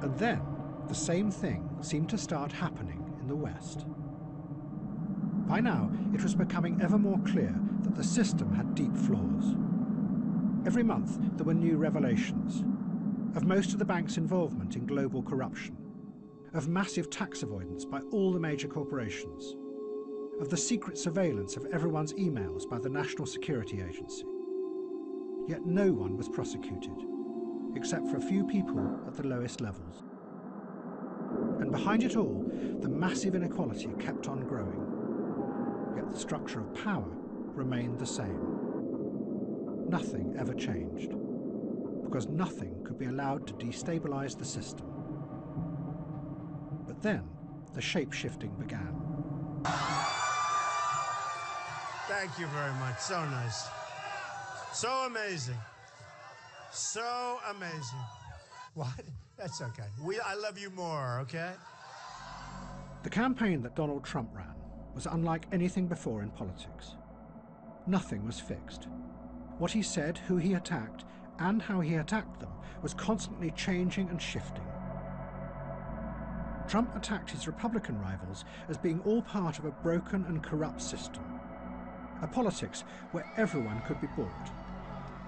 Speaker 1: And then, the same thing seemed to start happening in the West. By now, it was becoming ever more clear that the system had deep flaws. Every month, there were new revelations of most of the bank's involvement in global corruption, of massive tax avoidance by all the major corporations, of the secret surveillance of everyone's emails by the National Security Agency. Yet no one was prosecuted, except for a few people at the lowest levels. And behind it all, the massive inequality kept on growing. Yet the structure of power remained the same. Nothing ever changed, because nothing could be allowed to destabilize the system. But then, the shape-shifting began.
Speaker 10: Thank you very much. So nice. So amazing. So amazing. What? That's okay. I love you more, okay?
Speaker 1: The campaign that Donald Trump ran was unlike anything before in politics. Nothing was fixed. What he said, who he attacked, and how he attacked them was constantly changing and shifting. Trump attacked his Republican rivals as being all part of a broken and corrupt system, a politics where everyone could be bought,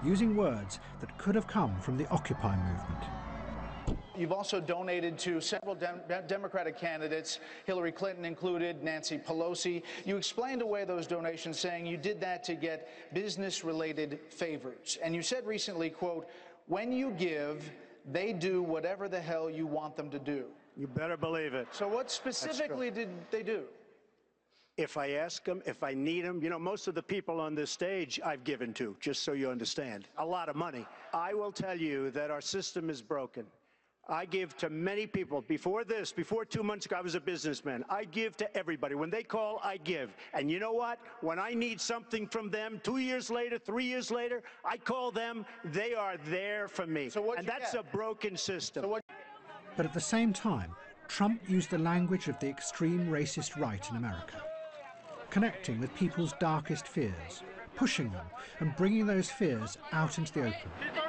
Speaker 1: using words that could have come from the Occupy movement.
Speaker 16: You've also donated to several Democratic candidates, Hillary Clinton included, Nancy Pelosi. You explained away those donations, saying you did that to get business-related favors. And you said recently, quote, "When you give, they do whatever the hell you want them to do."
Speaker 10: You better believe it.
Speaker 16: So what specifically did they do?
Speaker 10: If I ask them, if I need them, you know, most of the people on this stage I've given to, just so you understand, a lot of money. I will tell you that our system is broken. I give to many people. Before 2 months ago, I was a businessman. I give to everybody. When they call, I give. And you know what? When I need something from them, 2 years later, 3 years later, I call them. They are there for me.
Speaker 16: So
Speaker 10: and that's a broken system.
Speaker 16: So
Speaker 1: But at the same time, Trump used the language of the extreme racist right in America, connecting with people's darkest fears, pushing them and bringing those fears out into the open.
Speaker 9: Get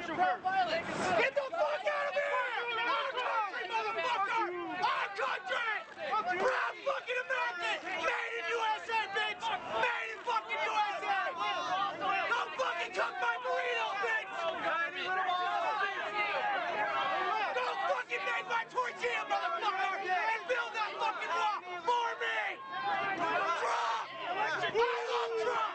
Speaker 9: the fuck out of here! Motherfucker! Our country! Proud fucking American! Made in USA, bitch! Made in fucking USA! Don't fucking cook my burrito, bitch! Don't fucking make my tortilla, motherfucker! And build that fucking wall for me! Trump! I love Trump!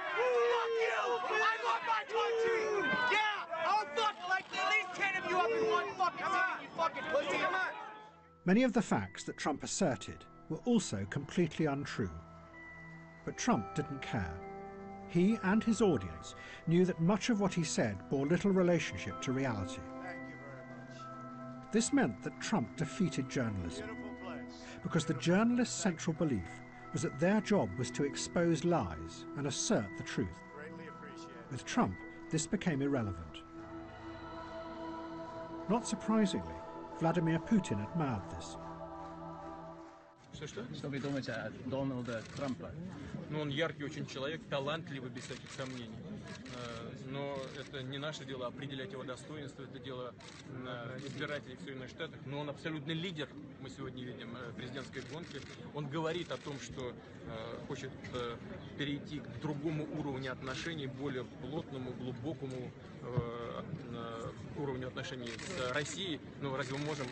Speaker 9: Fuck you! I love my country! Yeah! I'll fuck like at least 10 of you up in one fucking city, you fucking pussy! Come on!
Speaker 1: Many of the facts that Trump asserted were also completely untrue. But Trump didn't care. He and his audience knew that much of what he said bore little relationship to reality. This meant that Trump defeated journalism, because the journalists' central belief was that their job was to expose lies and assert the truth. With Trump, this became irrelevant. Not surprisingly, Vladimir Putin admired this.
Speaker 18: Что вы думаете о Дональде Трампе?
Speaker 19: Ну, он яркий очень человек, талантливый, без всяких сомнений. Но это не наше дело определять его достоинство, это дело избирателей в Соединенных Штатах. Но он абсолютный лидер, мы сегодня видим, президентской гонки. Он говорит о том, что хочет перейти к другому уровню отношений, более плотному, глубокому уровню отношений с Россией. Ну, разве мы можем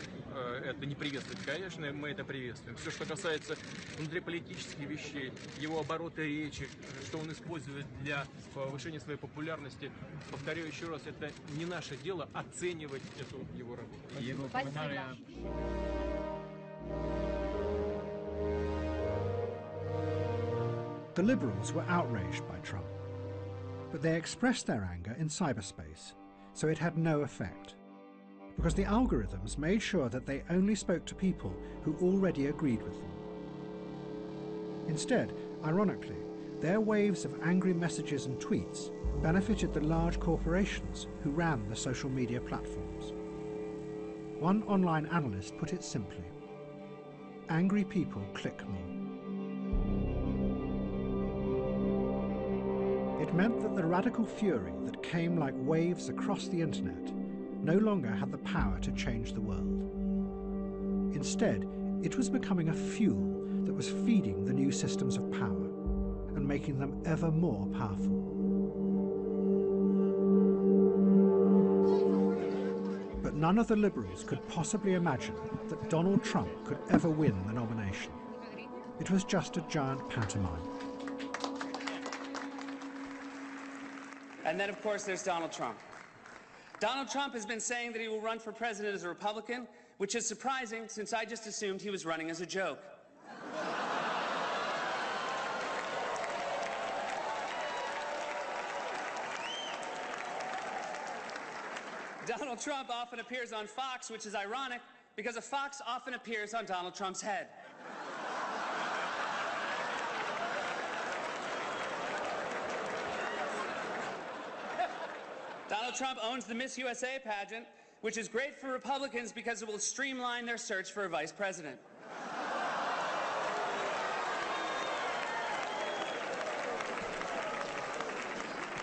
Speaker 19: это не приветствовать? Конечно, мы это приветствуем. Все, что касается внутриполитических вещей, его обороты речи, что он использует для повышения своей популярности, повторяю еще раз, это не наше дело оценивать эту его работу.
Speaker 1: The liberals were outraged by Trump, but they expressed their anger in cyberspace, so it had no effect, because the algorithms made sure that they only spoke to people who already agreed with them. Instead, ironically, Their waves of angry messages and tweets benefited the large corporations who ran the social media platforms. One online analyst put it simply: angry people click more. It meant that the radical fury that came like waves across the internet no longer had the power to change the world. Instead, it was becoming a fuel that was feeding the new systems of power and making them ever more powerful. But none of the liberals could possibly imagine that Donald Trump could ever win the nomination. It was just a giant pantomime.
Speaker 8: And then, of course, there's Donald Trump. Donald Trump has been saying that he will run for president as a Republican, which is surprising since I just assumed he was running as a joke. Donald Trump often appears on Fox, which is ironic because a fox often appears on Donald Trump's head. Donald Trump owns the Miss USA pageant, which is great for Republicans because it will streamline their search for a vice president.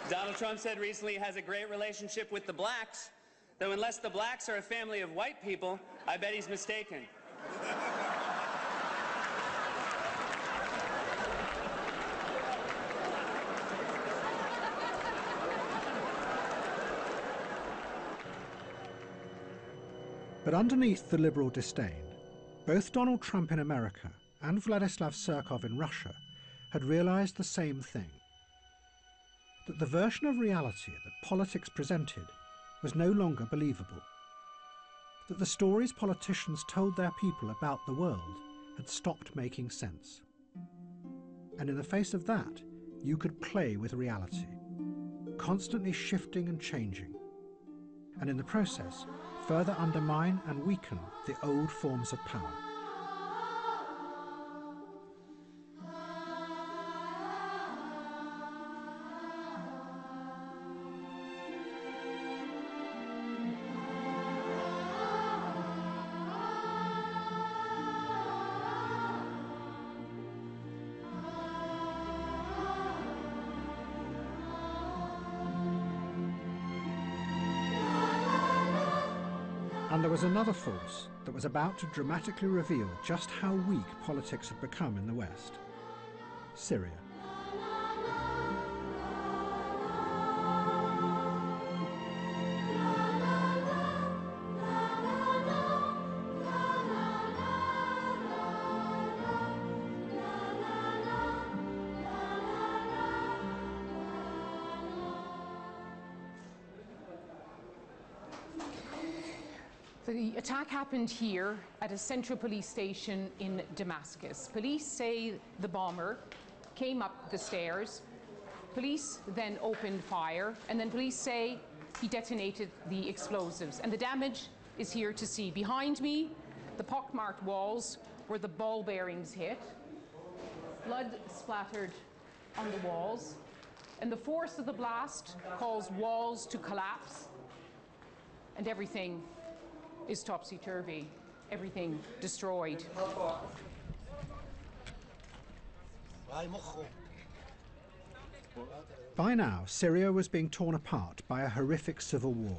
Speaker 8: Donald Trump said recently he has a great relationship with the blacks, though unless the blacks are a family of white people, I bet he's mistaken.
Speaker 1: But underneath the liberal disdain, both Donald Trump in America and Vladislav Surkov in Russia had realized the same thing: that the version of reality that politics presented was no longer believable, that the stories politicians told their people about the world had stopped making sense. And in the face of that, you could play with reality, constantly shifting and changing, and in the process further undermine and weaken the old forms of power. And there was another force that was about to dramatically reveal just how weak politics had become in the West: Syria.
Speaker 12: The attack happened here at a central police station in Damascus. Police say the bomber came up the stairs. Police then opened fire, and then police say he detonated the explosives. And the damage is here to see. Behind me, the pockmarked walls where the ball bearings hit. Blood splattered on the walls. And the force of the blast caused walls to collapse. And everything is topsy-turvy, everything destroyed.
Speaker 1: By now, Syria was being torn apart by a horrific civil war.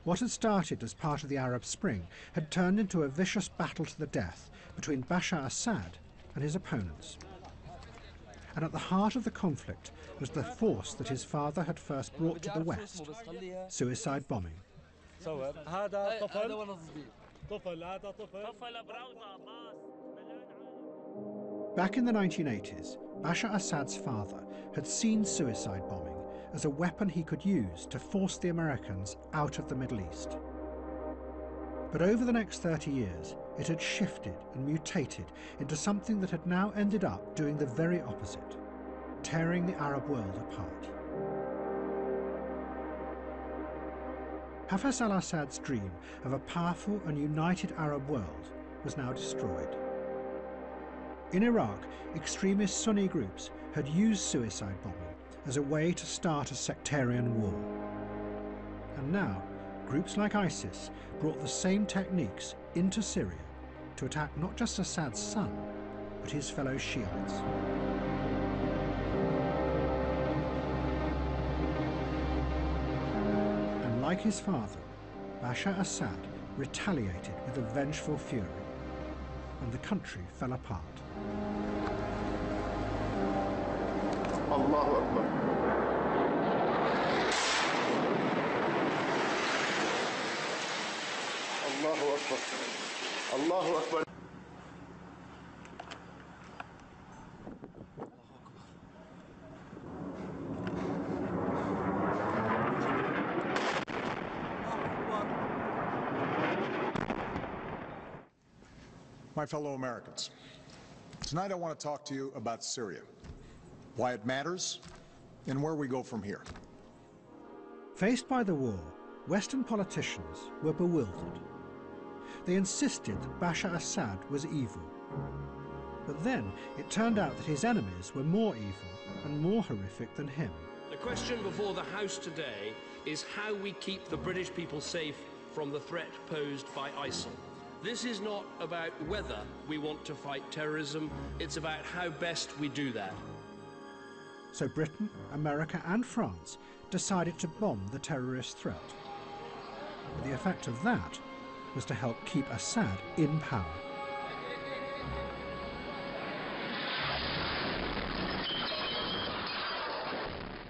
Speaker 1: What had started as part of the Arab Spring had turned into a vicious battle to the death between Bashar Assad and his opponents. And at the heart of the conflict was the force that his father had first brought to the West: suicide bombing. Back in the 1980s, Bashar Assad's father had seen suicide bombing as a weapon he could use to force the Americans out of the Middle East. But over the next 30 years, it had shifted and mutated into something that had now ended up doing the very opposite, tearing the Arab world apart. Hafez al-Assad's dream of a powerful and united Arab world was now destroyed. In Iraq, extremist Sunni groups had used suicide bombing as a way to start a sectarian war. And now, groups like ISIS brought the same techniques into Syria to attack not just Assad's son, but his fellow Shiites. And like his father, Bashar Assad retaliated with a vengeful fury, and the country fell apart.
Speaker 15: Allahu Akbar. Allahu Akbar. Allahu Akbar.
Speaker 20: My fellow Americans, tonight I want to talk to you about Syria, why it matters, and where we go from here.
Speaker 1: Faced by the war, Western politicians were bewildered. They insisted that Bashar Assad was evil. But then it turned out that his enemies were more evil and more horrific than him.
Speaker 21: The question before the House today is how we keep the British people safe from the threat posed by ISIL. This is not about whether we want to fight terrorism, it's about how best we do that.
Speaker 1: So Britain, America and France decided to bomb the terrorist threat. The effect of that was to help keep Assad in power.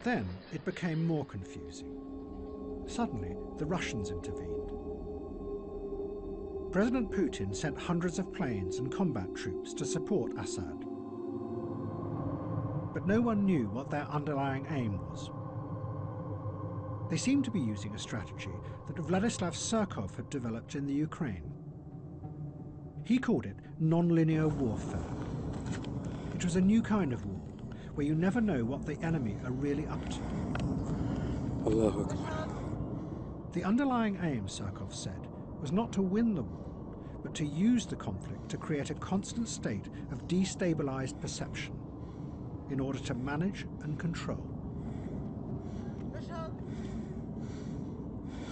Speaker 1: Then it became more confusing. Suddenly, the Russians intervened. President Putin sent hundreds of planes and combat troops to support Assad. But no one knew what their underlying aim was. They seemed to be using a strategy that Vladislav Surkov had developed in the Ukraine. He called it non-linear warfare. It was a new kind of war, where you never know what the enemy are really up to.
Speaker 20: Allahu Akbar.
Speaker 1: The underlying aim, Surkov said, was not to win the war, but to use the conflict to create a constant state of destabilized perception in order to manage and control.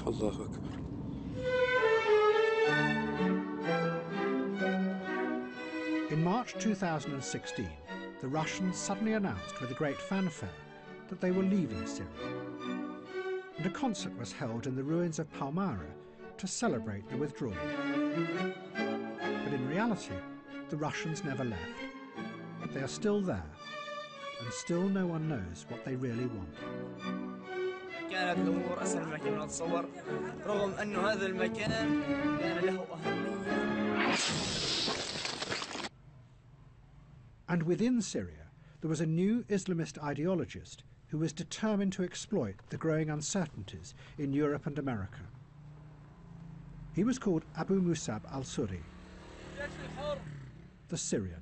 Speaker 20: Allahu Akbar.
Speaker 1: In March 2016, the Russians suddenly announced with a great fanfare that they were leaving Syria. And a concert was held in the ruins of Palmyra to celebrate the withdrawal. But in reality, the Russians never left. They are still there, and still no one knows what they really want.
Speaker 22: كانت الأمور أسهل ما كنا نتصور رغم أن هذا المكان كان له أهمية.
Speaker 1: And within Syria, there was a new Islamist ideologist who was determined to exploit the growing uncertainties in Europe and America. He was called Abu Musab al-Suri, the Syrian.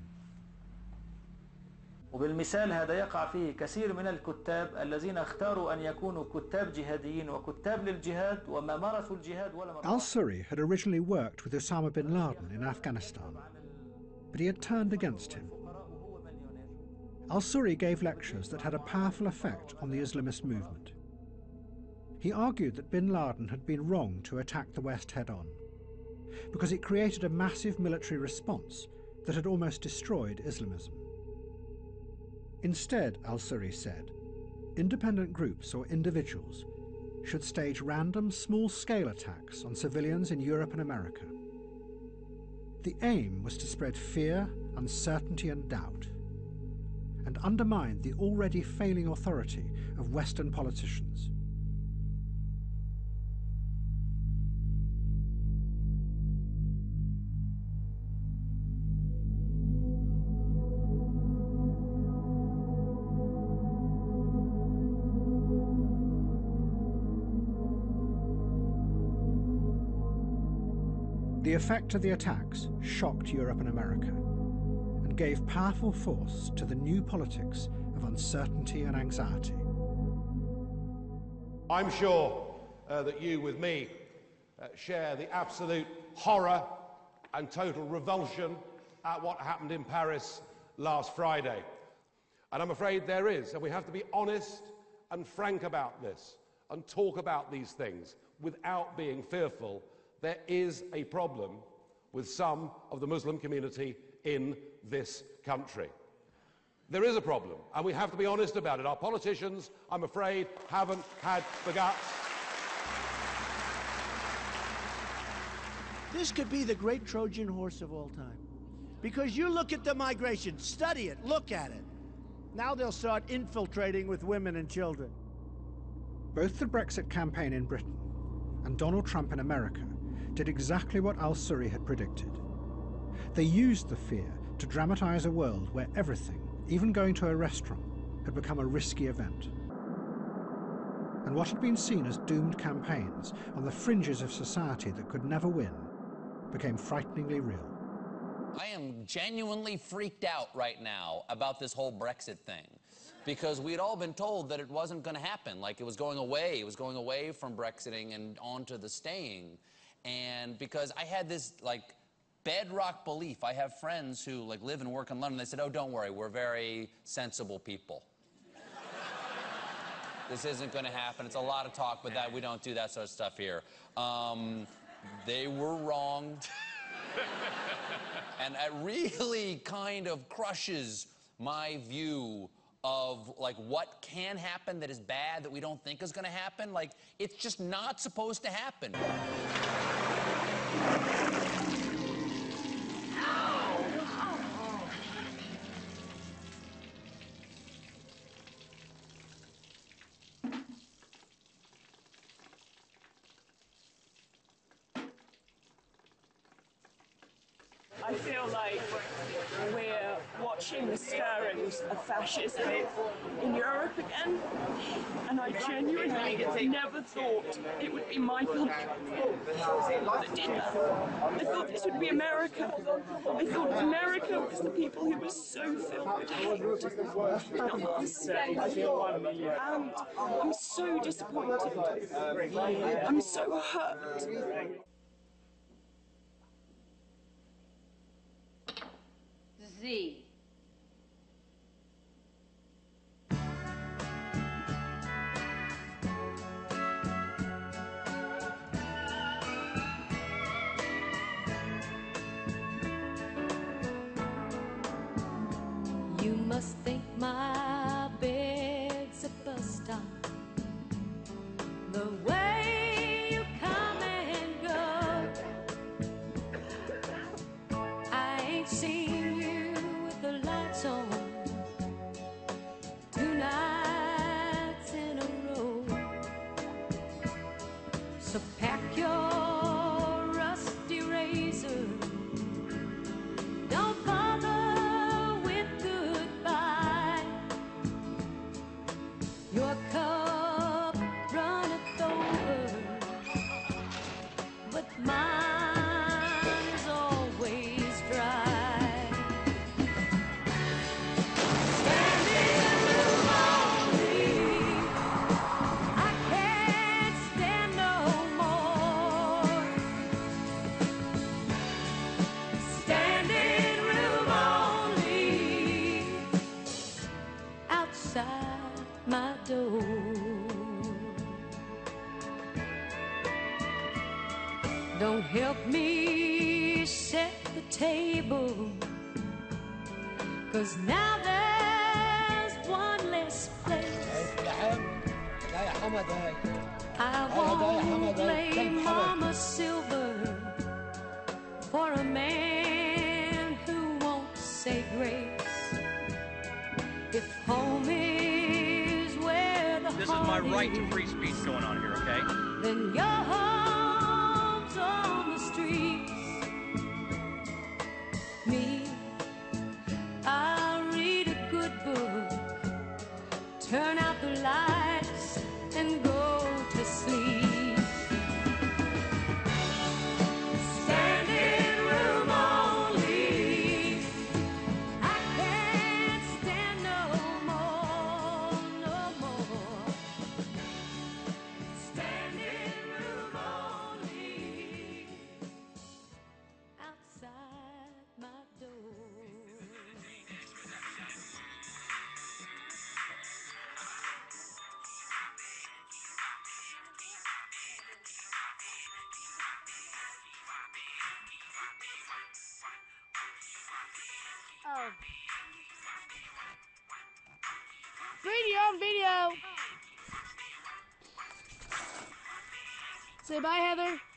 Speaker 23: وبالمثال هذا يقع فيه كثير من الكتاب الذين اختاروا أن يكونوا كتاب جهاديين وكتاب للجهاد وما مارسوا الجهاد ولا
Speaker 1: Al-Suri had originally worked with Osama bin Laden in Afghanistan, but he had turned against him. Al-Suri gave lectures that had a powerful effect on the Islamist movement. He argued that bin Laden had been wrong to attack the West head-on, because it created a massive military response that had almost destroyed Islamism. Instead, al-Suri said, independent groups or individuals should stage random small-scale attacks on civilians in Europe and America. The aim was to spread fear, uncertainty and doubt, and undermine the already failing authority of Western politicians. The effect of the attacks shocked Europe and America and gave powerful force to the new politics of uncertainty and anxiety.
Speaker 24: I'm sure that you, with me, share the absolute horror and total revulsion at what happened in Paris last Friday. And I'm afraid there is, and we have to be honest and frank about this and talk about these things without being fearful. There is a problem with some of the Muslim community in this country. There is a problem, and we have to be honest about it. Our politicians, I'm afraid, haven't had the guts.
Speaker 2: This could be the great Trojan horse of all time. Because you look at the migration, study it, look at it. Now they'll start infiltrating with women and children.
Speaker 1: Both the Brexit campaign in Britain and Donald Trump in America did exactly what al-Suri had predicted. They used the fear to dramatize a world where everything, even going to a restaurant, had become a risky event. And what had been seen as doomed campaigns on the fringes of society that could never win became frighteningly real.
Speaker 5: I am genuinely freaked out right now about this whole Brexit thing, because we'd all been told that it wasn't going to happen, like it was going away from Brexiting and onto the staying. And because I had this like bedrock belief, I have friends who like live and work in London, they said, oh, don't worry, we're very sensible people. This isn't going to happen. It's a lot of talk, but that we don't do that sort of stuff here. They were wrong. And it really kind of crushes my view of like what can happen that is bad that we don't think is going to happen. Like, it's just not supposed to happen.
Speaker 6: I feel like we're watching the stirrings of fascism in Europe again, and I genuinely never thought it would be my country that did that. I thought this would be America. I thought America was the people who were so filled with hate, not us. And I'm so disappointed. I'm so hurt.
Speaker 7: Z.
Speaker 25: You must think my bed's a bus stop. The way you come and go, I ain't seen you with the lights on 2 nights in a row. So pack your rusty razor. Don't bother with goodbye. Your cup runneth over, but mine is always dry. Standing room only, I can't stand no more. Standing room only, outside my door. Don't help me set the table, 'cause now there's one less place. I won't blame Mama Silver for a man who won't say grace. If home is where the
Speaker 26: This is my right to free speech going on here, okay?
Speaker 25: then your home's on the streets. Me, I'll read a good book, turn out the lights, and go to sleep. Standing room only, I can't stand no more, no more. Standing room only, outside my door.
Speaker 3: you're on video. Say bye, Heather.